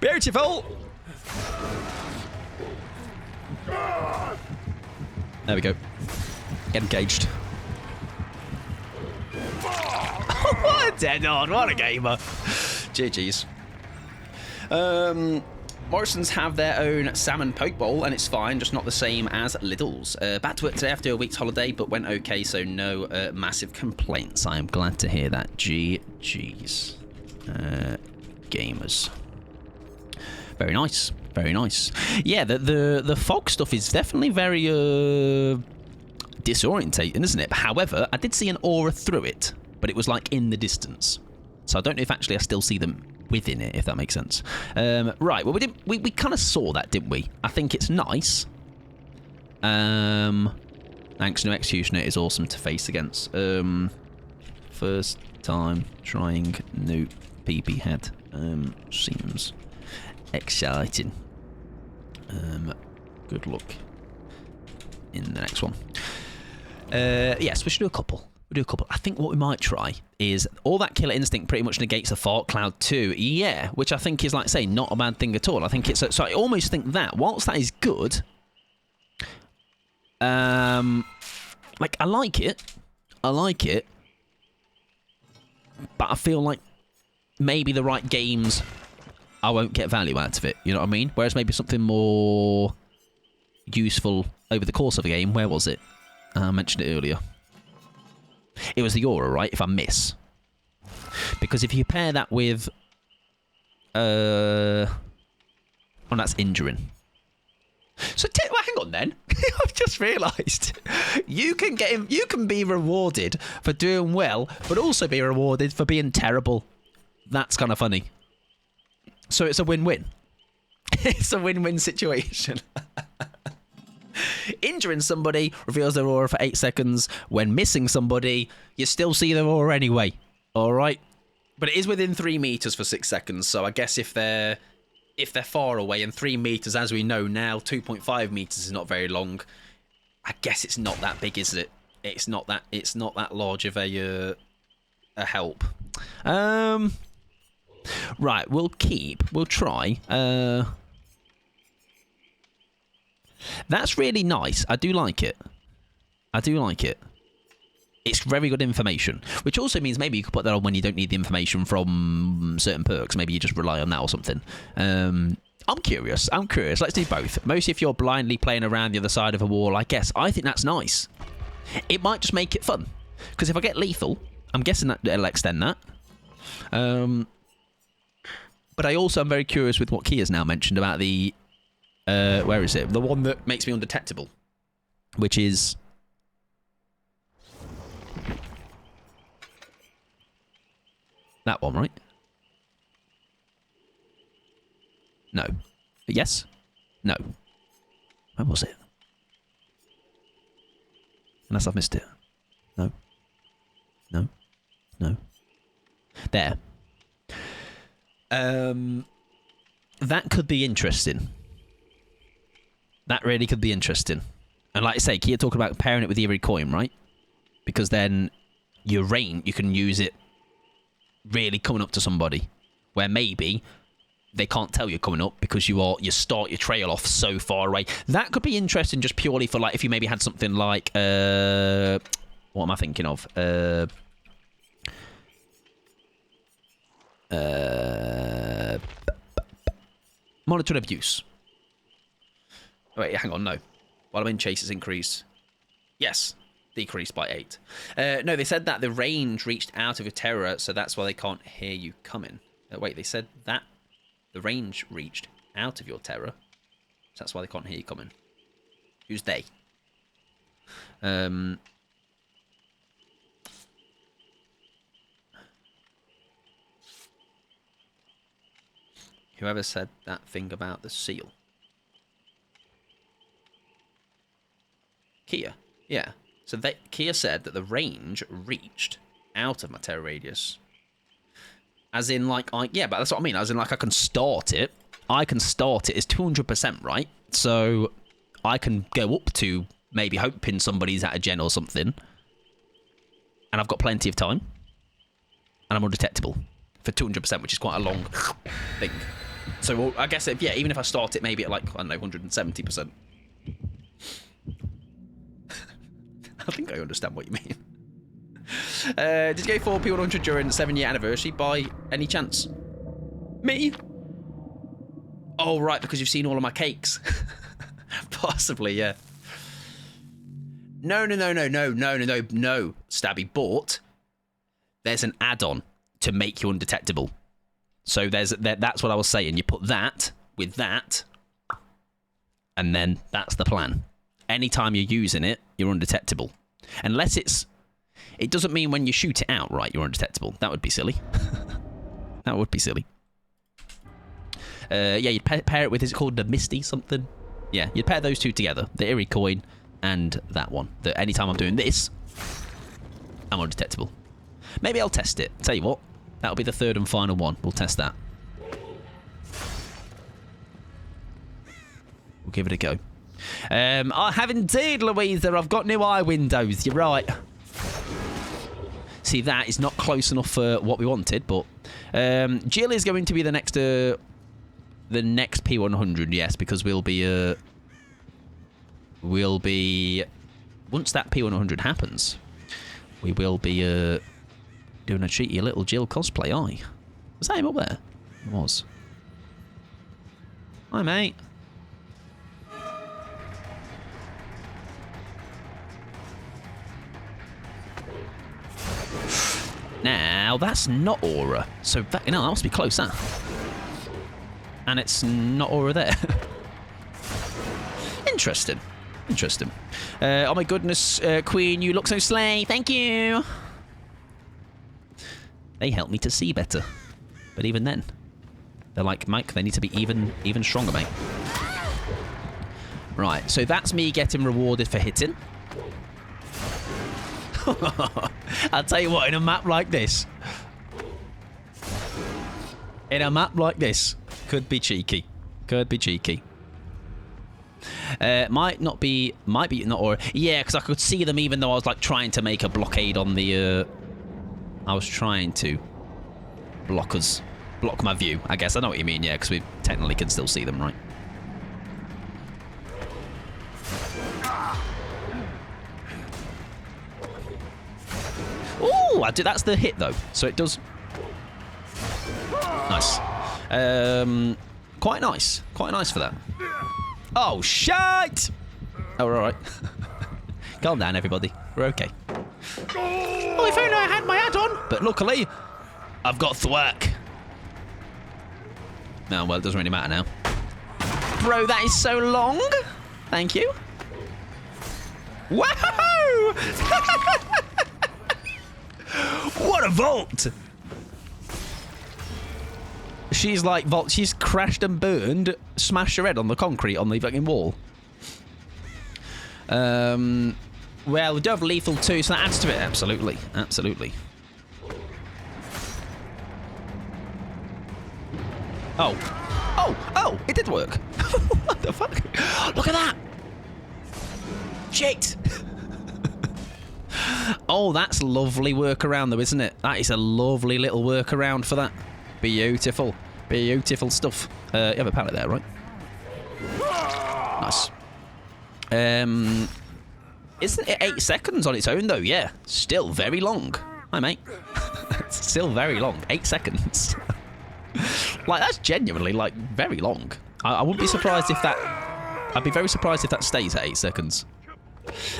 Beautiful. There we go. Get engaged. What a dead on. What a gamer. GG's. Morrison's have their own salmon poke bowl, and it's fine, just not the same as Lidl's. Back to work today after a week's holiday, but went okay, so no massive complaints. I am glad to hear that. GG's. Gamers. Very nice. Very nice. Yeah, the fog stuff is definitely very disorientating, isn't it? However, I did see an aura through it, but it was like in the distance. So I don't know if actually I still see them within it, if that makes sense. Right, well, we kind of saw that, didn't we? I think it's nice. Thanks, No Executioner is awesome to face against. First time trying new PP head. Seems exciting. Good luck in the next one. Yes, we should do a couple. We'll do a couple. I think what we might try is all that killer instinct pretty much negates the fart cloud too. Yeah, which I think is, like say, not a bad thing at all. I think it's so I almost think that whilst that is good, like I like it, but I feel like maybe the right games, I won't get value out of it. You know what I mean? Whereas maybe something more useful over the course of a game. Where was it? I mentioned it earlier. It was the aura, right? If I miss. Because if you pair that with... Oh, that's injuring. So, well, hang on then. I've just realised. You can be rewarded for doing well, but also be rewarded for being terrible. That's kind of funny. So it's a win-win. It's a win-win situation. Injuring somebody reveals their aura for 8 seconds. When missing somebody, you still see their aura anyway. All right, but it is within 3 meters for 6 seconds. So I guess if they're far away, and 3 meters, as we know now, 2.5 meters is not very long. I guess it's not that big, is it? It's not that large of a help. Right, we'll try. That's really nice. I do like it. It's very good information, which also means maybe you could put that on when you don't need the information from certain perks. Maybe you just rely on that or something. I'm curious. Let's do both. Mostly if you're blindly playing around the other side of a wall, I guess. I think that's nice. It might just make it fun. Because if I get lethal, I'm guessing that it'll extend that. But I also am very curious with what Kia's now mentioned about the... where is it? The one that makes me undetectable. Which is... that one, right? No. Yes? No. Where was it? Unless I've missed it. No. No. No. There. That could be interesting. That really could be interesting. And like I say, Kia talking about pairing it with Eerie Coin, right? Because then your range, you can use it really coming up to somebody where maybe they can't tell you're coming up because you start your trail off so far away. That could be interesting just purely for like if you maybe had something like what am I thinking of? Monitoring abuse. Wait, hang on, no. While I'm in chase, it's increased. Yes, decreased by 8. No, they said that the range reached out of your terror, so that's why they can't hear you coming. Wait, they said that the range reached out of your terror, so that's why they can't hear you coming. Who's they? Whoever said that thing about the seal? Kia. Yeah. So Kia said that the range reached out of my terror radius. As in, like, yeah, but that's what I mean. As in, like, I can start it. I can start it as 200%, right? So I can go up to maybe hoping somebody's at a gen or something. And I've got plenty of time. And I'm undetectable for 200%, which is quite a long thing. So I guess, yeah, even if I start it maybe at, like, I don't know, 170%. I think I understand what you mean. Did you go for P100 during the 7-year anniversary by any chance? Me? Oh, right, because you've seen all of my cakes. Possibly, yeah. No, Stabby. But there's an add-on to make you undetectable. So that's what I was saying. You put that with that, and then that's the plan. Anytime you're using it, you're undetectable. Unless it doesn't mean when you shoot it out, right, you're undetectable. That would be silly. That would be silly. Yeah, you'd pair it with, is it called the Misty something? Yeah, you'd pair those two together. The Eerie coin and that one. That anytime I'm doing this, I'm undetectable. Maybe I'll test it. Tell you what, that'll be the third and final one. We'll test that. We'll give it a go. I have indeed, Louisa. I've got new eye windows. You're right. See, that is not close enough for what we wanted, but Jill is going to be the next P100, yes, because we'll be once that P100 happens, we will be doing a cheeky little Jill cosplay. Was that him up there? It was. Hi, mate. Now, that's not aura. So, that must be close, huh? And it's not aura there. Interesting. Oh my goodness, Queen, you look so slay. Thank you. They help me to see better. But even then, they're like, Mike, they need to be even stronger, mate. Right, so that's me getting rewarded for hitting. I'll tell you what, in a map like this. Could be cheeky. Might be not aura. Yeah, because I could see them even though I was like trying to make a blockade on the I was trying to block my view. I guess I know what you mean, yeah, because we technically can still see them, right? Ooh, that's the hit though. So it does. Nice. Quite nice for that. Oh, shite! Oh, we're alright. Calm down, everybody. We're okay. Oh, if only I had my add-on! But luckily, I've got thwack. No, well, it doesn't really matter now. Bro, that is so long! Thank you. Woohoo! What a vault! She's like, she's crashed and burned, smashed her head on the concrete on the fucking wall. Well, we do have lethal too, so that adds to it. Absolutely. Oh, it did work. What the fuck? Look at that! Shit! Oh, that's lovely workaround though, isn't it? That is a lovely little workaround for that. Beautiful stuff. You have a pallet there, right? Nice. Isn't it 8 seconds on its own though? Yeah. Still very long. Hi, mate. It's still very long. 8 seconds. Like, that's genuinely, like, very long. I wouldn't be surprised if that... I'd be very surprised if that stays at 8 seconds.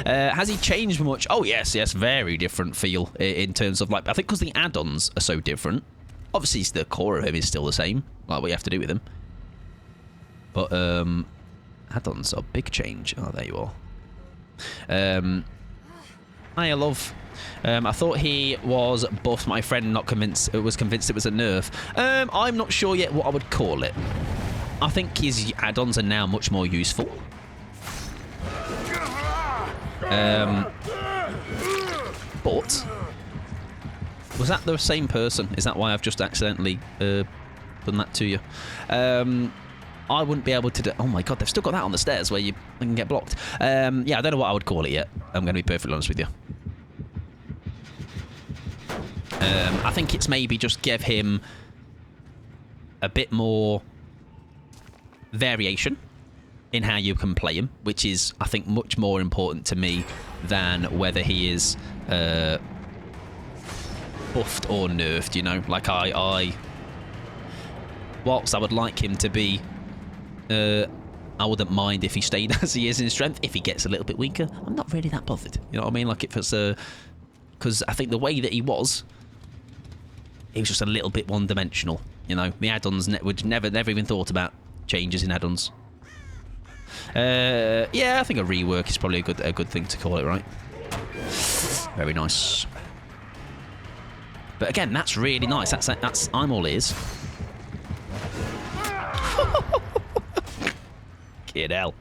Has he changed much? Oh, yes. Very different feel in terms of, like... I think because the add-ons are so different. Obviously, the core of him is still the same. Like, what you have to do with him. But, add-ons are a big change. Oh, there you are. Hiya, love. I thought he was buff. My friend was convinced it was a nerf. I'm not sure yet what I would call it. I think his add-ons are now much more useful. But was that the same person? Is that why I've just accidentally done that to you? I wouldn't be able to do... Oh my god, they've still got that on the stairs where you can get blocked. Yeah, I don't know what I would call it yet. I'm going to be perfectly honest with you. I think it's maybe just give him a bit more variation in how you can play him, which is, I think, much more important to me than whether he is buffed or nerfed, you know? Like, whilst I would like him to be... I wouldn't mind if he stayed as he is in strength. If he gets a little bit weaker, I'm not really that bothered. You know what I mean? Like, if it's because I think the way that he was just a little bit one-dimensional. You know, the add-ons would never even thought about changes in add-ons. Yeah, I think a rework is probably a good thing to call it, right? Very nice. But again, that's really nice. That's I'm all ears. Kid hell.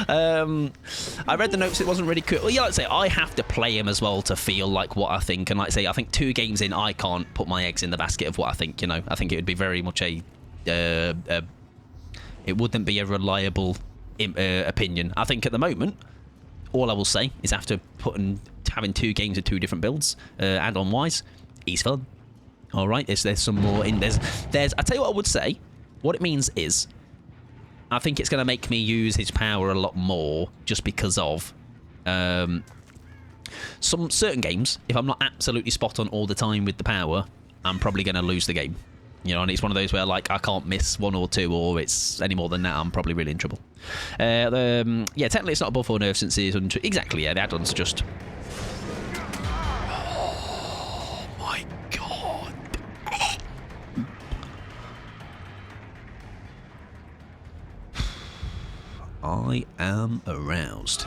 I read the notes, it wasn't really cool. Well, yeah, like I say, I have to play him as well to feel like what I think. And like I say, I think 2 games in, I can't put my eggs in the basket of what I think, you know. I think it would be very much it wouldn't be a reliable opinion. I think at the moment, all I will say is after having 2 games of 2 different builds, add-on wise, he's fun. All right, there's some more in I tell you what I would say. What it means is, I think it's going to make me use his power a lot more, just because of some certain games. If I'm not absolutely spot on all the time with the power, I'm probably going to lose the game. You know, and it's one of those where, like, I can't miss 1 or 2, or it's any more than that, I'm probably really in trouble. Yeah, technically it's not a buff or nerf since he's exactly. Yeah, the add-ons just. Oh my god. I am aroused.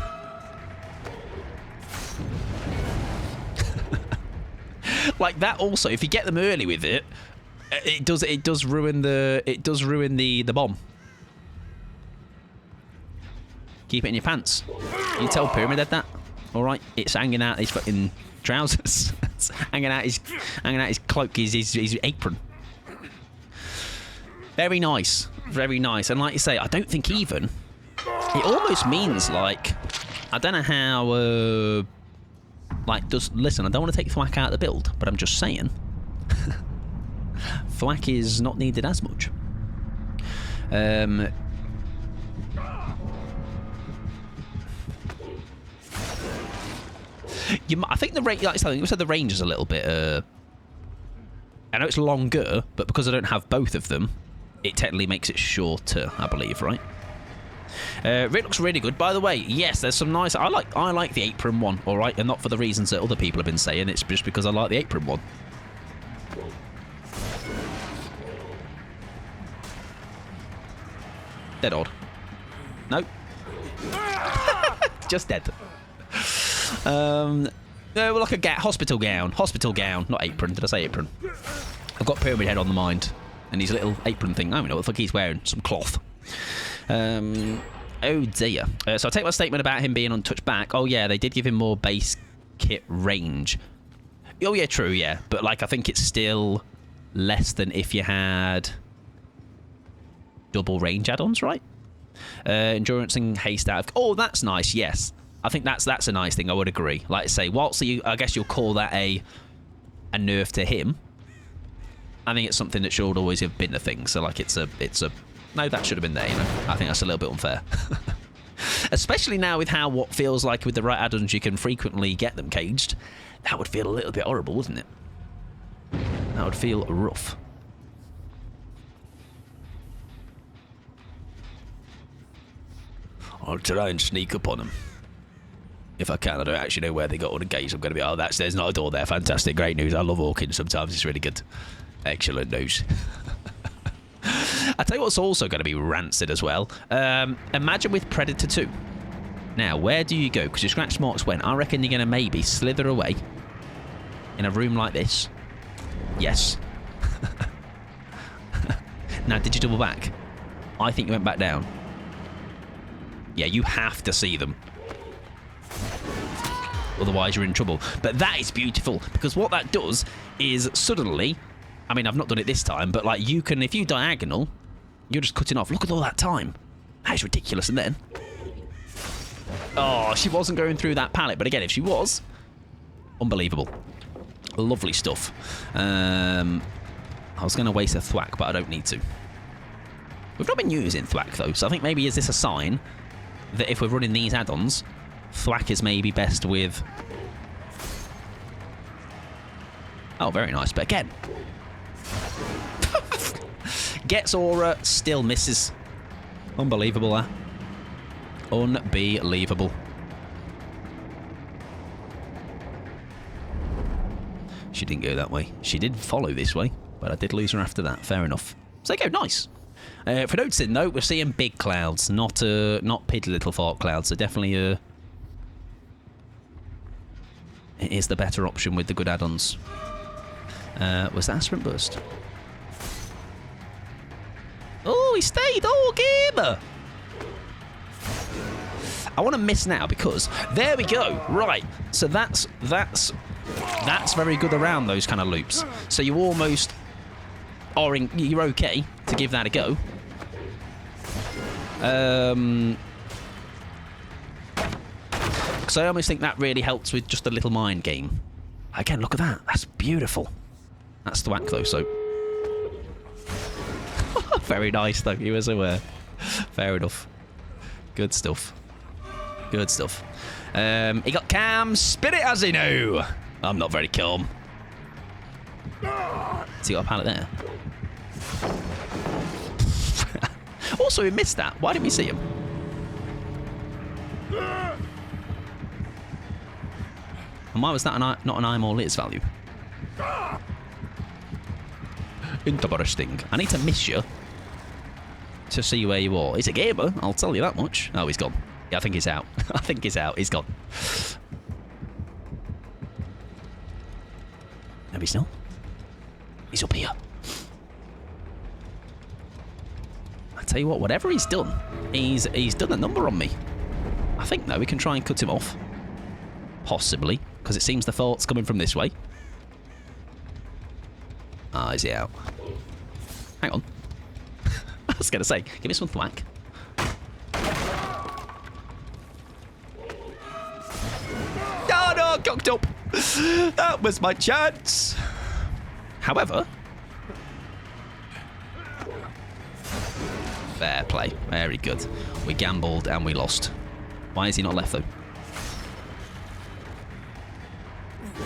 Like that also, if you get them early with it, it does ruin the bomb. Keep it in your pants. You tell Pyramid Head that. Alright, it's hanging out his fucking trousers. It's hanging out his cloak, his apron. Very nice. Very nice. And like you say, I don't think even it almost means, like, I don't know how, like, listen, I don't want to take Thwack out of the build, but I'm just saying, Thwack is not needed as much. I think the range, like I said, the range is a little bit, I know it's longer, but because I don't have both of them, it technically makes it shorter, I believe, right? It looks really good, by the way. Yes, there's some nice. I like the apron one, all right, and not for the reasons that other people have been saying. It's just because I like the apron one. Dead odd. No. Just dead. No, like a hospital gown, not apron. Did I say apron? I've got Pyramid Head on the mind, and his little apron thing. I don't know what the fuck he's wearing. Some cloth. Oh dear. So I take my statement about him being untouched back. Oh yeah, they did give him more base kit range. Oh yeah, true, yeah. But like, I think it's still less than if you had double range add-ons, right? Endurance and haste out of... Oh, that's nice, yes. I think that's a nice thing, I would agree. Like I say, whilst I guess you'll call that a nerf to him, I think it's something that should always have been a thing. So like, it's a no, that should have been there, you know. I think that's a little bit unfair. Especially now with how what feels like with the right add-ons you can frequently get them caged. That would feel a little bit horrible, wouldn't it? That would feel rough. I'll try and sneak up on them. If I can, I don't actually know where they got all the gates. I'm going to be, there's not a door there. Fantastic, great news. I love Hawkins sometimes. It's really good. Excellent news. I tell you what's also going to be rancid as well. Imagine with Predator 2. Now, where do you go? Because your scratch marks went. I reckon you're going to maybe slither away in a room like this. Yes. Now, did you double back? I think you went back down. Yeah, you have to see them. Otherwise, you're in trouble. But that is beautiful, because what that does is suddenly... I mean, I've not done it this time, but like you can... If you diagonal, you're just cutting off. Look at all that time. That is ridiculous. And then... Oh, she wasn't going through that pallet. But again, if she was... Unbelievable. Lovely stuff. I was going to waste a thwack, but I don't need to. We've not been using thwack, though. So I think maybe is this a sign that if we're running these add-ons, thwack is maybe best with... Oh, very nice. But again... Gets aura, still misses. Unbelievable, huh? Unbelievable. She didn't go that way. She did follow this way, but I did lose her after that. Fair enough. So there you go, nice. For noticing, though, we're seeing big clouds, not piddly little fart clouds. So definitely it is the better option with the good add-ons. Was that a sprint burst? Oh, he stayed. Oh, gamer. I want to miss now because there we go. Right. So that's very good around those kind of loops. So you almost are you're okay to give that a go. Because I almost think that really helps with just a little mind game. Again, look at that. That's beautiful. That's the whack though. So very nice though. He was aware. Fair enough. Good stuff. Good stuff. He got cam. Spin it as he knew. I'm not very calm. Has he got a pallet there? Also, we missed that. Why didn't we see him? And why was that not an I'm all Liz value? Interesting. I need to miss you to see where you are. He's a gamer, I'll tell you that much. Oh, he's gone. Yeah, I think he's out. I think he's out. He's gone. No, he's not. He's up here. I tell you what, whatever he's done, he's done a number on me. I think, though, we can try and cut him off. Possibly, because it seems the fault's coming from this way. Ah, is he out? Hang on. I was going to say, give me some thwack. Oh, no, cocked up. That was my chance. However... Fair play. Very good. We gambled and we lost. Why is he not left, though?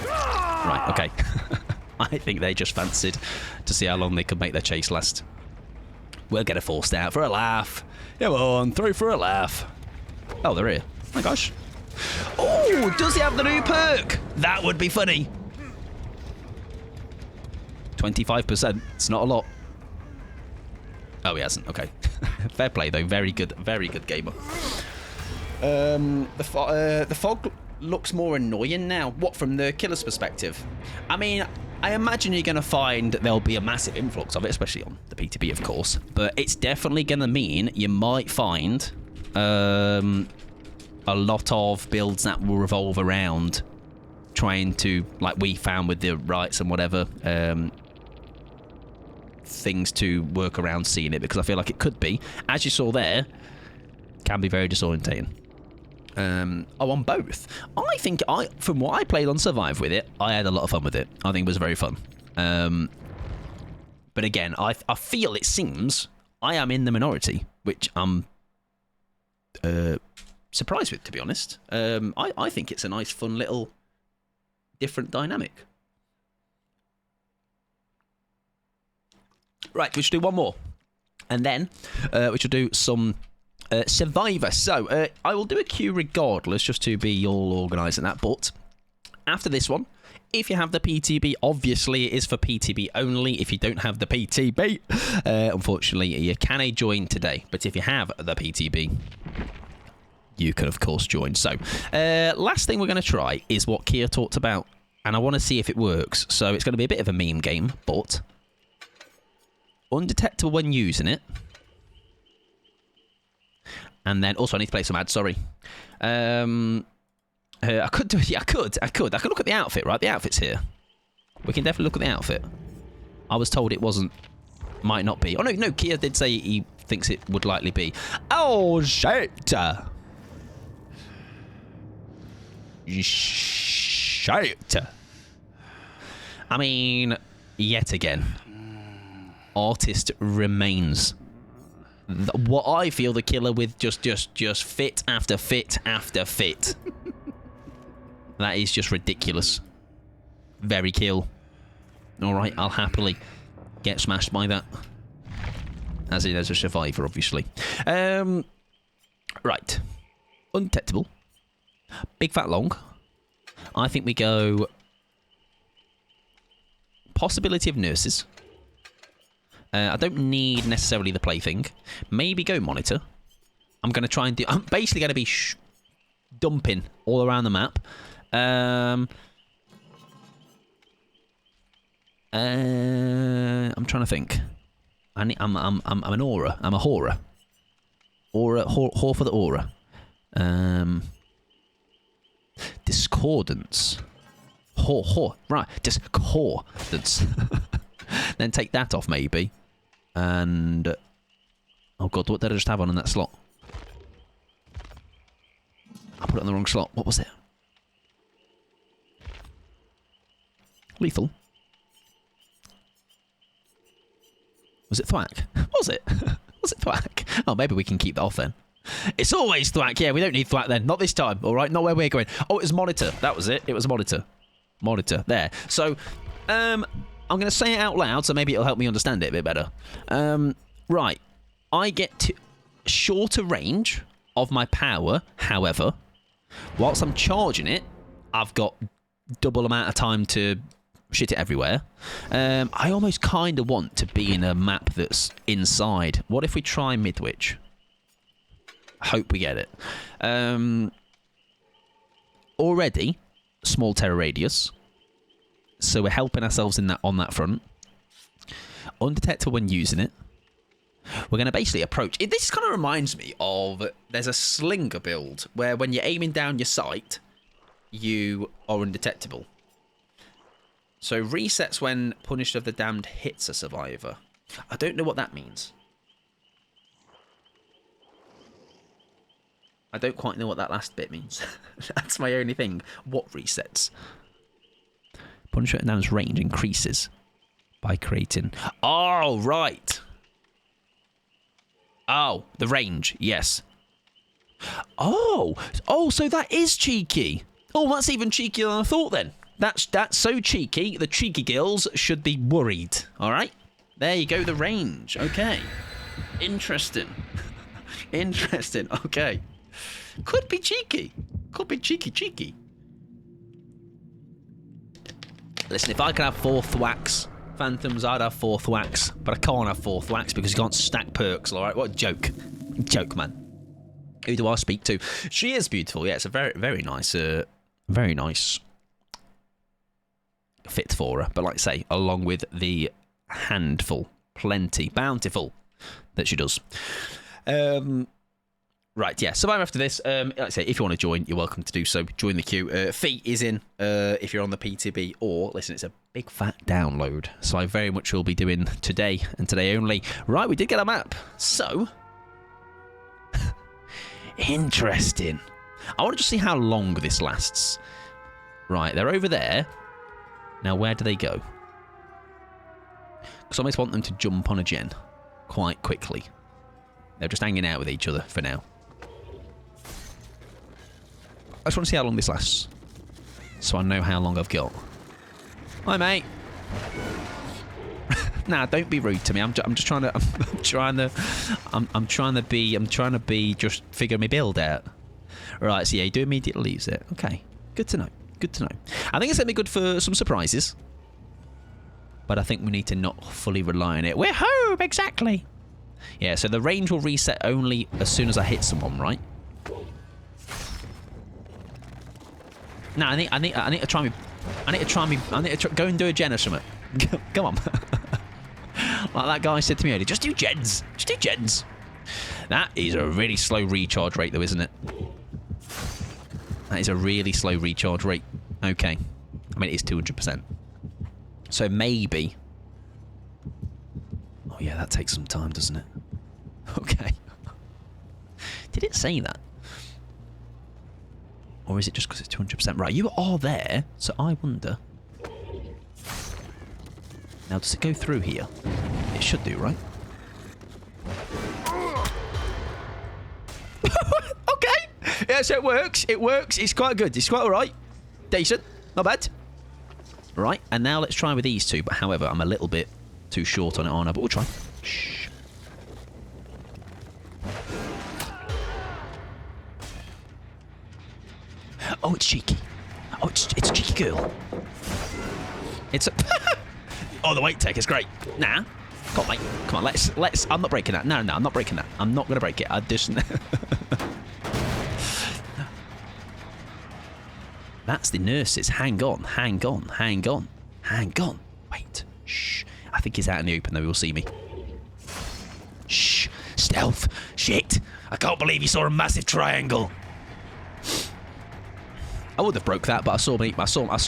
Right, okay. I think they just fancied to see how long they could make their chase last. We'll get a forced out for a laugh. Come on, through for a laugh. Oh, they're here. Oh my gosh. Oh, does he have the new perk? That would be funny. 25%. It's not a lot. Oh, he hasn't. Okay. Fair play, though. Very good gamer. The fog looks more annoying now. What, from the killer's perspective? I mean, I imagine you're going to find there'll be a massive influx of it, especially on the PTB, of course. But it's definitely going to mean you might find a lot of builds that will revolve around trying to, like we found with the rights and whatever, things to work around seeing it, because I feel like it could be, as you saw there, can be very disorientating. On both. I think from what I played on Survive with it, I had a lot of fun with it. I think it was very fun. But again, I feel it seems I am in the minority, which I'm surprised with, to be honest. I think it's a nice, fun little different dynamic. Right, we should do one more. And then we should do some Survivor. So, I will do a queue regardless, just to be all organised in that. But after this one, if you have the PTB, obviously it is for PTB only. If you don't have the PTB, unfortunately, you can join today. But if you have the PTB, you can, of course, join. So, last thing we're going to try is what Kia talked about, and I want to see if it works. So, it's going to be a bit of a meme game, but undetectable when using it. And then, also, I need to play some ads, sorry. I could do it. Yeah, I could look at the outfit, right? The outfit's here. We can definitely look at the outfit. I was told it wasn't, might not be. Oh, no, Kia did say he thinks it would likely be. Oh, shit. Shit. I mean, yet again, artist remains what I feel the killer with just fit after fit after fit. That is just ridiculous. Very kill. Alright, I'll happily get smashed by that. As a survivor, obviously. Right. Undetectable. Big fat long. I think we go possibility of nurses. I don't need necessarily the plaything. Maybe go monitor. I'm going to try and do... I'm basically going to be dumping all around the map. I'm trying to think. I'm an aura. I'm a horror. Whore for the aura. Discordance. Whore. Right. Discordance. Then take that off, maybe. And... oh, God. What did I just have on in that slot? I put it in the wrong slot. What was it? Lethal. Was it thwack? Was it? Was it thwack? Oh, maybe we can keep that off then. It's always thwack. Yeah, we don't need thwack then. Not this time. All right, not where we're going. Oh, it was monitor. That was it. It was monitor. Monitor. There. So, I'm going to say it out loud, so maybe it'll help me understand it a bit better. Right. I get to shorter range of my power, however, whilst I'm charging it, I've got double amount of time to shit it everywhere. I almost kind of want to be in a map that's inside. What if we try Midwich? Hope we get it. Already, small terror radius. So we're helping ourselves in that on that front. Undetectable when using it. We're going to basically approach... This kind of reminds me of... There's a slinger build where when you're aiming down your sight, you are undetectable. So resets when Punished of the Damned hits a survivor. I don't know what that means. I don't quite know what that last bit means. That's my only thing. What resets? Punished of the Damned's range increases by creating... Oh, right. Oh, the range. Yes. Oh, so that is cheeky. Oh, that's even cheekier than I thought then. That's so cheeky. The cheeky girls should be worried. All right? There you go, the range. Okay. Interesting. Interesting. Okay. Could be cheeky. Could be cheeky. Listen, if I could have 4 thwacks, Phantoms, I'd have 4 thwacks. But I can't have 4 thwacks because you can't stack perks, all right? What a joke. Joke, man. Who do I speak to? She is beautiful. Yeah, it's a very, very nice fit for her. But like I say, along with the handful, plenty, bountiful that she does. Right, yeah. Survive after this. Like I say, if you want to join, you're welcome to do so. Join the queue. Fee is in if you're on the PTB, or listen, it's a big fat download. So I very much will be doing today and today only. Right, we did get a map. So interesting. I want to just see how long this lasts. Right, they're over there. Now, where do they go? Because I almost want them to jump on a gen quite quickly. They're just hanging out with each other for now. I just want to see how long this lasts, so I know how long I've got. Hi, mate. Nah, don't be rude to me. I'm just trying to. I'm trying to be. Just figure my build out. Right. So yeah, you do immediately leaves it. Okay. Good to know. Good to know. I think it's going to be good for some surprises, but I think we need to not fully rely on it. We're home, exactly. Yeah. So the range will reset only as soon as I hit someone, right? No, I need to try me. I need to go and do a gen or something. Come on. Like that guy said to me earlier, just do gens. Just do gens. That is a really slow recharge rate, though, isn't it? That is a really slow recharge rate. Okay. I mean, it is 200%. So maybe... Oh, yeah, that takes some time, doesn't it? Okay. Did it say that? Or is it just because it's 200%? Right, you are there, so I wonder... Now, does it go through here? It should do, right? Okay! Yeah, so it works. It works. It's quite good. It's quite alright. Decent. Not bad. Right, and now let's try with these two. But however, I'm a little bit too short on it, aren't I? But we'll try. Shh. Oh, it's cheeky. Oh, it's a cheeky girl. It's a... Oh, the weight take is great. Nah. Come on, mate. Come on, let's... I'm not breaking that. No, I'm not breaking that. I'm not going to break it. I just... That's the nurses. Hang on. Hang on. Hang on. Hang on. Wait. Shh. I think he's out in the open, though. He will see me. Shh. Stealth. Shit. I can't believe you saw a massive triangle. I would have broke that, but I saw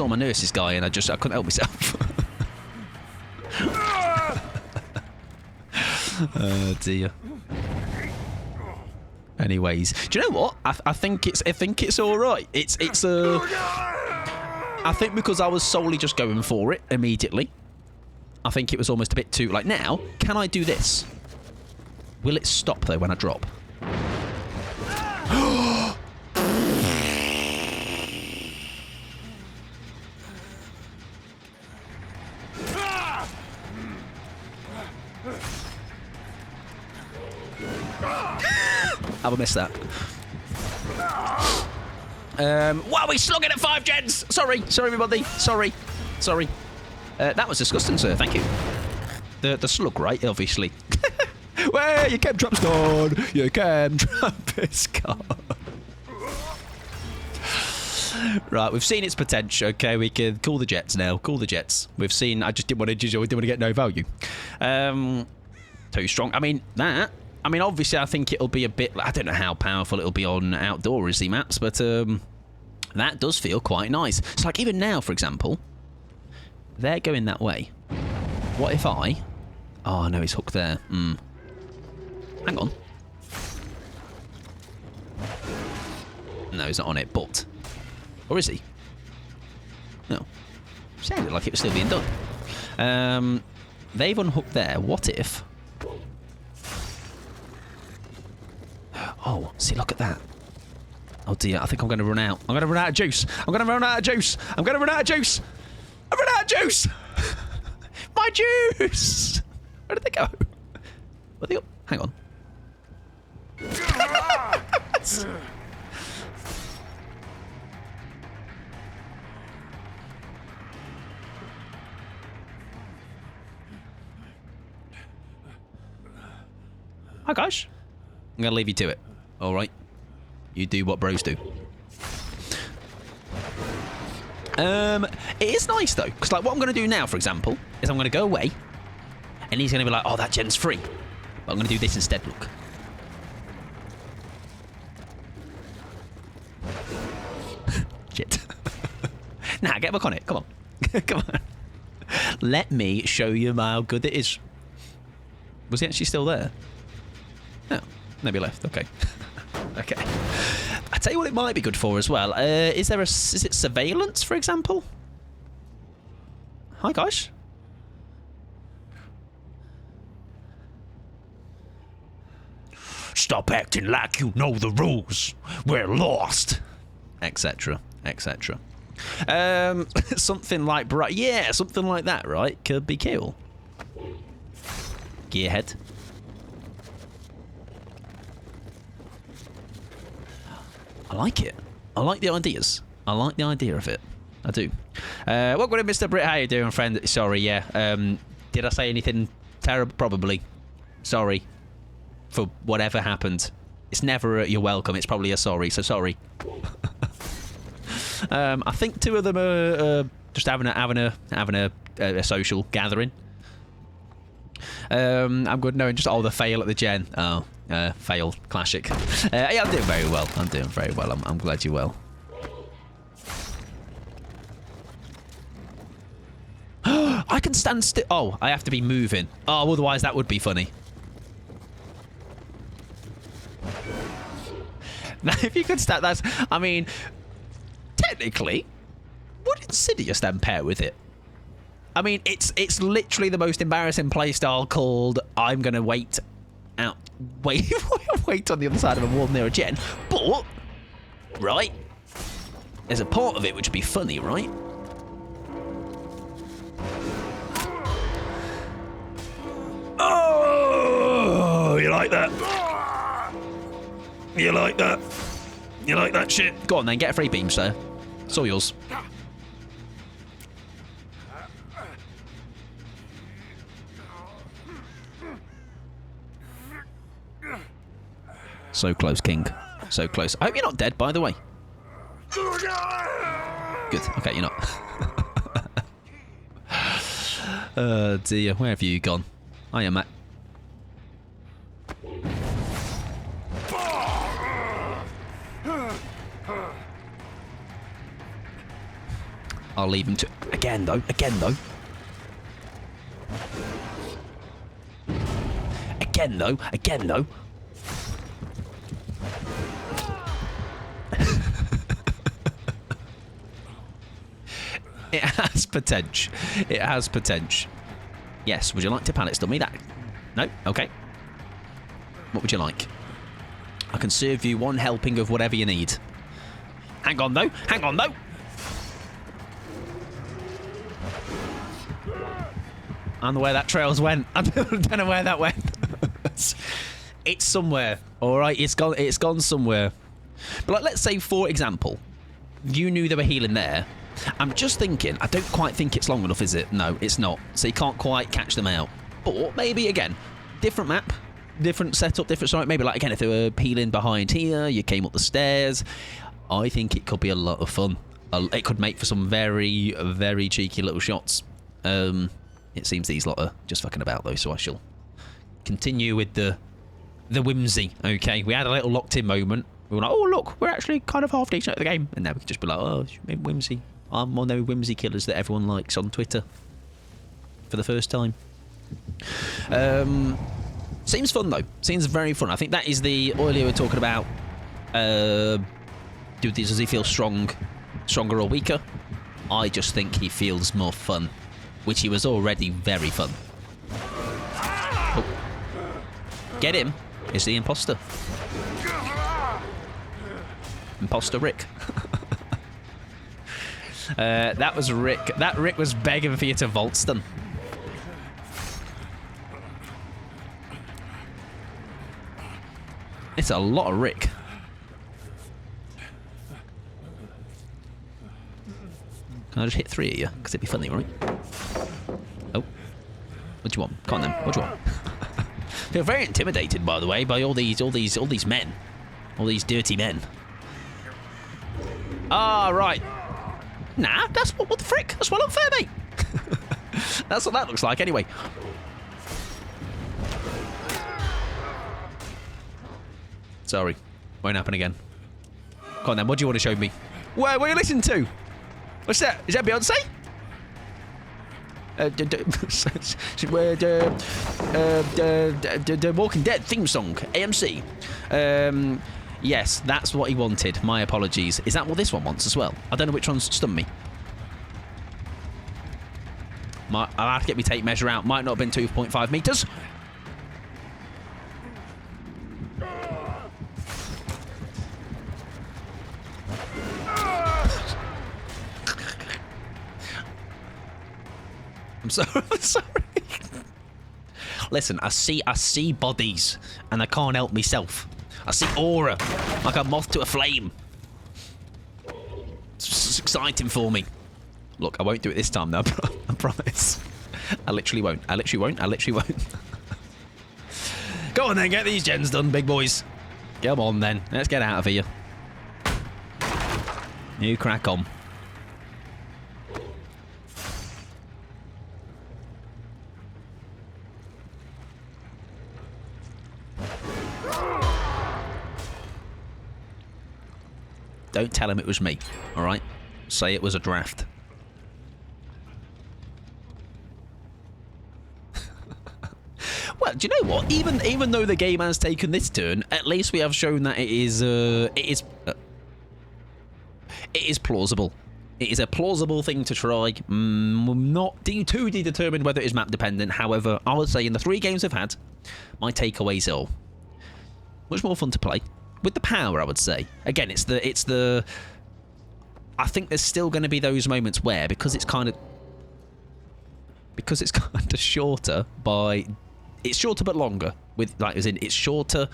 my nurses guy, and I couldn't help myself. Oh dear. Anyways, do you know what? I think it's all right. I think because I was solely just going for it immediately. I think it was almost a bit too like. Now, can I do this? Will it stop though when I drop? I will miss that. Wow, he's slugging at 5 gens! Sorry, everybody. Sorry. That was disgusting, sir. Thank you. The slug, right? Obviously. Well, your chem trap's gone. Your chem trap is gone. Right, we've seen its potential. Okay, we can call the jets now. Call the jets. We've seen. I just didn't want to get no value. Too strong. I mean, obviously, I think it'll be a bit... I don't know how powerful it'll be on outdoorsy maps, but that does feel quite nice. It's like, even now, for example, they're going that way. What if I... Oh, no, he's hooked there. Hang on. No, he's not on it, but... Or is he? No. Sounded like it was still being done. They've unhooked there. What if... Oh, see, look at that. Oh, dear. I think I'm going to run out. I'm going to run out of juice. I'm going to run out of juice. I'm going to run out of juice. I've run out of juice. My juice. Where did they go? Where they go? Hang on. Hi, guys. I'm going to leave you to it. All right. You do what bros do. It is nice, though. Because, like, what I'm going to do now, for example, is I'm going to go away. And he's going to be like, oh, that gen's free. But I'm going to do this instead, look. Shit. Nah, get back on it. Come on. Come on. Let me show you how good it is. Was he actually still there? No. Maybe left. Okay. Okay. I tell you what it might be good for as well. Is it surveillance, for example? Hi, guys. Stop acting like you know the rules. We're lost. Etc. Etc. Something like yeah, something like that, right? Could be cool. Gearhead. I like it. I like the ideas. I like the idea of it. I do. Welcome in, Mr. Britt. How you doing, friend? Sorry, yeah. Did I say anything terrible? Probably. Sorry for whatever happened. It's never a you're welcome. It's probably a sorry, so sorry. I think 2 of them are just having a social gathering. I'm good knowing just the fail at the gen. Oh, fail classic. Yeah, I'm doing very well. I'm glad you're well. I can stand still. Oh, I have to be moving. Oh, otherwise that would be funny. Now, if you could stand, that's. I mean, technically, would Insidious then pair with it? I mean, it's literally the most embarrassing playstyle called I'm gonna wait on the other side of a wall near a gen. But right, there's a part of it which would be funny, right? Oh, you like that? You like that? You like that shit? Go on then, get a free beam, sir. It's all yours. So close, King. So close. I hope you're not dead, by the way. Good. Okay, you're not. Oh dear, where have you gone? Hiya, Matt. I'll leave him to... Again, though. Again, though. Again, though. Again, though. It has potential. It has potential. Yes, would you like to pallet stun me that? No? Okay. What would you like? I can serve you 1 helping of whatever you need. Hang on, though. Hang on, though. I don't know where that trails went. I don't know where that went. It's somewhere. All right, it's gone somewhere. But like, let's say, for example, you knew they were healing there. I'm just thinking, I don't quite think it's long enough, is it? No, it's not. So you can't quite catch them out. But maybe, again, different map, different setup, different story. Maybe, like, again, if they were peeling behind here, you came up the stairs. I think it could be a lot of fun. It could make for some very, very cheeky little shots. It seems these lot are just fucking about, though, so I shall continue with the whimsy, okay? We had a little locked-in moment. We were like, oh, look, we're actually kind of half decent at the game. And now we can just be like, oh, whimsy. I'm one of those whimsy killers that everyone likes on Twitter for the first time. Seems fun, though. Seems very fun. I think that is the... Earlier we were talking about... does he feel stronger or weaker? I just think he feels more fun, which he was already very fun. Oh. Get him. It's the imposter. Imposter Rick. That was Rick. That Rick was begging for you to vault stun. It's a lot of Rick. Can I just hit 3 of you? Because it'd be funny, right? Oh. What do you want? Come on then. What do you want? Feel very intimidated, by the way, by all these men. All these dirty men. Ah, right. Nah, that's what the frick? That's well unfair, mate. That's what that looks like, anyway. Sorry. Won't happen again. Come on then, what do you want to show me? What are you listening to? What's that? Is that Beyonce? The Walking Dead theme song, AMC. Yes, that's what he wanted. My apologies. Is that what this one wants as well? I don't know which one's stunned me. I'll have to get my tape measure out. Might not have been 2.5 meters. I'm sorry. I'm sorry. Listen, I see bodies, and I can't help myself. I see aura, like a moth to a flame. It's exciting for me. Look, I won't do it this time, though. I promise. I literally won't. I literally won't. I literally won't. Go on then, get these gens done, big boys. Come on then, let's get out of here. You crack on. Don't tell him it was me, alright? Say it was a draft. Well, do you know what? Even though the game has taken this turn, at least we have shown that it is plausible. It is a plausible thing to try. Not too determined whether it is map dependent. However, I would say in the 3 games I've had, my takeaways are much more fun to play with the power. I would say again, it's the. I think there's still going to be those moments where because it's kind of shorter by. It's shorter but longer. With like as in it's shorter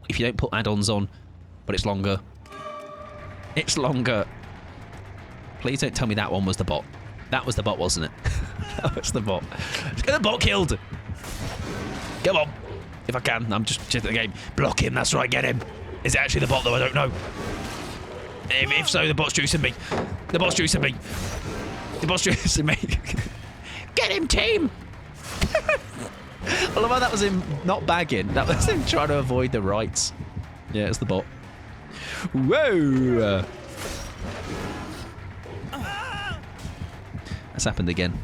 if you don't put add-ons on, but it's longer. It's longer. Please don't tell me that one was the bot. That was the bot, wasn't it? That was the bot. Let's get the bot killed. Come on. If I can, I'm just checking the game. Block him, that's right, get him. Is it actually the bot though? I don't know. If so, the bot's juicing me. The bot's juicing me. The bot's juicing me. Get him, team! I love how that was him not bagging. That was him trying to avoid the rights. Yeah, it's the bot. Whoa! That's happened again.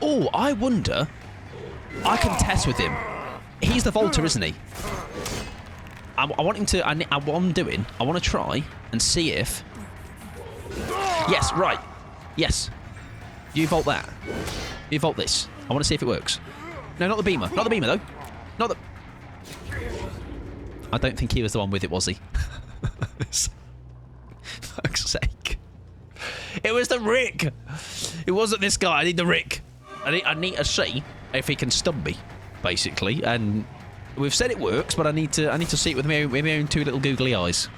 Oh, I wonder. I can test with him. He's the vaulter, isn't he? I want him to. What I'm doing, I want to try and see if. Yes, right. Yes. You vault that. You vault this. I want to see if it works. No, not the beamer. Not the beamer, though. Not the... I don't think he was the one with it, was he? Fuck's sake. It was the Rick. It wasn't this guy. I need the Rick. I need to see if he can stun me, basically. And we've said it works, but I need to see it with my own 2 little googly eyes.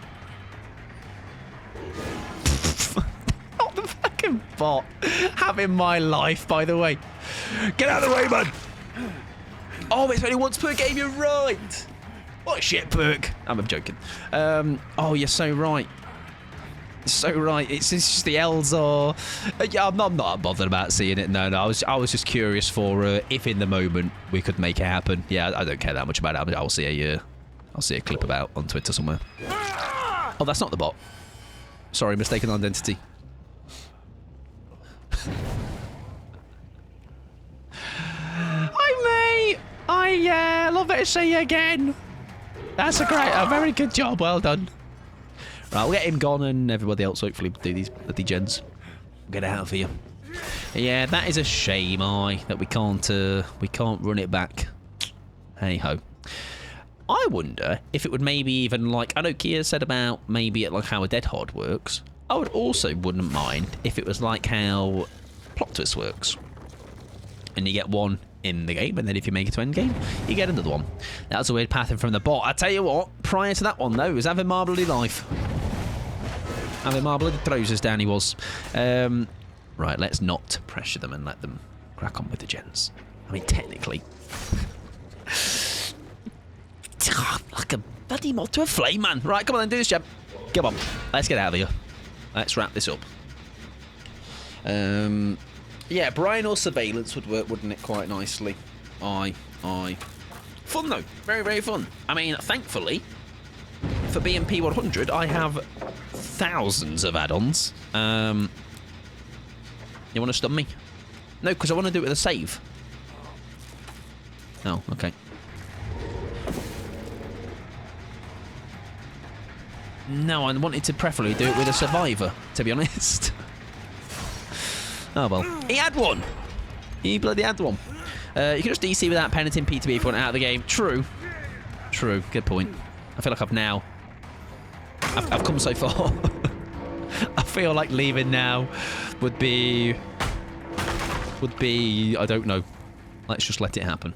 Not the fucking bot. Having my life, by the way. Get out of the way, man. Oh, it's only once per game. You're right. What a shit perk. I'm joking. Oh, you're so right. So right, it's just the L's are. Yeah, I'm not bothered about seeing it. No, I was just curious for if in the moment we could make it happen. Yeah, I don't care that much about it. I'll see a clip about on Twitter somewhere. Oh, that's not the bot. Sorry, mistaken identity. Hi, mate. I love it to see you again. That's a very good job. Well done. Right, we'll get him gone and everybody else hopefully do these bloody gens. Get out of here. Yeah, that is a shame, that we can't run it back. Hey ho. I wonder if it would maybe even like I know Kia said about maybe like how a dead hard works. I would also wouldn't mind if it was like how plot twist works. And you get one in the game, and then if you make it to end game, you get another one. That's a weird pattern from the bot. I tell you what, prior to that one though, it was having my bloody life. Having my bloody trousers down he was. Right, let's not pressure them and let them crack on with the gens. I mean, technically. Like a bloody moth to a flame, man. Right, come on then, do this job. Come on, let's get out of here. Let's wrap this up. Yeah, Brian or Surveillance would work, wouldn't it, quite nicely? Aye. Fun, though. Very, very fun. I mean, thankfully, for BMP 100, I have thousands of add-ons. You want to stun me? No, because I want to do it with a save. Oh, okay. No, I wanted to preferably do it with a survivor, to be honest. Oh, well. He had one. He bloody had one. You can just DC without penalty PTB if you want it out of the game. True. True. Good point. I feel like I've come so far. I feel like leaving now would be... I don't know. Let's just let it happen.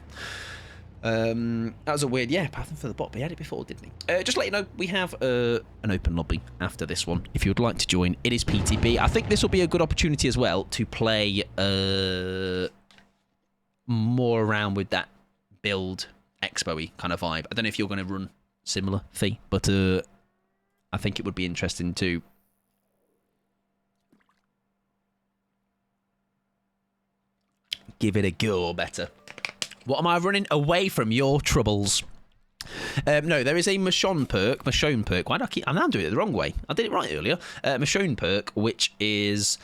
That was a weird, pattern for the bot, but he had it before, didn't he? Just to let you know, we have an open lobby after this one. If you would like to join, it is PTB. I think this will be a good opportunity as well to play more around with that build expo-y kind of vibe. I don't know if you're going to run similar fee, but I think it would be interesting to give it a go better. What am I running away from your troubles? No, there is a Michonne perk. Why do I keep... I'm now doing it the wrong way. I did it right earlier. Michonne perk, which is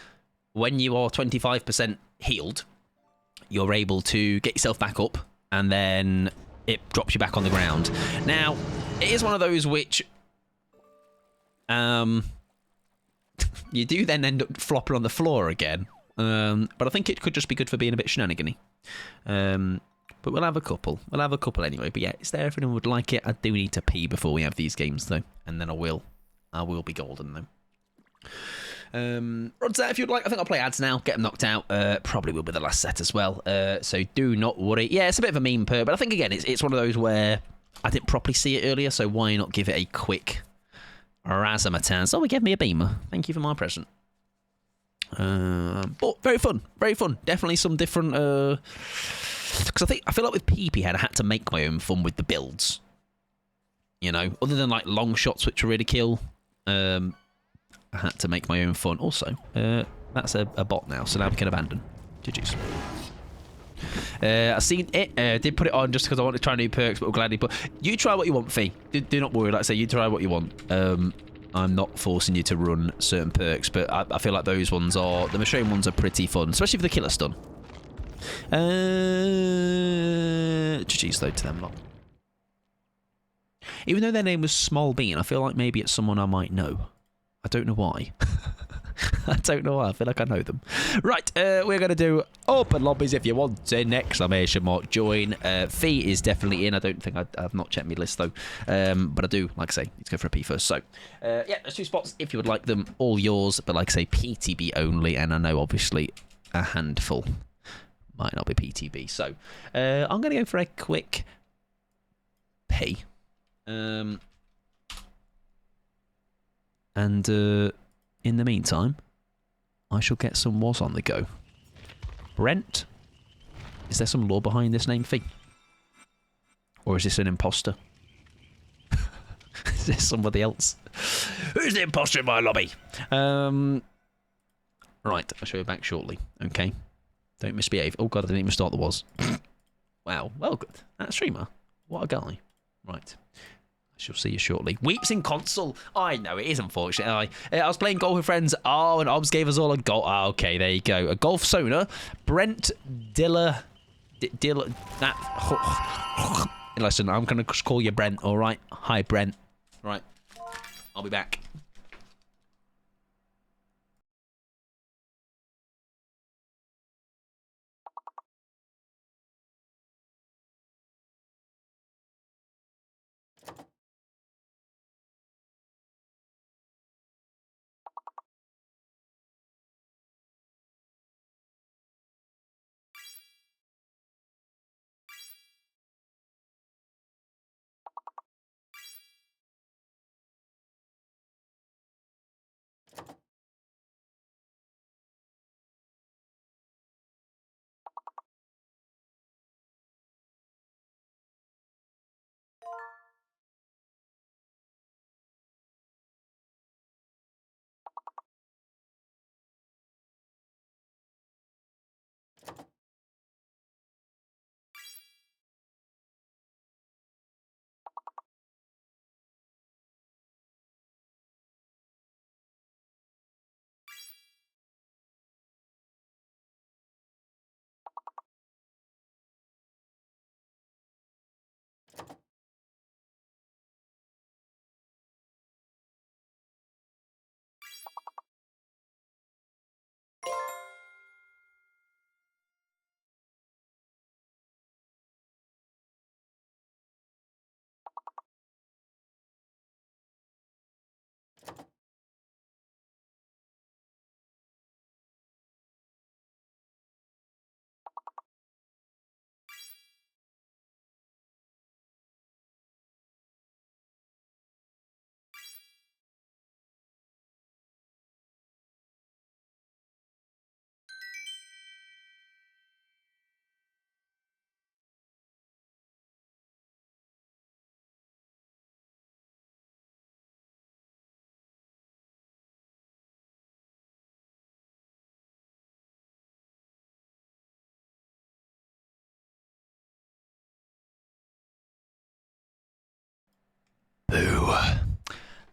when you are 25% healed, you're able to get yourself back up, and then it drops you back on the ground. Now, it is one of those which... you do then end up flopping on the floor again. But I think it could just be good for being a bit shenanigan-y. But we'll have a couple. We'll have a couple anyway. But yeah, it's there if anyone would like it. I do need to pee before we have these games, though. And then I will be golden, though. Rod set if you'd like. I think I'll play ads now. Get them knocked out. Probably will be the last set as well. So do not worry. Yeah, it's a bit of a meme perk. But I think, again, it's one of those where I didn't properly see it earlier. So why not give it a quick razzmatazz? Oh, it gave me a beamer. Thank you for my present. But very fun. Very fun. Definitely some different... Because I feel like with PP Head, I had to make my own fun with the builds. You know, other than like long shots, which are really kill. I had to make my own fun. Also, that's a bot now, so now we can abandon. GG's. I seen it. Did put it on just because I wanted to try new perks, but we'll gladly put. You try what you want, Fee. Do not worry. Like I say, you try what you want. I'm not forcing you to run certain perks, but I feel like those ones are the Michonne ones are pretty fun, especially for the killer stun. GG's though to them lot. Even though their name was Small Bean, I feel like maybe it's someone I might know. I don't know why. I don't know why. I feel like I know them. Right, we're going to do open lobbies if you want an exclamation mark join. Fee is definitely in. I don't think I've not checked my list though. But I do, like I say, let's go for a P first. So, yeah, there's 2 spots if you would like them. All yours, but like I say, PTB only. And I know obviously a handful might not be PTB. So, I'm going to go for a quick P. And in the meantime, I shall get some was on the go. Brent? Is there some lore behind this name, Fee? Or is this an imposter? Is this somebody else? Who's the imposter in my lobby? Right, I'll show you back shortly. Okay. Don't misbehave. Oh god, I didn't even start the was. Wow, well good. That streamer. What a guy. Right. She'll see you shortly. Weeps in console. I know, it is unfortunate. I was playing golf with friends. Oh, and Obs gave us all a golf. Oh, okay, there you go. A golf Sona. Brent Dilla. Listen, I'm going to just call you Brent, all right? Hi, Brent. Right. I'll be back.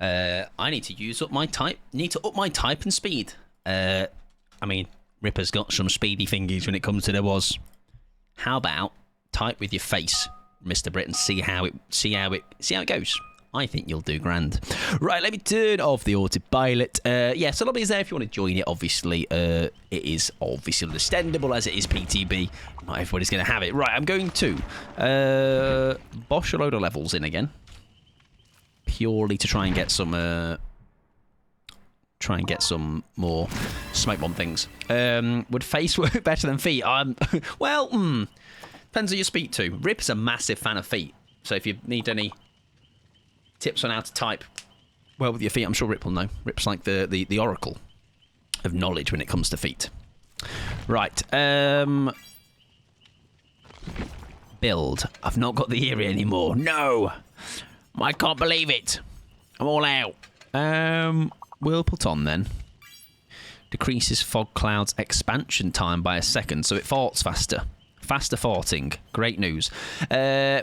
I need to use up my type. Need to up my type and speed. I mean, Ripper's got some speedy thingies when it comes to the was. How about type with your face, Mr. Brit, and see how it goes. I think you'll do grand. Right, let me turn off the autopilot. Yeah, so lobby is there if you want to join it. Obviously, it is obviously understandable as it is PTB. Not everybody's going to have it. Right, I'm going to bosh a load of levels in again, purely to try and get some more smoke bomb things. Would face work better than feet? Well, depends who you speak to. Rip's a massive fan of feet, so if you need any tips on how to type well with your feet, I'm sure Rip will know. Rip's like the oracle of knowledge when it comes to feet. Right, build. I've not got the eerie anymore. No, I can't believe it. I'm all out. We'll put on then. Decreases fog clouds expansion time by a second, so it farts faster. Faster farting. Great news.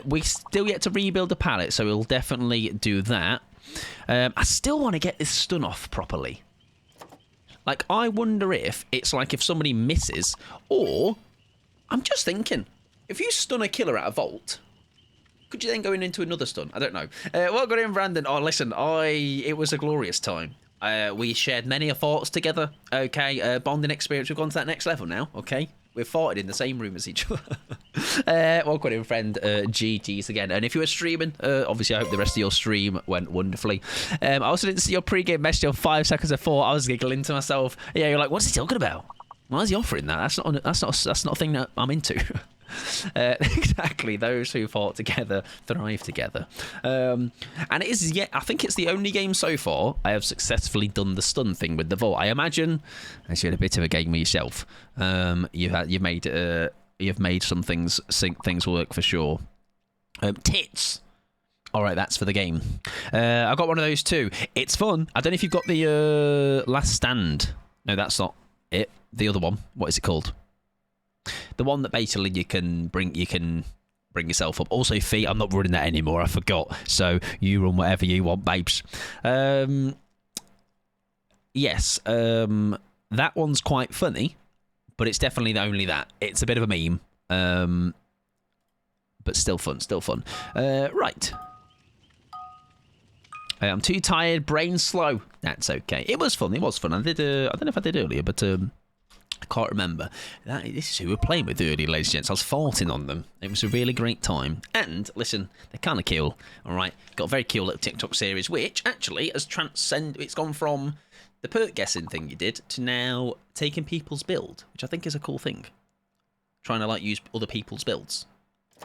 We still yet to rebuild the pallet, so we'll definitely do that. I still want to get this stun off properly. Like, I wonder if it's like if somebody misses, or I'm just thinking, if you stun a killer at a vault, could you then go into another stun? I don't know. Welcome in, Brandon. Oh, listen, it was a glorious time. We shared many a thoughts together. Okay, bonding experience. We've gone to that next level now. Okay, we've farted in the same room as each other. Welcome in, friend. GG's again. And if you were streaming, obviously I hope the rest of your stream went wonderfully. I also didn't see your pre-game message of 5 seconds before. I was giggling to myself. Yeah, you're like, what's he talking about? Why is he offering that? That's not a thing that I'm into. Exactly, those who fought together thrive together. And it is I think it's the only game so far I have successfully done the stun thing with the vault. I imagine, as you had a bit of a game with yourself, you've made some things work for sure. Tits. All right, that's for the game. I got one of those too. It's fun. I don't know if you've got the Last Stand. No, that's not it. The other one. What is it called? The one that basically you can bring yourself up. Also, feet. I'm not running that anymore. I forgot. So you run whatever you want, babes. Yes. That one's quite funny, but it's definitely only that. It's a bit of a meme. But still fun. Still fun. Right. I'm too tired. Brain slow. That's okay. It was fun. It was fun. I don't know if I did earlier, but I can't remember. This is who we're playing with earlier, ladies and gents. I was farting on them. It was a really great time. And, listen, they're kind of cool, all right? Got a very cool little TikTok series, which actually has it's gone from the perk guessing thing you did to now taking people's build, which I think is a cool thing. Trying to, like, use other people's builds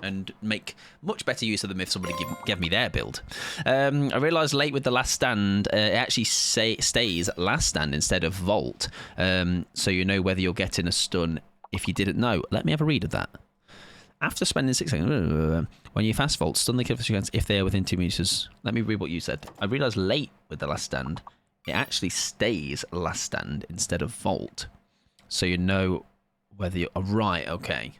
and make much better use of them if somebody gave me their build. I realised late with the Last Stand, it actually stays Last Stand instead of Vault, so you know whether you're getting a stun if you didn't know. Let me have a read of that. After spending 6 seconds, when you fast vault, stun the killer if they're within 2 meters. Let me read what you said. I realised late with the Last Stand, it actually stays Last Stand instead of Vault, so you know whether you're... right, okay.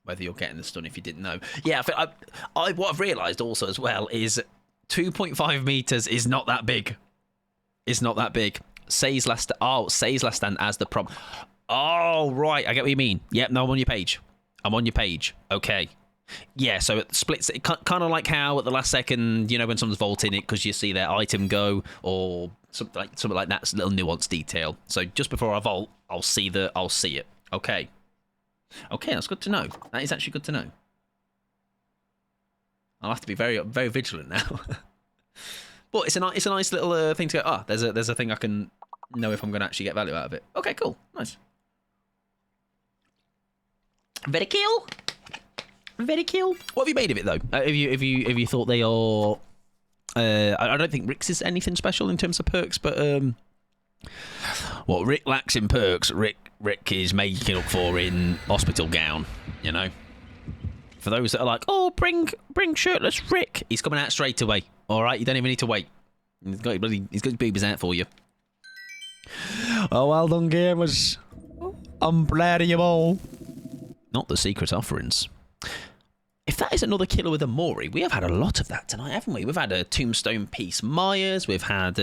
Whether you're getting the stun if you didn't know. Yeah, what I've realised also as well is 2.5 meters is not that big. It's not that big. Says last stand as the problem. Oh, right. I get what you mean. Yep, no, I'm on your page. Okay. Yeah, so it splits. It kind of like how at the last second, you know, when someone's vaulting it because you see their item go or something like that. It's a little nuanced detail. So just before I vault, I'll see it. Okay. Okay, that's good to know. That is actually good to know. I'll have to be very, very vigilant now. But it's a nice little thing to go. There's a thing I can know if I'm going to actually get value out of it. Okay, cool, nice. Very cool. Very cool. What have you made of it though? Have you thought they are? I don't think Rick's is anything special in terms of perks, but what Rick lacks in perks, Rick is making up for in hospital gown, you know. For those that are like, oh, bring shirtless Rick, he's coming out straight away. All right, you don't even need to wait. He's got his boobies out for you. Oh, well done, gamers. I'm proud of you all. Not the secret offerings. If if that is another killer with a Mori, we have had a lot of that tonight, haven't we? We've had a Tombstone Peace Myers. We've had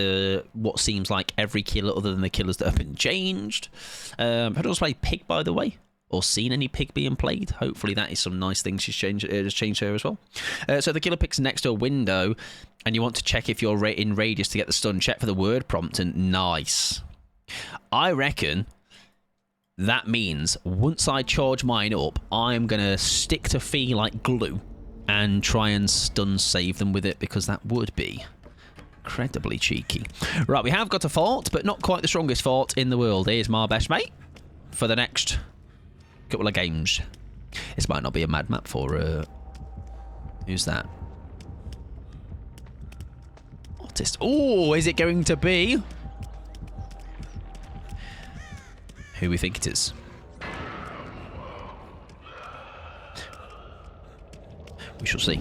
what seems like every killer other than the killers that have been changed. Have you also played Pig, by the way? Or seen any Pig being played? Hopefully that is some nice things she's changed her as well. So the killer picks next to a window, and you want to check if you're in radius to get the stun. Check for the word prompt, and nice. I reckon that means once I charge mine up, I'm going to stick to Fee like glue and try and stun save them with it, because that would be incredibly cheeky. Right, we have got a fort, but not quite the strongest fort in the world. Here's my best mate for the next couple of games. This might not be a mad map for... who's that? Artist. Oh, is it going to be... who we think it is? We shall see.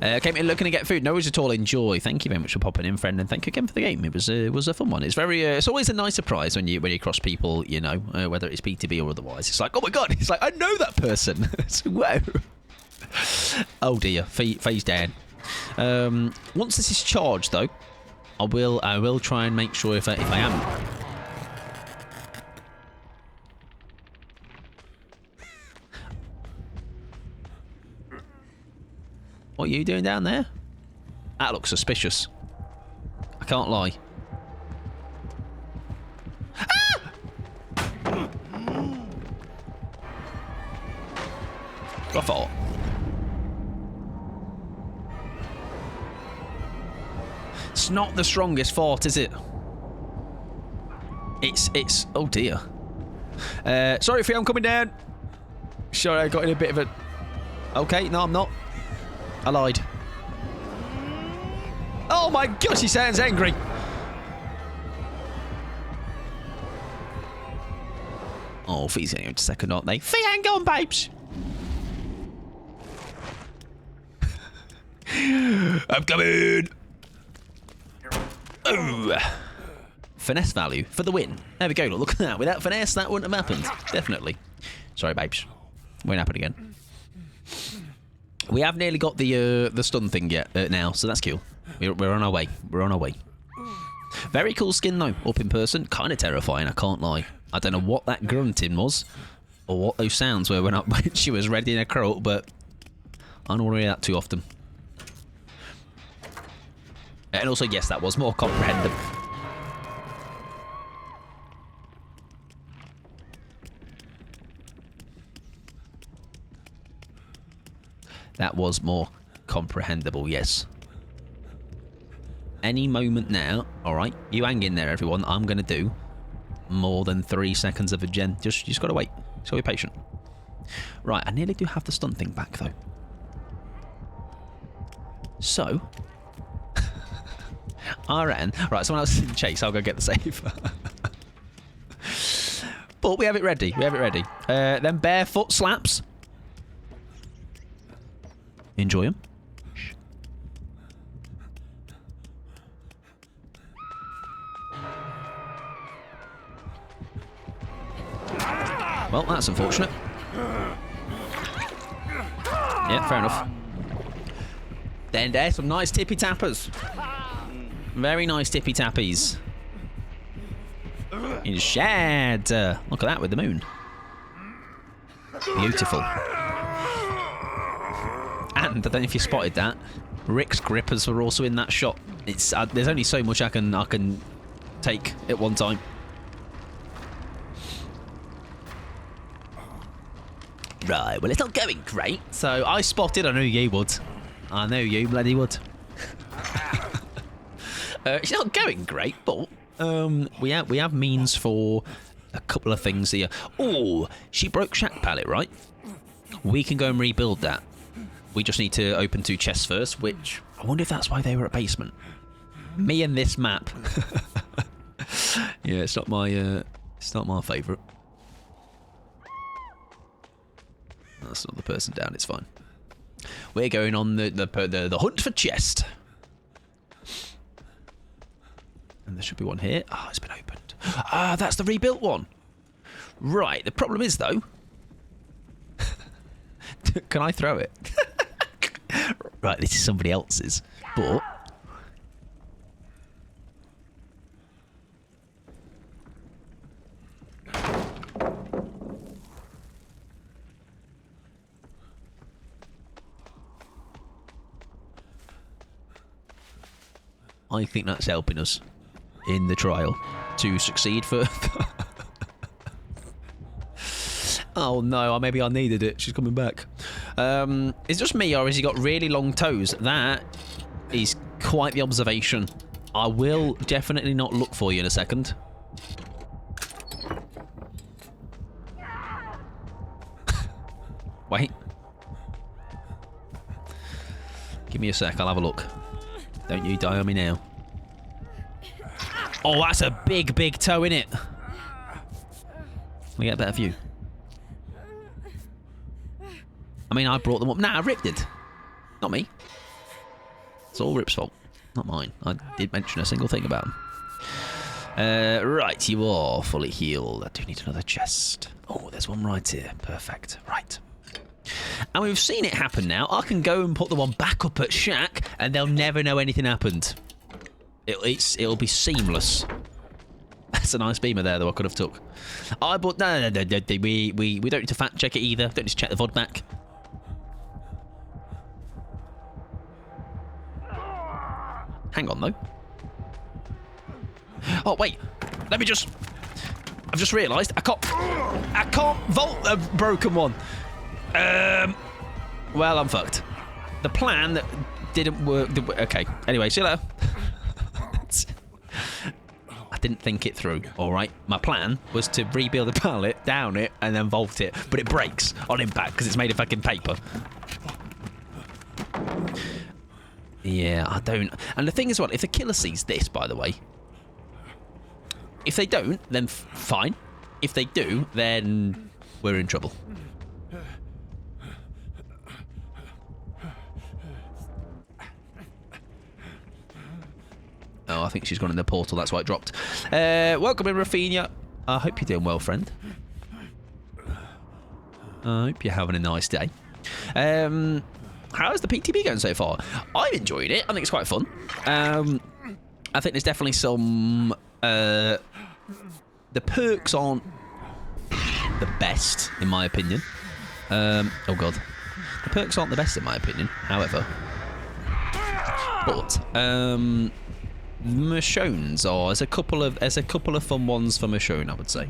Came in looking to get food. No worries at all. Enjoy. Thank you very much for popping in, friend, and thank you again for the game. It was a fun one. It's very. It's always a nice surprise when you cross people. You know, whether it's PTB or otherwise. It's like, oh my god! It's like, I know that person. Wow. Oh dear. Phase down. Once this is charged, though, I will try and make sure if I am. What are you doing down there? That looks suspicious. I can't lie. Ah! I thought. It's not the strongest fort, is it? It's oh dear. Sorry if I'm coming down. Sorry, I got in a bit of a... Okay, no, I'm not. I lied. Oh my gosh, he sounds angry. Oh, Fee's getting into second, aren't they? Fee, hang on, babes. I'm coming. Oh. Finesse value for the win. There we go. Look at that. Without finesse, that wouldn't have happened. Definitely. Sorry, babes. Won't happen again. We have nearly got the stun thing yet now, so that's cool. We're on our way. We're on our way. Very cool skin though, up in person. Kind of terrifying, I can't lie. I don't know what that grunting was, or what those sounds were when she was ready in her coat, but I don't want to hear that too often. And also, yes, that was more comprehensive. That was more comprehensible, yes. Any moment now, alright, you hang in there, everyone. I'm going to do more than 3 seconds of a gen. You just got to wait. So be patient. Right, I nearly do have the stun thing back, though. So, RN. Right, someone else in chase. I'll go get the save. But we have it ready. We have it ready. Then barefoot slaps. Enjoy them. Well, that's unfortunate. Yeah, fair enough. Then there's some nice tippy tappers. Very nice tippy tappies. In shed. Look at that with the moon. Beautiful. And I don't know if you spotted that, Rick's grippers were also in that shot. It's there's only so much I can take at one time. Right, well, it's not going great, so I spotted. I knew you would. I know you bloody would. It's not going great, but we have means for a couple of things here. Oh, she broke Shack Pallet, right? We can go and rebuild that. We just need to open 2 chests first, which I wonder if that's why they were at basement. Me and this map. Yeah, it's not my favourite. That's not the person down. It's fine. We're going on the hunt for chest. And there should be one here. Ah, it's been opened. Ah, that's the rebuilt one. Right. The problem is though. Can I throw it? Right, this is somebody else's. But... I think that's helping us in the trial to succeed further. Oh no, maybe I needed it. She's coming back. Is it just me, or has he got really long toes? That is quite the observation. I will definitely not look for you in a second. Wait. Give me a sec, I'll have a look. Don't you die on me now. Oh, that's a big, big toe, innit? Let me get a better view. I mean, I brought them up. Nah, Rip did. Not me. It's all Rip's fault. Not mine. I did mention a single thing about him. Right, you are fully healed. I do need another chest. Oh, there's one right here. Perfect. Right. And we've seen it happen now. I can go and put the one back up at Shack, and they'll never know anything happened. It'll be seamless. That's a nice beamer there, though. I could have took. I bought. No. We don't need to fact check it either. Don't need to check the VOD back. Hang on, though. Oh wait. Let me just. I've just realised I can't vault a broken one. Well, I'm fucked. The plan that didn't work. Okay. Anyway, see you later. I didn't think it through. All right. My plan was to rebuild the pallet, down it, and then vault it. But it breaks on impact because it's made of fucking paper. Yeah, I don't. And the thing is, what if the killer sees this? By the way, if they don't, then fine. If they do, then we're in trouble. Oh, I think she's gone in the portal. That's why it dropped. Welcome in, Rafinha. I hope you're doing well, friend. I hope you're having a nice day. How's the PTB going so far? I've enjoyed it. I think it's quite fun. I think there's definitely some... the perks aren't the best, in my opinion. Oh, God. The perks aren't the best, in my opinion, however. But... Michonne's are there's a couple of fun ones for Michonne, I would say.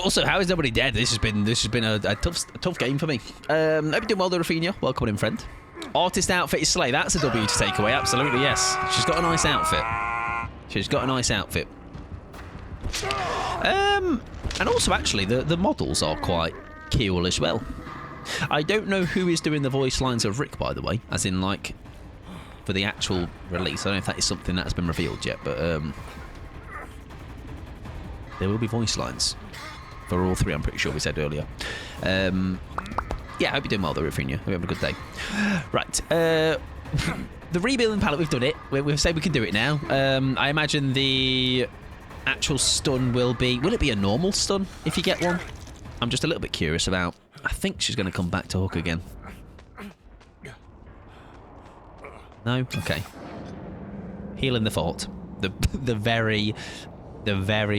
Also, how is nobody dead? This has been a tough game for me. Hope you're doing well, Rafinha. Welcome in, friend. Artist outfit is slay. That's a W to take away. Absolutely, yes. She's got a nice outfit. She's got a nice outfit. And also, actually, the models are quite cool as well. I don't know who is doing the voice lines of Rick, by the way, as in like. For the actual release. I don't know if that is something that's been revealed yet, but there will be voice lines for all three, I'm pretty sure we said earlier. Yeah, I hope you're doing well, though, Rafinha. Hope you're having a good day. Right. The rebuilding palette, we've done it. We've said we can do it now. I imagine the actual stun will be... Will it be a normal stun if you get one? I'm just a little bit curious about... I think she's going to come back to hook again. No? Okay. Healing the fort. The very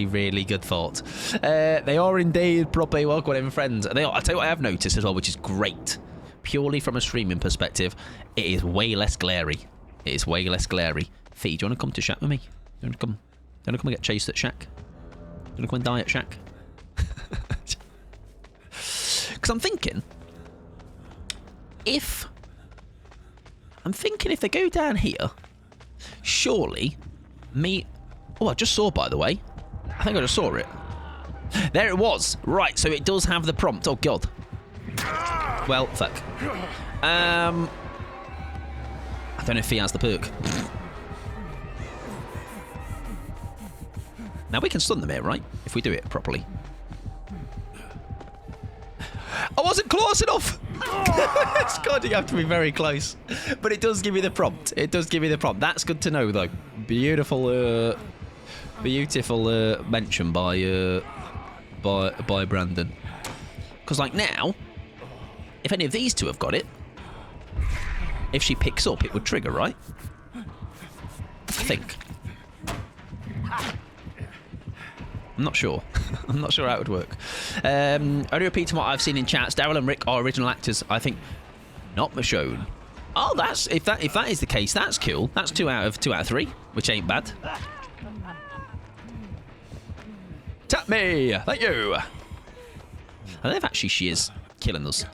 really good fort. They are indeed properly welcome in, friends. They are. I'll tell you what I have noticed as well, which is great. Purely from a streaming perspective, it is way less glary. It is way less glary. Fee, do you want to come to Shack with me? Do you want to come and get chased at Shack? Do you want to come and die at Shack? Because I'm thinking if they go down here, surely me... Oh, I just saw, by the way. I think I just saw it. There it was. Right, so it does have the prompt. Oh, God. Well, fuck. I don't know if he has the perk. Now, we can stun them here, right? If we do it properly. I wasn't close enough! God, you have to be very close. But it does give you the prompt. It does give you the prompt. That's good to know, though. Beautiful mention by Brandon. Because, like, now, if any of these two have got it, if she picks up, it would trigger, right? I think. I'm not sure. I'm not sure how it would work. Only repeating what I've seen in chats. Daryl and Rick are original actors. I think not Michonne. Oh, that's if that is the case, that's cool. That's 2 out of 3, which ain't bad. Tap me, thank you. I don't know if actually she is killing us.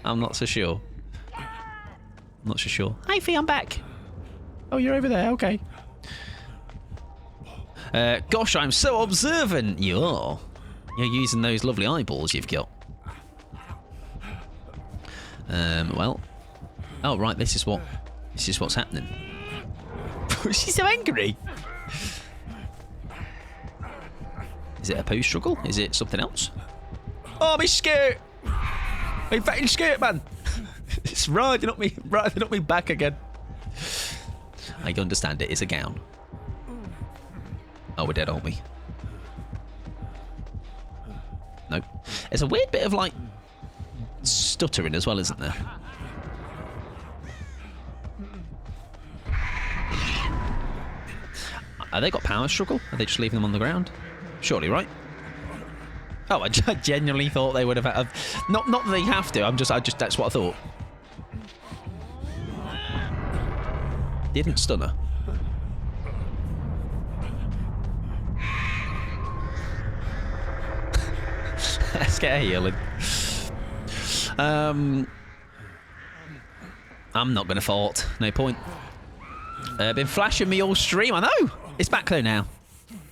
I'm not so sure. I'm not so sure. Hi, Fee, I'm back. Oh, you're over there. Okay. Gosh, I'm so observant. You are. You're using those lovely eyeballs you've got. Well. Oh, right. This is what's happening. She's so angry. Is it a poo struggle? Is it something else? Oh, my skirt! My fucking skirt, man! It's riding up me back again. I understand it. It's a gown. Oh, we're dead, aren't we? Nope. There's a weird bit of, like, stuttering as well, isn't there? Have they got power struggle? Are they just leaving them on the ground? Surely, right? Oh, I genuinely thought they would have... Not that they have to. That's what I thought. Didn't stun her. Let's get a healing. I'm not going to fart. No point. Been flashing me all stream. I know. It's back though now.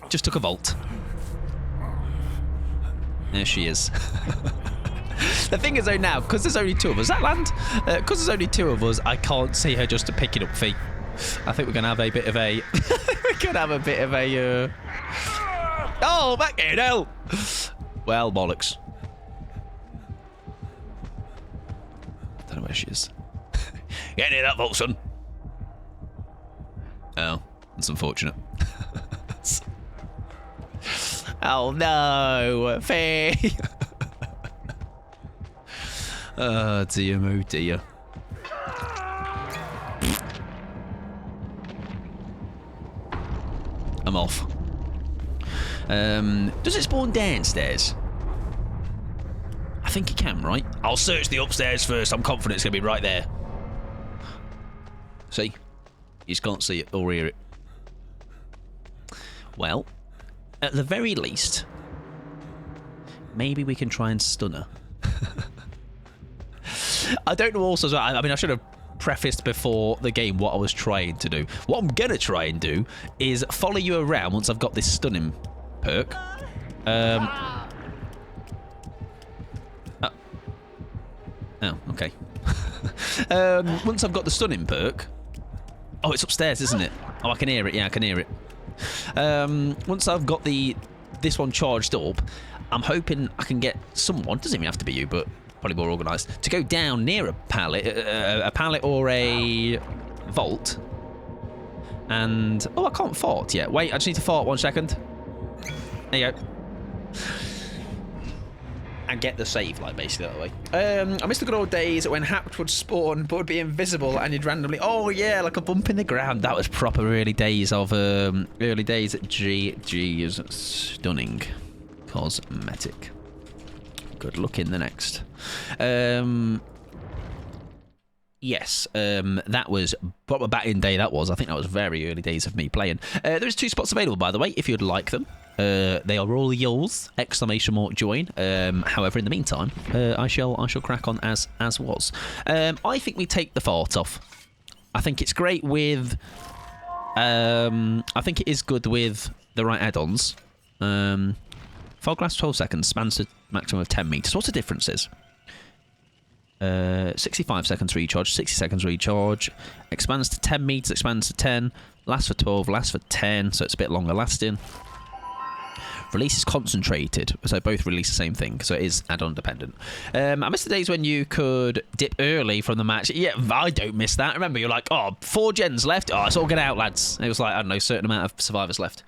Just took a vault. There she is. The thing is though now, because there's only 2 of us. That land? Because there's only 2 of us, I can't see her just picking up feet. I think we're going to have a bit of a... we're going to have a bit of a... Oh, back here now. Well, bollocks. Don't know where she is. Get near that vault, son. Oh, that's unfortunate. Oh no, Faye. Oh dear, oh dear. I'm off. Does it spawn downstairs? I think it can, right? I'll search the upstairs first. I'm confident it's going to be right there. See? You just can't see it or hear it. Well, at the very least, maybe we can try and stun her. I don't know also... I mean, I should have prefaced before the game what I was trying to do. What I'm going to try and do is follow you around once I've got this stunning perk. Oh, okay. Once I've got the stunning perk... Oh, it's upstairs, isn't it? Oh, I can hear it. Yeah, I can hear it. Once I've got this one charged up, I'm hoping I can get someone, doesn't even have to be you, but probably more organised, to go down near a pallet or a vault. And... Oh, I can't fart yet. Wait, I just need to fart 1 second. There you go. And get the save, like, basically, that way. I miss the good old days when Hacked would spawn, but would be invisible, and you'd randomly... Oh, yeah, like a bump in the ground. That was proper early days of... early days at GG is stunning. Cosmetic. Good luck in the next. Yes, that was proper batting day, that was. I think that was very early days of me playing. There's 2 spots available, by the way, if you'd like them. They are all yours! ! Join. However, in the meantime, I shall crack on as was. I think we take the fart off. I think it's great with... I think it is good with the right add-ons. Fog lasts 12 seconds, spans to maximum of 10 meters. What's the differences? 65 seconds recharge, 60 seconds recharge, expands to 10 meters, expands to 10, lasts for 12, lasts for 10, so it's a bit longer lasting. Release is concentrated, so both release the same thing, so it is add-on dependent. I miss the days when you could dip early from the match. Yeah, I don't miss that. Remember, you're like, oh, 4 gens left. Oh, it's all get out, lads. It was like, I don't know, a certain amount of survivors left.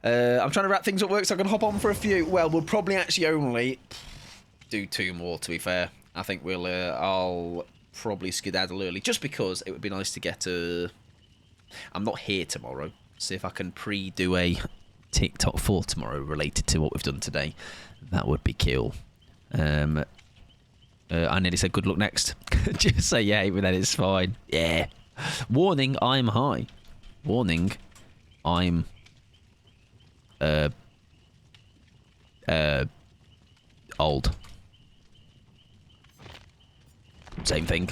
I'm trying to wrap things up work, so I can hop on for a few. Well, we'll probably actually only... do 2 more, to be fair. I think I'll probably skedaddle early, just because it would be nice to get I'm not here tomorrow. See if I can do a TikTok for tomorrow related to what we've done today. That would be cool. I nearly said good luck next. Just say yeah, but then it's fine. Yeah. Warning, I'm high. Warning, I'm old. Same thing.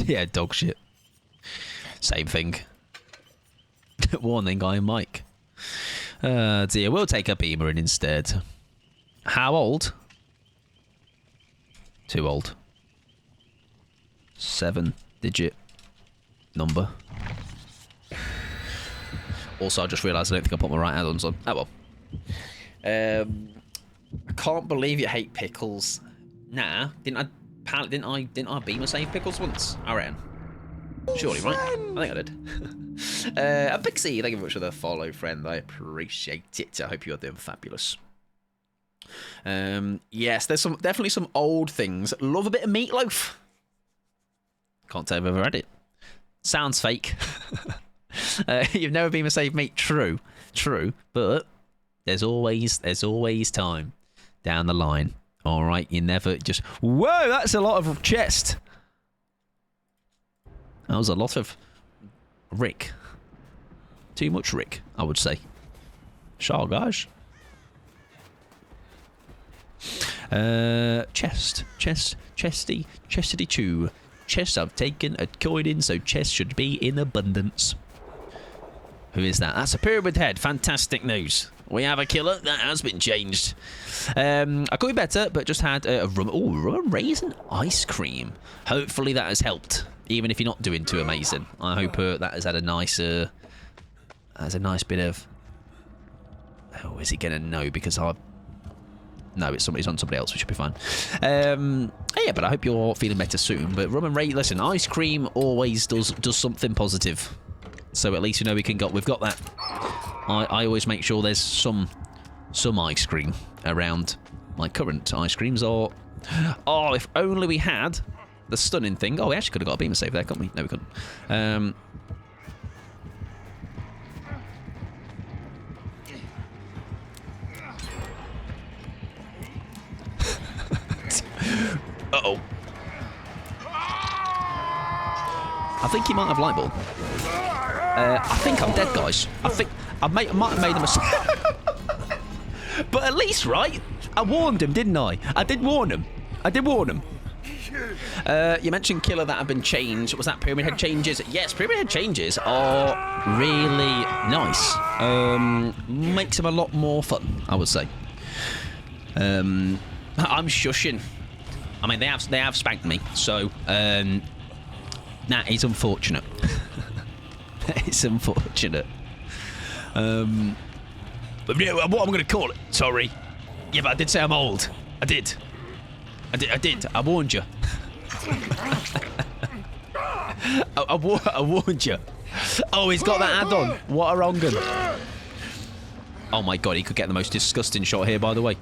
Yeah, dog shit. Same thing. Warning, I'm Mike. Dear, we'll take a beamer in instead. How old? Too old. 7-digit number. Also, I just realised I don't think I put my right add-ons on. Oh well. I can't believe you hate pickles. Nah, didn't I beamer save pickles once? I reckon. Surely, right? I think I did. A Pixie, thank you very much for the follow, friend. I appreciate it. I hope you're doing fabulous. Yes, there's definitely some old things. Love a bit of meatloaf. Can't tell if I've ever had it. Sounds fake. You've never been a save meat. True, but there's always time down the line. All right, you never just. Whoa, that's a lot of chest. That was a lot of Rick. Too much Rick, I would say. Sure, guys. Chesty 2. Chests I've taken a coin in, so chests should be in abundance. Who is that? That's a pyramid head. Fantastic news. We have a killer. That has been changed. I could be better, but just had a rum and raisin ice cream. Hopefully that has helped, even if you're not doing too amazing. I hope that has had a nice, bit of. Oh, is he gonna know? Because no, it's on somebody else. We should be fine. Yeah, but I hope you're feeling better soon. But rum and raisin, listen, ice cream always does something positive. So at least you know we've got that. I always make sure there's some ice cream around. My current ice creams are. Oh, if only we had the stunning thing. Oh, we actually could have got a beamer save there, couldn't we? No, we couldn't. Uh-oh. I think he might have light bulb. I think I'm dead, guys. I think I might have made a mistake. But at least, right? I warned him, didn't I? I did warn him. You mentioned killer that have been changed. Was that pyramid head changes? Yes, pyramid head changes are really nice. Makes them a lot more fun, I would say. I'm shushing. I mean, they have spanked me, so that is unfortunate. That is unfortunate. But yeah, what I'm going to call it? Sorry. Yeah, but I did say I'm old. I did. I warned you. I warned you. Oh, he's got that add-on. What a wrong gun. Oh my god, he could get the most disgusting shot here, by the way.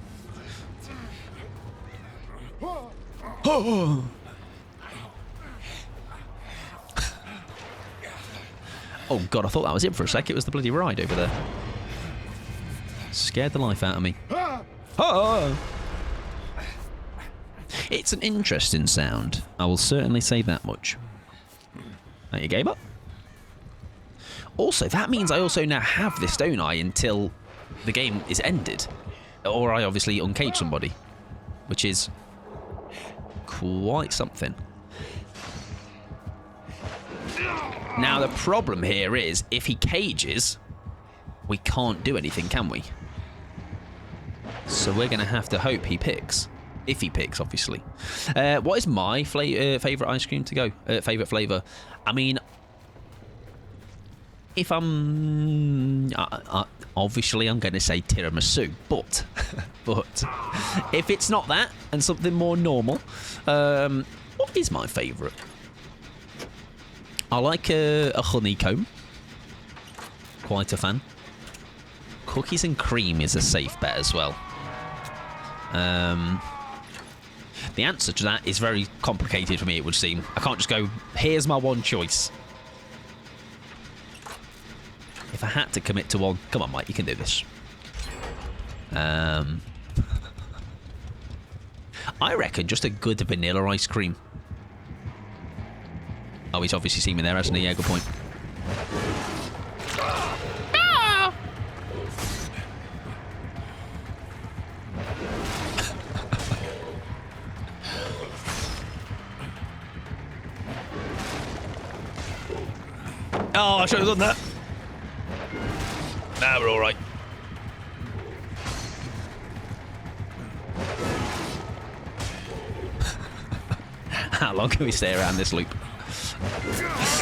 Oh. Oh god, I thought that was it for a sec. It was the bloody ride over there. Scared the life out of me. Oh. It's an interesting sound. I will certainly say that much. Are you game up? Also, that means I also now have this, don't I, until the game is ended. Or I obviously uncage somebody. Which is quite something. Now, the problem here is, if he cages, we can't do anything, can we? So we're going to have to hope he picks. If he picks, obviously. What is my favourite ice cream to go? Favourite flavour? I mean, if I'm... obviously, I'm going to say tiramisu, but if it's not that, and something more normal, what is my favourite? I like a honeycomb. Quite a fan. Cookies and cream is a safe bet as well. The answer to that is very complicated for me, it would seem. I can't just go, here's my one choice. If I had to commit to one... Come on, Mike, you can do this. I reckon just a good vanilla ice cream. Oh, he's obviously seen me there, hasn't he? Yeah, good point. Oh, I should have done that. Nah, we're all right. How long can we stay around this loop?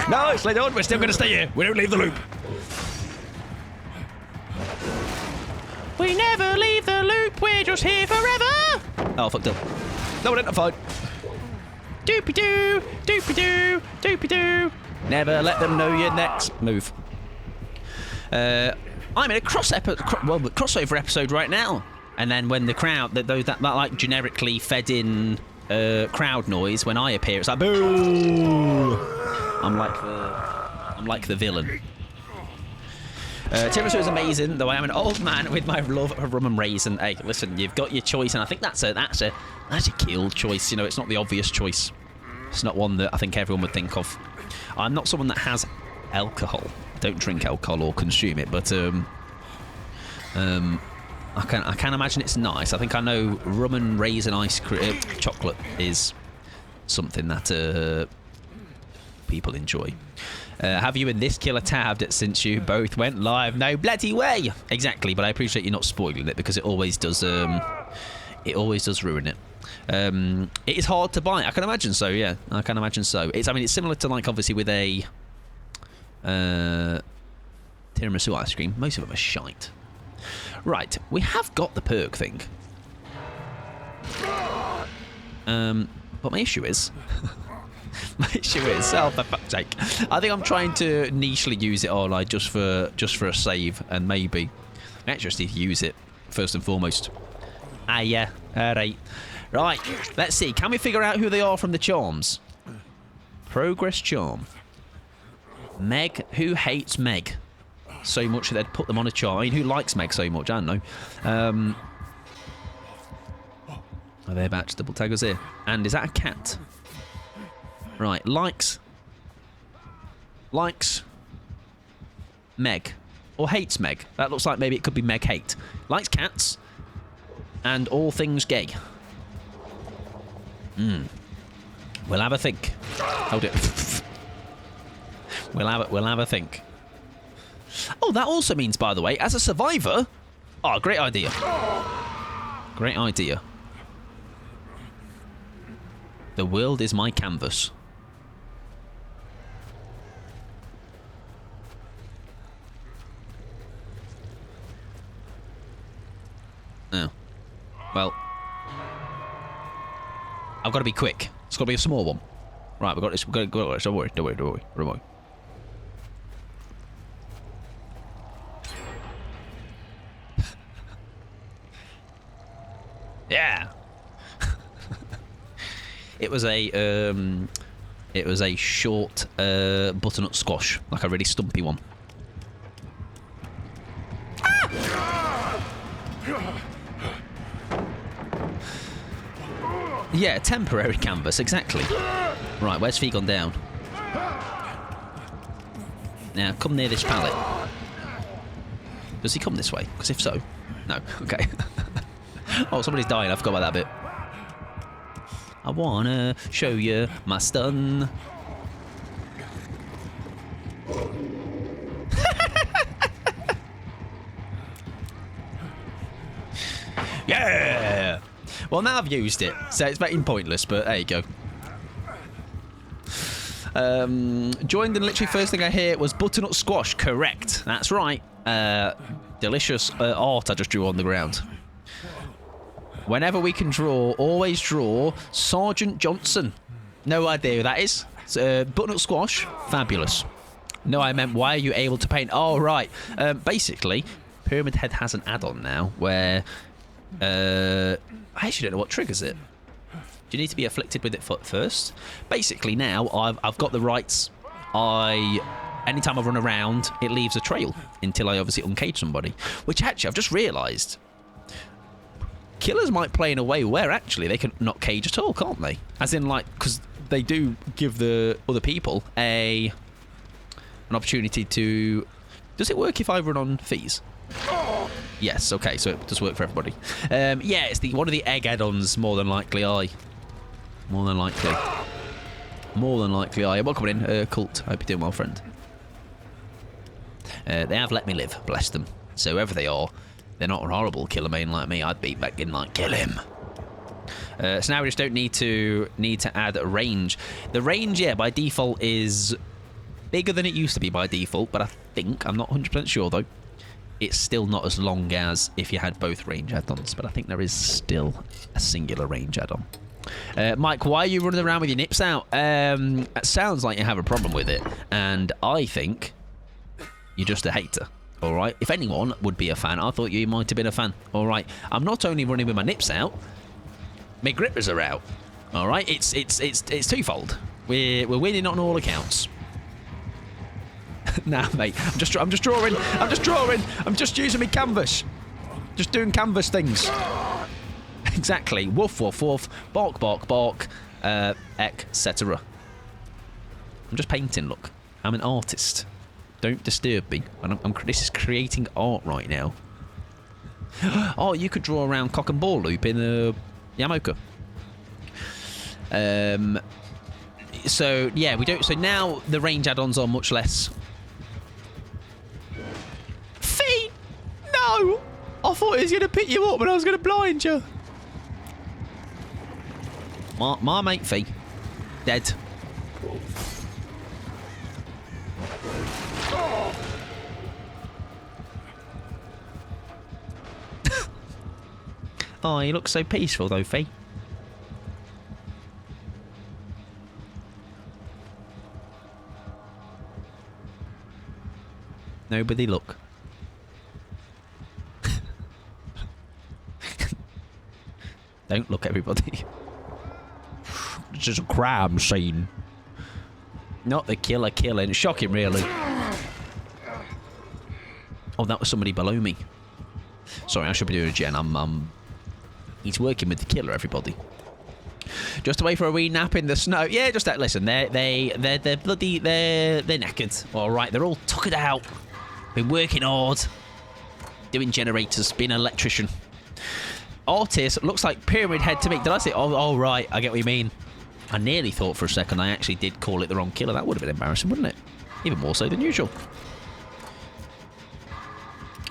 No, Slade on. We're still going to stay here. We don't leave the loop. We never leave the loop. We're just here forever. Oh, fucked up. No, we're not. I'm fine. Doopy-doo, doopy-doo, doopy-doo. Never let them know your next move. I'm in a crossover episode right now, and then when the crowd, that like generically fed in crowd noise when I appear, it's like boo. I'm like the villain. Tiramisu is amazing, though I am an old man with my love of rum and raisin. Hey, listen, you've got your choice, and I think that's a killed choice. You know, it's not the obvious choice. It's not one that I think everyone would think of. I'm not someone that has alcohol. I don't drink alcohol or consume it, but I can imagine it's nice. I think I know rum and raisin ice cream, chocolate is something that people enjoy. Have you and this killer tabbed since you both went live? No bloody way. Exactly, but I appreciate you not spoiling it because it always does. It always does ruin it. It is hard to buy. I can imagine so. Yeah, I can imagine so. I mean, it's similar to like obviously with a tiramisu ice cream. Most of them are shite. Right, we have got the perk thing. But my issue is. Oh, for fuck's sake. I think I'm trying to nichely use it all, like just for a save, and maybe I actually just need to use it first and foremost. Ah, yeah. Alright. Right, let's see. Can we figure out who they are from the charms? Progress charm. Meg. Who hates Meg so much that they'd put them on a charm? I mean, who likes Meg so much? I don't know. Are they about to double tag us here? And is that a cat? Right, likes Meg. Or hates Meg. That looks like maybe it could be Meg hate. Likes cats and all things gay. We'll have a think. Hold it. We'll have a think. Oh, that also means, by the way, as a survivor... Oh, great idea. Great idea. The world is my canvas. Oh. Well. I've got to be quick. It's got to be a small one. Right, we've got this. We've got to go. Don't worry. Yeah. It was a short butternut squash, like a really stumpy one. Yeah, temporary canvas, exactly. Right, where's Fee gone down? Now, come near this pallet. Does he come this way? Because if so... No, okay. Oh, somebody's dying, I forgot about that bit. I wanna show you my stun. Yeah! Well, now I've used it, so it's getting pointless, but there you go. Joined and literally first thing I hear was butternut squash. Correct. That's right. Delicious art I just drew on the ground. Whenever we can draw, always draw Sergeant Johnson. No idea who that is. Butternut squash, fabulous. No, I meant why are you able to paint? Oh, right. Basically, Pyramid Head has an add-on now where... hey, I actually don't know what triggers it. Do you need to be afflicted with it first? Basically, now I've got the rights. Anytime I run around, it leaves a trail until I obviously uncage somebody. Which actually, I've just realised, killers might play in a way where actually they can not cage at all, can't they? As in, like, because they do give the other people an opportunity to... Does it work if I run on fees? Yes, okay, so it does work for everybody. Yeah, it's one of the egg add-ons, more than likely. More than likely. Welcome in, Cult. Hope you're doing well, friend. They have let me live, bless them. So whoever they are, they're not a horrible killer main like me. I'd be back in like, kill him. So now we just don't need to add a range. The range, yeah, by default is bigger than it used to be by default, but I think, I'm not 100% sure though, it's still not as long as if you had both range add-ons, but I think there is still a singular range add-on. Mike, why are you running around with your nips out? It sounds like you have a problem with it, and I think you're just a hater. All right. If anyone would be a fan, I thought you might have been a fan. All right. I'm not only running with my nips out, my grippers are out. All right. It's twofold. We're winning on all accounts. Nah, mate. I'm just drawing. I'm just using my canvas. Just doing canvas things. Exactly. Woof, woof, woof. Bark, bark, bark. Etc. I'm just painting. Look, I'm an artist. Don't disturb me. This is creating art right now. Oh, you could draw around cock and ball loop in the Yamoka. So yeah, we don't. So now the range add-ons are much less. Fee! No! I thought he was going to pick you up, but I was going to blind you. My mate Fee, dead. Oh, he looks so peaceful though, Fee. Nobody look. Don't look, everybody. This is a crime scene. Not the killer killing. Shocking, really. Oh, that was somebody below me. Sorry, I should be doing a gen. He's working with the killer, everybody. Just away for a wee nap in the snow. Yeah, just that. Listen, they're bloody, they're knackered. All right, they're all tuckered out. Been working hard, doing generators, being an electrician. Artist looks like Pyramid Head to me. Did I say? Oh, right. I get what you mean. I nearly thought for a second I actually did call it the wrong killer. That would have been embarrassing, wouldn't it? Even more so than usual.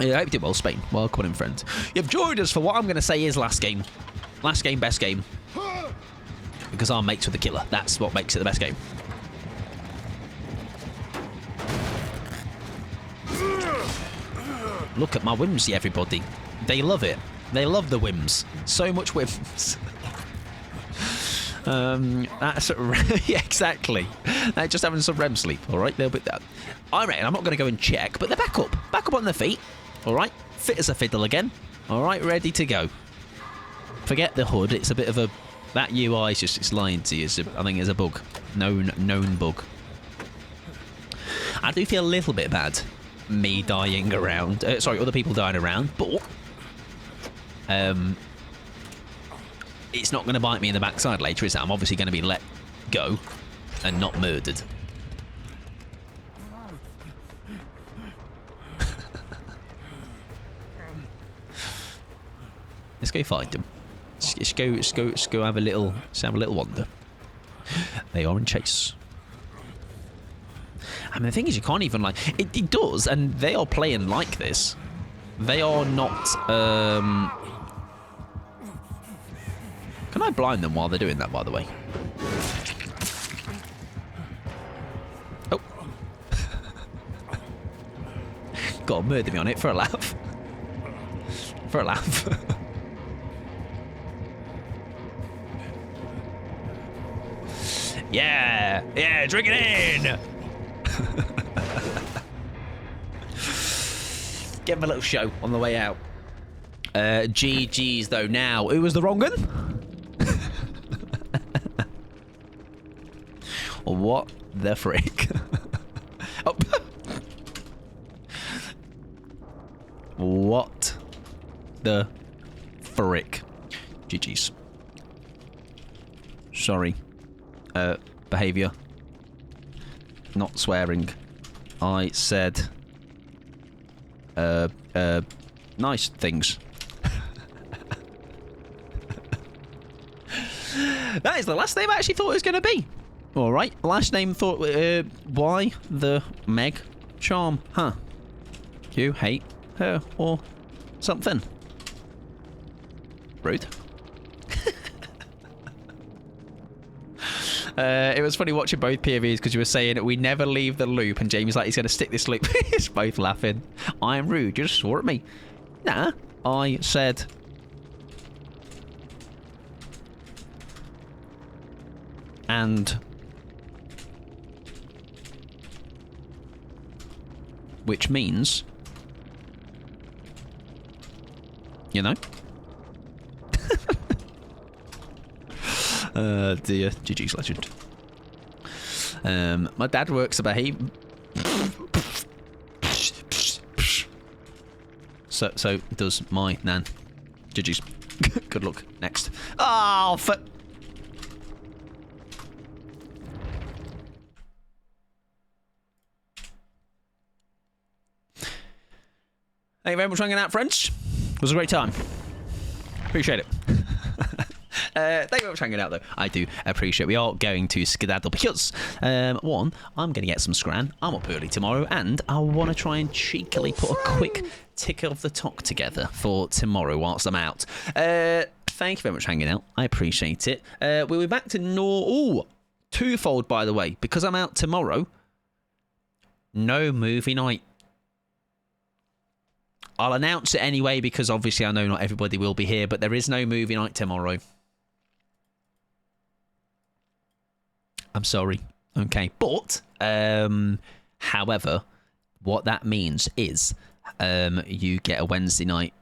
Yeah, I hope you did well, Spain. Welcome in, friends. You've joined us for what I'm going to say is last game. Last game, best game. Because our mates with the killer. That's what makes it the best game. Look at my whimsy, everybody. They love it. They love the whims. So much whims. That's yeah, exactly. They're just having some REM sleep. All right, they'll be that. I reckon I'm not going to go and check, but they're back up on their feet. All right, fit as a fiddle again. All right, ready to go. Forget the hood. It's a bit of a that UI is just it's lying to you. I think it's a bug, known bug. I do feel a little bit bad, me dying around. Sorry, other people dying around, but it's not going to bite me in the backside later, is it? I'm obviously going to be let go and not murdered. Let's go find them. Let's go have a little wander. They are in chase. I mean, the thing is, you can't even like it does, and they are playing like this. They are not. Can I blind them while they're doing that? By the way. Oh. God, murder me on it for a laugh. For a laugh. Yeah, drink it in. Give him a little show on the way out. GG's though. Now, who was the wrong one? What the frick? Oh. What the frick? GG's. Sorry. Behaviour. Not swearing. I said nice things. That is the last name I actually thought it was going to be. Alright, last name thought, why the Meg Charm, huh? You hate her or something? Rude. It was funny watching both POVs because you were saying we never leave the loop and Jamie's like he's going to stick this loop. It's both laughing. I'm rude, you just swore at me. Nah, I said... And... Which means... You know? Dear GG's legend. My dad works about so does my nan. GG's. Good luck. Next. Oh, for... Thank you very much for hanging out, friends. It was a great time. Appreciate it. Thank you very much for hanging out, though. I do appreciate it. We are going to skedaddle because, one, I'm going to get some scran. I'm up early tomorrow, and I want to try and cheekily put a quick tick of the talk together for tomorrow whilst I'm out. Thank you very much for hanging out. I appreciate it. We'll be back to Ooh, twofold, by the way. Because I'm out tomorrow, no movie night. I'll announce it anyway because obviously I know not everybody will be here, but there is no movie night tomorrow. I'm sorry. Okay. But, however, what that means is you get a Wednesday night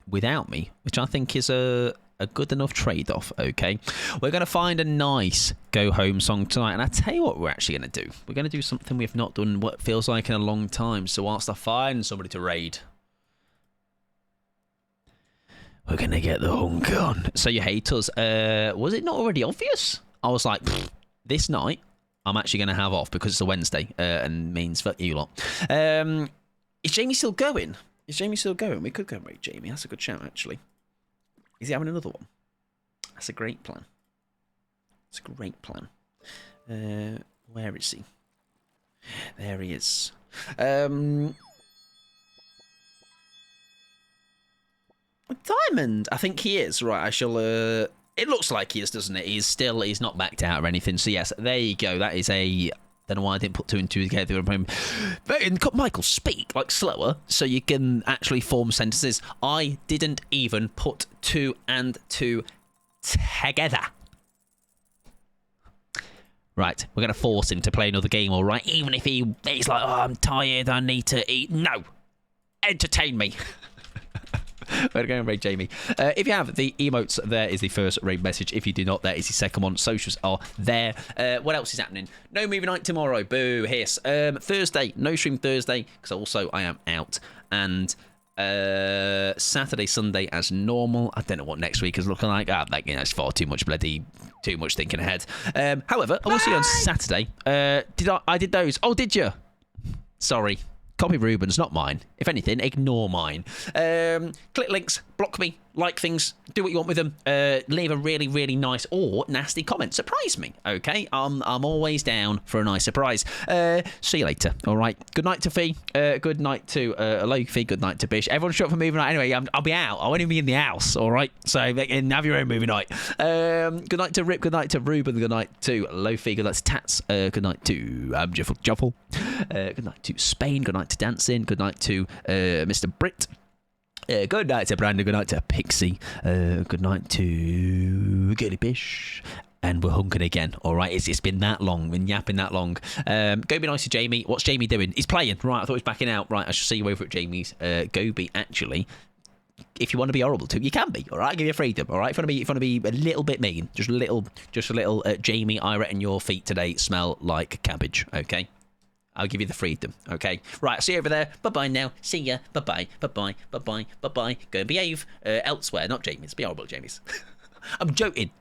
without me, which I think is a good enough trade-off, okay? We're going to find a nice go-home song tonight, and I tell you what we're actually going to do. We're going to do something we've not done what feels like in a long time, so whilst I find somebody to raid... We're going to get the hunk on. So you hate us. Was it not already obvious? I was like, this night, I'm actually going to have off because it's a Wednesday and means fuck you lot. Is Jamie still going? Is Jamie still going? We could go and raid Jamie. That's a good shout, actually. Is he having another one? That's a great plan. It's a great plan. Where is he? There he is. Diamond, I think he is. Right, I shall... it looks like he is, doesn't it? He's not backed out or anything. So, yes, there you go. That is a... Don't know why I didn't put two and two together. But Michael, speak, like, slower, so you can actually form sentences. I didn't even put two and two together. Right, we're going to force him to play another game, all right? Even if he's like, oh, I'm tired, I need to eat. No! Entertain me. We're going to raid Jamie. If you have the emotes, there is the first raid message. If you do not, there is the second one. Socials are there. What else is happening? No movie night tomorrow. Boo, hiss. Thursday, no stream Thursday, because also I am out. And Saturday, Sunday as normal. I don't know what next week is looking like. It's far too much too much thinking ahead. However, I will see you on Saturday. I did those. Oh, did you? Sorry. Copy Ruben's, not mine. If anything, ignore mine. Click links, block me, like things, do what you want with them. Leave a really, really nice or nasty comment. Surprise me, okay? I'm always down for a nice surprise. See you later, all right? Good night to Fee. Good night to Loki. Good night to Bish. Everyone shut up for movie night. Anyway, I'll be out. I won't even be in the house, all right? So have your own movie night. Good night to Rip. Good night to Ruben. Good night to Lofi. Good night to Tats. Good night to Juffle. Good night to Spain. Good night to Dancing. Good night to Mr. Britt. Good night to Brandon. Good night to Pixie. Good night to Girly Bish. And we're hunking again. All right, it's been that long. Been yapping that long. Go be nice to Jamie. What's Jamie doing? He's playing. Right, I thought he was backing out. Right, I should see you over at Jamie's. Go be actually if you want to be horrible too, you can be. All right, I'll give you freedom. All right, if you want to be a little bit mean, just a little. Jamie, I reckon your feet today smell like cabbage. Okay, I'll give you the freedom. Okay, right. See you over there. Bye bye now. See ya. Bye bye. Bye bye. Bye bye. Bye bye. Go and behave elsewhere, not Jamie's. Be horrible, Jamie's. I'm joking.